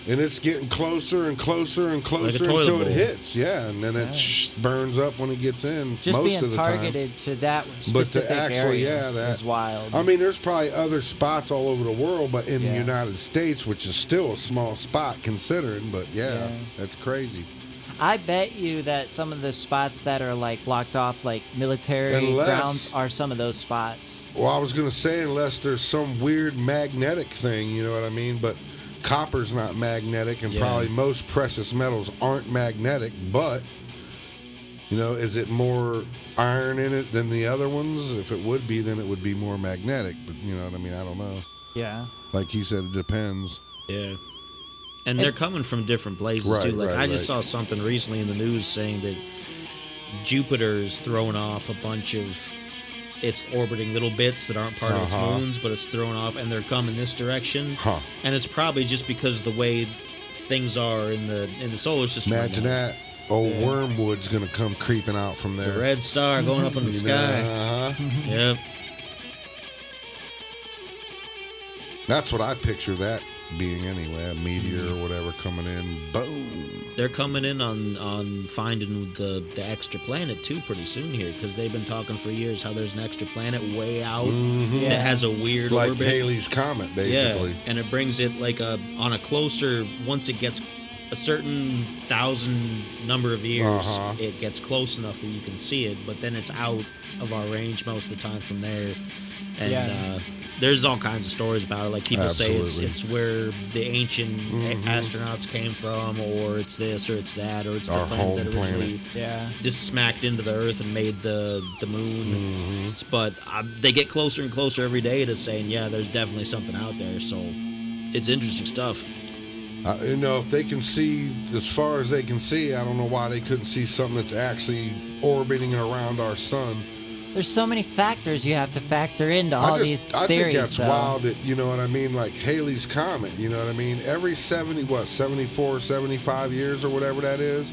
and it's getting closer and closer and closer toilet until it bowl. hits. Yeah, and then it burns up when it gets in. Just most being of the time. targeted to that But specific to actually, area that is wild. I mean, there's probably other spots all over the world, but in the Yeah. United States, which is still a small spot considering. But yeah, Yeah. that's crazy. I bet you that some of the spots that are like blocked off, like military Unless- grounds, are some of those spots. Well, I was gonna say unless there's some weird magnetic thing, you know what I mean? But copper's not magnetic, and Yeah. probably most precious metals aren't magnetic. But you know, is it more iron in it than the other ones? If it would be, then it would be more magnetic. But you know what I mean? I don't know. Yeah. Like he said, it depends. Yeah. And they're coming from different places Right, too. Like right, I just right. saw something recently in the news saying that Jupiter is throwing off a bunch of it's orbiting little bits that aren't part of its Uh-huh. moons, but it's throwing off and they're coming this direction. Huh. And it's probably just because of the way things are in the solar system. right Imagine now. that. Old wormwood's gonna come creeping out from there. The red star going up in the sky. Uh-huh. Yep. That's what I picture that being anyway. A meteor or whatever coming in. Boom. They're coming in on finding the extra planet too pretty soon here, because they've been talking for years how there's an extra planet way out Mhm. Yeah. that has a weird Like orbit. Halley's Comet, basically. Yeah, and it brings it like on a closer. Once it gets a certain 1,000 number of years, Uh-huh. it gets close enough that you can see it. But then it's out of our range most of the time from there. And Yeah. there's all kinds of stories about it. Like people say Absolutely. it's where the ancient Mhm. astronauts came from, or it's this, or it's that, or it's Our the planet that home planet. originally Yeah. just smacked into the Earth and made the moon. Mhm. But they get closer and closer every day to saying, yeah, there's definitely something out there. So it's interesting stuff. You know, if they can see as far as they can see, I don't know why they couldn't see something that's actually orbiting around our sun. There's so many factors you have to factor into all these I theories. think that's though. wild that, you know what I mean, like Halley's Comet, you know what I mean? Every 74, 75 years or whatever that is,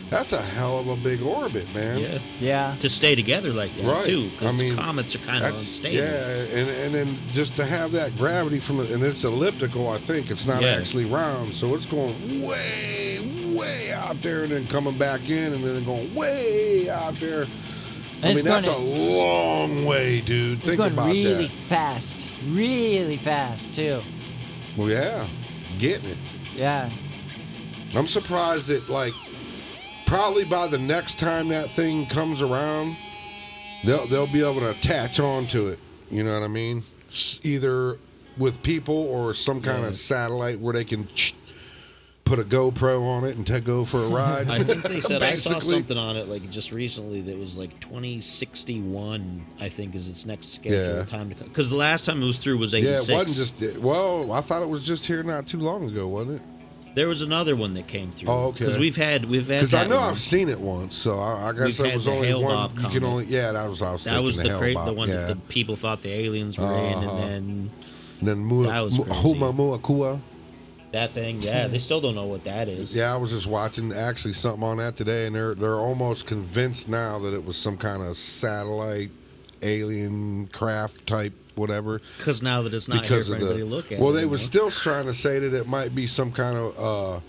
that's a hell of a big orbit, man. Yeah. Yeah. To stay together like that, Right. too. Because I mean, comets are kind of That's, unstable. yeah, and then just to have that gravity from it, and it's elliptical, I think. It's not Yeah. actually round, so it's going way out there and then coming back in and then going way out there. I And mean, it's that's a going- long way, dude. It's Think going about really that. really fast too. Well, yeah, getting it. Yeah. I'm surprised that, like, probably by the next time that thing comes around, they'll be able to attach onto it. You know what I mean? Either with people or some kind of satellite where they can put a GoPro on it and go for a ride. I think they said I saw Basically. something on it like just recently that was like 2061. I think is its next scheduled Yeah. time to come. Because the last time it was through was Yeah, 86. it wasn't just. Well, I thought it was just here not too long ago, wasn't it? There was another one that came through. Oh, okay. Because we've had Because I that know one. I've seen it once, so I guess We've it had was the only Hale one. Bob You can comet. only. Yeah, that was. I was That was thinking the Hale-Bopp, one yeah. that the people thought the aliens were in, Uh-huh. and then And then That was crazy. Huma Muakua. that thing. Yeah, they still don't know what that is. Yeah, I was just watching actually something on that today, and they're almost convinced now that it was some kind of satellite, alien craft type whatever. Because now that it's not Because here of for the anybody to look at. well, they anymore. were still trying to say that it might be some kind of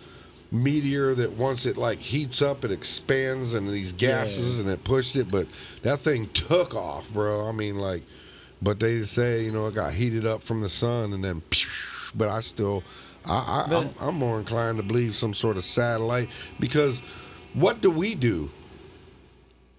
meteor that once it like heats up, it expands and these gases and it pushed it, but that thing took off, bro. I mean, like, but they say it got heated up from the sun and then. But I still. I'm more inclined to believe some sort of satellite because what do?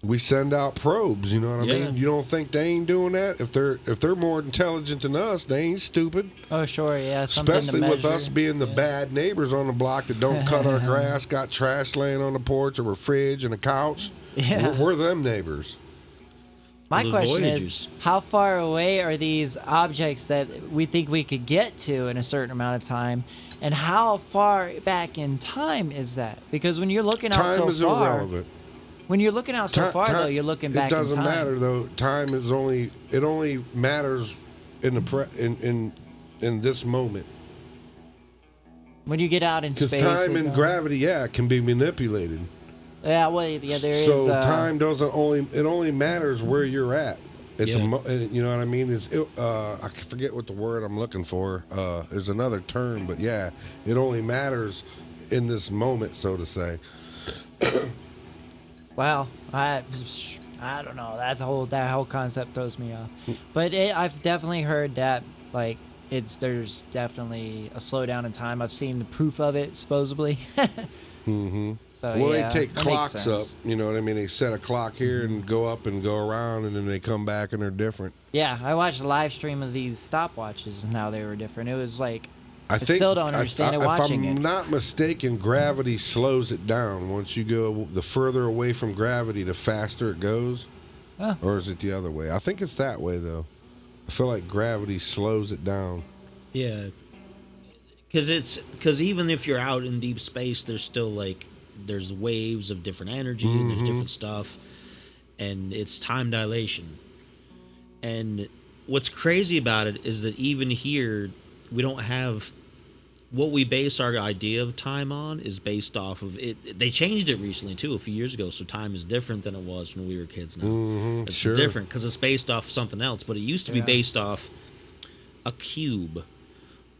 We send out probes, you know what I Yeah. mean? You don't think they ain't doing that? If they're more intelligent than us, they ain't stupid. Oh sure, yeah. Something Especially to with measure. us being the bad neighbors on the block that don't cut our grass, got trash laying on the porch or a fridge and a couch. Yeah. We're them neighbors. My The question Voyagers. is, how far away are these objects that we think we could get to in a certain amount of time, and how far back in time is that? Because when you're looking out Time so is far, irrelevant. when you're looking out so Ti- far ti- though, you're looking back It doesn't in time. matter though. Time is only matters in the in this moment. When you get out in Because space, time it and don't- gravity, can be manipulated. Yeah, well, yeah, there is. So time doesn't only matters where you're at. Yeah. You know what I mean? I forget what the word I'm looking for. There's another term, but yeah, it only matters in this moment, so to say. Wow, I don't know. That whole concept throws me off. But I've definitely heard that like there's definitely a slowdown in time. I've seen the proof of it, supposedly. Mm-hmm. So, Well, yeah, they take that makes clocks up. sense. You know what I mean? They set a clock here and go up and go around, and then they come back and they're different. Yeah, I watched a live stream of these stopwatches and how they were different. It was like, I think still don't understand it watching if I'm it. not mistaken, gravity slows it down. Once you go the further away from gravity, the faster it goes. Huh. Or is it the other way? I think it's that way though. I feel like gravity slows it down. Yeah, because even if you're out in deep space, there's still like there's waves of different energy and there's different stuff, and it's time dilation. And what's crazy about it is that even here, we don't have what we base our idea of time on is based off of it. They changed it recently too, a few years ago, so time is different than it was when we were kids. Now it's sure. different because it's based off something else, but it used to be based off a cube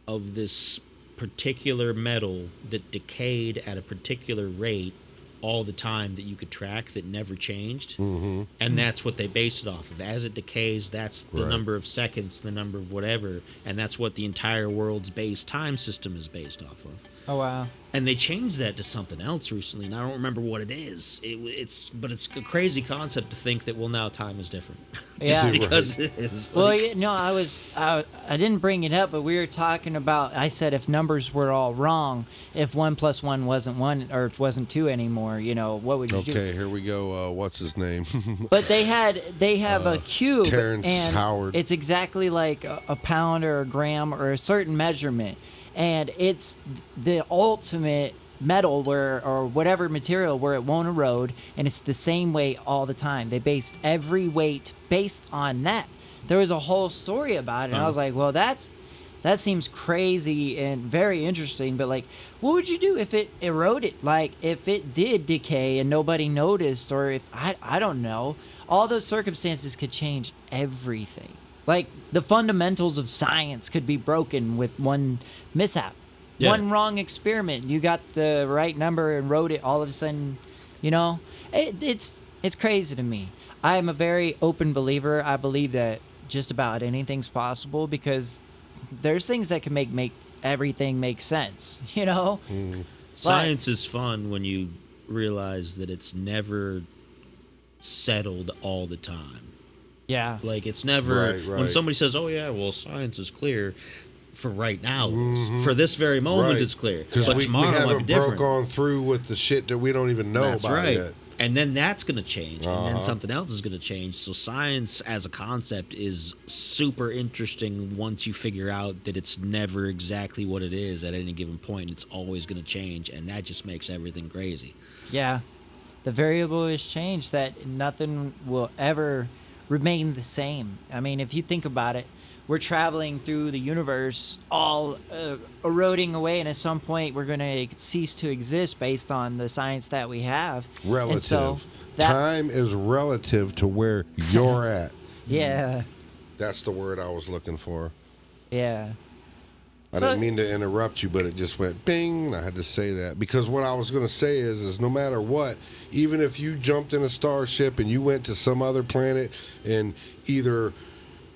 of this particular metal that decayed at a particular rate all the time that you could track that never changed. And that's what they based it off of. As it decays, that's the number of seconds, the number of whatever, and that's what the entire world's base time system is based off of. Oh, wow. And they changed that to something else recently, and I don't remember what it is. It's a crazy concept to think that, well, now time is different. Just Yeah. because it is. Well, Like, yeah, no, I didn't bring it up, but we were talking about, I said if numbers were all wrong, if 1 + 1 wasn't 1 or it wasn't 2 anymore, what would you do? Okay, here we go. What's his name? But they have a cube, Terrence and Howard. it's exactly like a pound or a gram or a certain measurement, and it's the ultimate metal or whatever material where it won't erode, and it's the same weight all the time. They based every weight based on that. There was a whole story about it, and I was like, well, that seems crazy and very interesting, but like, what would you do if it eroded? Like, if it did decay and nobody noticed, or if I don't know, all those circumstances could change everything. Like, the fundamentals of science could be broken with one mishap. Yeah. One wrong experiment. You got the right number and wrote it, all of a sudden, it's crazy to me. I am a very open believer. I believe that just about anything's possible because there's things that can make everything make sense, Science is fun when you realize that it's never settled all the time. Yeah. Like, it's never Right. when somebody says, "Oh yeah, well, science is clear." For right now, it is. For this very moment, Right. it's clear. Because But we tomorrow might be haven't different. broke on through with the shit that we don't even know That's about right. yet. And then that's going to change, and then something else is going to change. So science as a concept is super interesting once you figure out that it's never exactly what it is at any given point. It's always going to change, and that just makes everything crazy. Yeah. The variable is changed, that nothing will ever remain the same. I mean, if you think about it, we're traveling through the universe, all eroding away, and at some point we're going to cease to exist based on the science that we have. Relative. And so Time is relative to where you're at. Yeah, That's the word I was looking for. yeah. I So- didn't mean to interrupt you, but it just went bing, and I had to say that. Because what I was going to say is no matter what, even if you jumped in a starship and you went to some other planet and either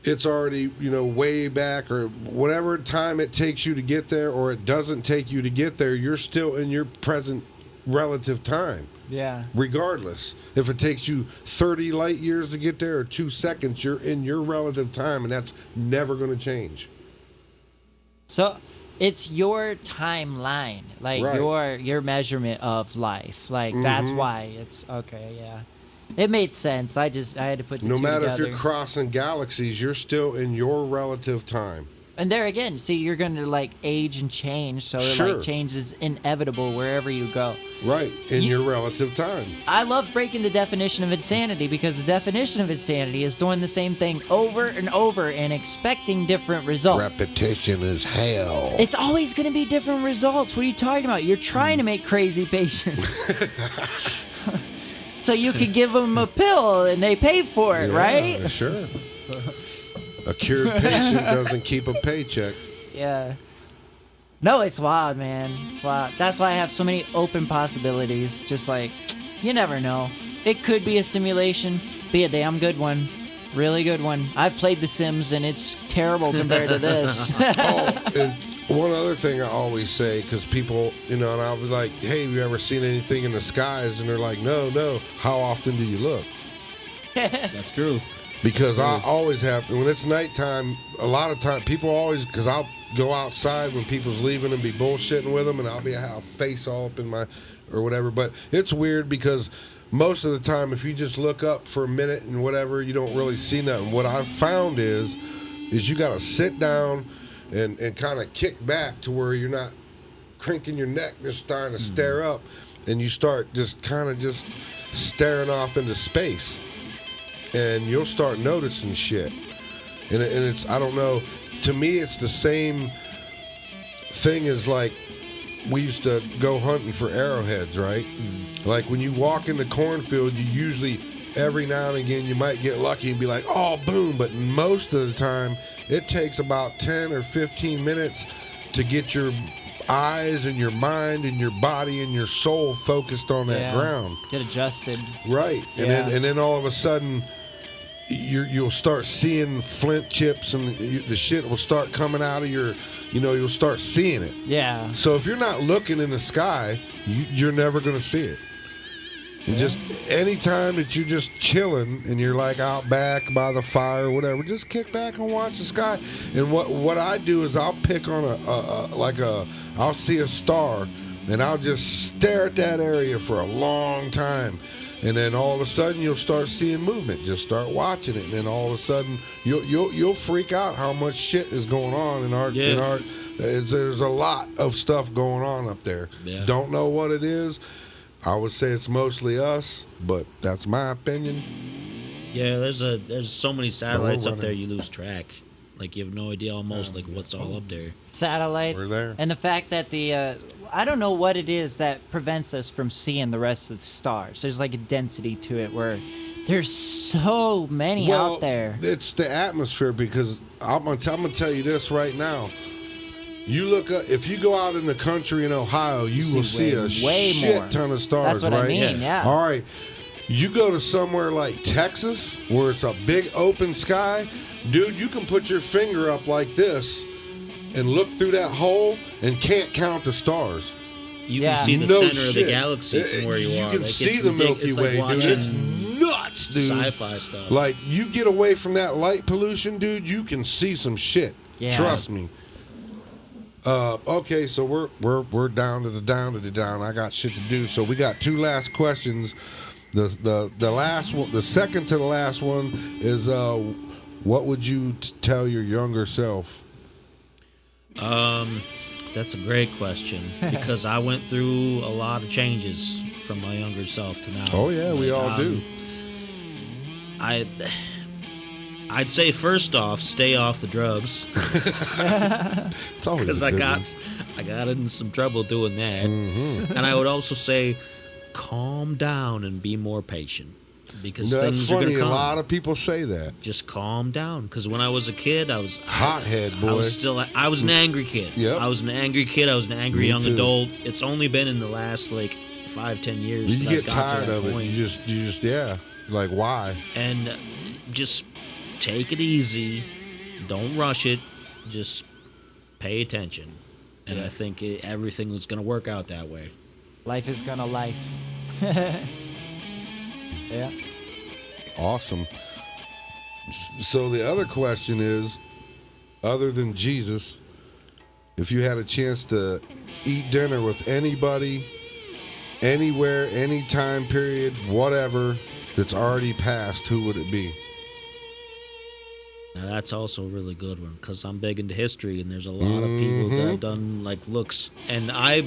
it's already, way back or whatever time it takes you to get there, or it doesn't take you to get there, you're still in your present relative time. Yeah. Regardless, if it takes you 30 light years to get there or 2 seconds, you're in your relative time, and that's never going to change. So it's your timeline, like Right. your measurement of life. Like that's why it's okay. Yeah, it made sense. I had to put the No two matter if together. you're crossing galaxies, you're still in your relative time. And there again, see, you're going to like age and change, so Sure. like change is inevitable wherever you go. Right, in your relative time. I love breaking the definition of insanity because the definition of insanity is doing the same thing over and over and expecting different results. Repetition is hell. It's always going to be different results. What are you talking about? You're trying to make crazy patients. So you can give them a pill and they pay for it, right? Sure. A cured patient doesn't keep a paycheck. Yeah. No, it's wild, man. It's wild. That's why I have so many open possibilities. Just like, you never know. It could be a simulation, be a damn good one. Really good one. I've played The Sims, and it's terrible compared to this. Oh, and one other thing I always say, because people, and I was like, hey, have you ever seen anything in the skies? And they're like, no. How often do you look? That's true. Because I always have, when it's nighttime, a lot of time, people always, because I'll go outside when people's leaving and be bullshitting with them, and I'll face all up in my, or whatever. But it's weird because most of the time, if you just look up for a minute and whatever, you don't really see nothing. What I've found is you got to sit down and kind of kick back to where you're not cranking your neck, just starting to stare up, and you start just kind of just staring off into space. And you'll start noticing shit. And it's, I don't know, to me it's the same thing as like we used to go hunting for arrowheads, right? Like when you walk in the cornfield, you usually, every now and again, you might get lucky and be like, oh, boom. But most of the time, it takes about 10 or 15 minutes to get your eyes and your mind and your body and your soul focused on that ground. Get adjusted. Right. And then all of a sudden, you'll start seeing flint chips, and the shit will start coming out of your, you'll start seeing it. Yeah. So if you're not looking in the sky, you're never going to see it. And just anytime that you're just chilling and you're like out back by the fire or whatever, just kick back and watch the sky. And what I do is I'll pick on I'll see a star and I'll just stare at that area for a long time. And then all of a sudden you'll start seeing movement. Just start watching it, and then all of a sudden you'll freak out how much shit is going on in our. There's a lot of stuff going on up there. Yeah. Don't know what it is. I would say it's mostly us, but that's my opinion. Yeah, there's so many satellites up there you lose track. Like you have no idea almost like what's all up there. Satellites. We're there. And the fact that I don't know what it is that prevents us from seeing the rest of the stars. There's like a density to it where there's so many out there. It's the atmosphere, because I'm gonna tell you this right now. You look up, if you go out in the country in Ohio, you will see a shit ton of stars, That's what right? I mean, yeah. All right. You go to somewhere like Texas, where it's a big open sky, dude, you can put your finger up like this and look through that hole and can't count the stars. You can see the center of the galaxy from where you are. You can see the Milky Way, dude. It's nuts, dude. Sci-fi stuff. Like, you get away from that light pollution, dude, you can see some shit. Yeah. Trust me. Okay, so we're down to the down. I got shit to do. So we got two last questions. The last one, the second to the last one is what would you tell your younger self? That's a great question, because I went through a lot of changes from my younger self to now. Oh yeah, we all do. I'd say first off, stay off the drugs. It's always because I got in some trouble doing that. Mm-hmm. And I would also say, calm down and be more patient, because things are gonna come. A lot of people say that. Just calm down, because when I was a kid, I was hothead boy. I was an angry kid. Yep. I was an angry kid. I was an angry young adult. It's only been in the last 5-10 years. You get tired of it. You just like, why? And just take it easy. Don't rush it. Just pay attention. And I think everything is going to work out that way. Life is gonna life. Yeah. Awesome. So the other question is, other than Jesus, if you had a chance to eat dinner with anybody, anywhere, any time period, whatever, that's already passed, who would it be? Now that's also a really good one, because I'm big into history, and there's a lot of people that have done looks, and I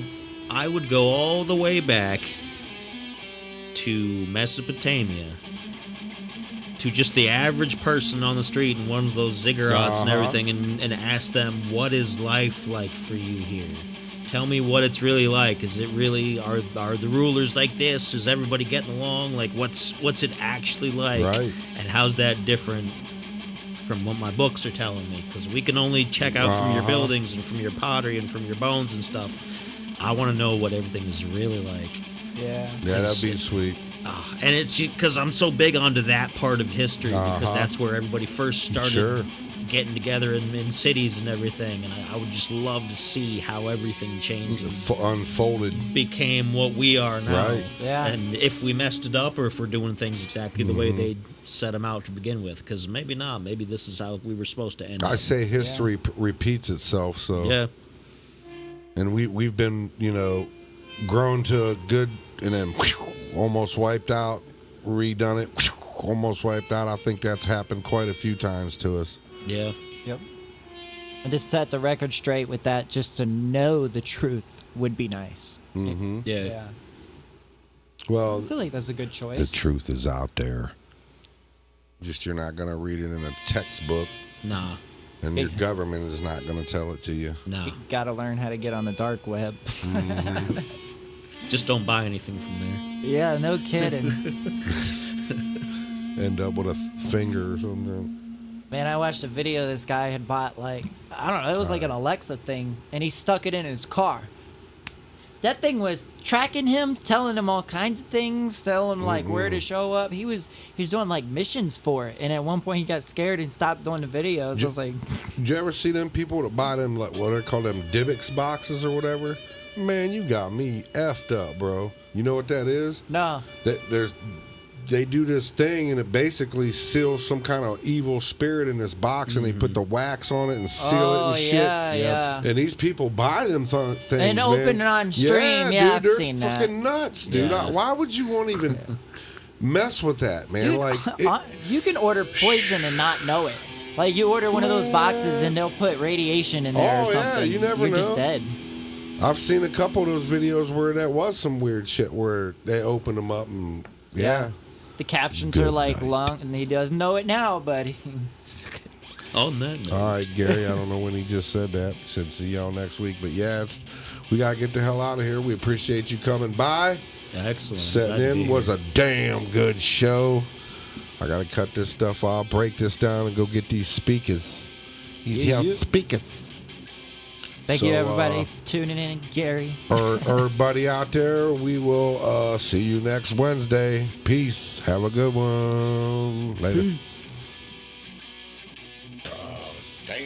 would go all the way back to Mesopotamia, to just the average person on the street and one of those ziggurats and everything, and ask them, what is life like for you here? Tell me what it's really like. Is it really, are the rulers like this? Is everybody getting along? Like, what's it actually like? Right. And how's that different from what my books are telling me? Because we can only check out from your buildings and from your pottery and from your bones and stuff. I want to know what everything is really like. Yeah. Yeah, that'd be sweet. And it's because I'm so big onto that part of history because that's where everybody first started getting together in cities and everything. And I would just love to see how everything changed and unfolded, became what we are now. Right. Yeah. And if we messed it up or if we're doing things exactly the way they set them out to begin with, because maybe not. Maybe this is how we were supposed to end I up. say history repeats itself. So Yeah. And we've been, grown to a good, and then almost wiped out, redone it, almost wiped out. I think that's happened quite a few times to us. Yeah. Yep. And to set the record straight with that, just to know the truth would be nice. Mm-hmm. Yeah. Well, I feel like that's a good choice. the truth is out there. Just you're not going to read it in a textbook, Nah. and your government is not going to tell it to you. Nah. You gotta learn how to get on the dark web. Just don't buy anything from there. Yeah, no kidding. End up with a finger or something. Man, I watched a video this guy had bought, like, I don't know, it was like an Alexa thing, and he stuck it in his car. That thing was tracking him, telling him all kinds of things, telling him, like, where to show up. He was doing, like, missions for it, and at one point he got scared and stopped doing the videos. I was like... Did you ever see them people that buy them, like, what they call them, Dibbix boxes or whatever? Man, you got me effed up, bro. You know what that is? No. They do this thing, and it basically seals some kind of evil spirit in this box, and they put the wax on it and seal it and shit. Yeah. And these people buy them things, And open it on stream. Yeah, Yeah, dude, I've they're seen that. fucking nuts, dude. Yeah. Why would you want to even mess with that, man? Dude, Like, you can order poison and not know it. Like, you order one of those boxes, and they'll put radiation in there or Oh, yeah, something. you never You're just know. dead. I've seen a couple of those videos where that was some weird shit where they open them up and yeah. The captions Good are like night. long, and he doesn't know it now, but On that note. All right, Gary, I don't know when he just said that. Should see y'all next week. But yeah, we got to get the hell out of here. We appreciate you coming by. Excellent. Setting Glad to in be was here. a damn good show. I got to cut this stuff off, break this down, and go get these speakers. These speakers. thank you, everybody, for tuning in. Gary. Everybody out there, we will see you next Wednesday. Peace. Have a good one. Later. Peace.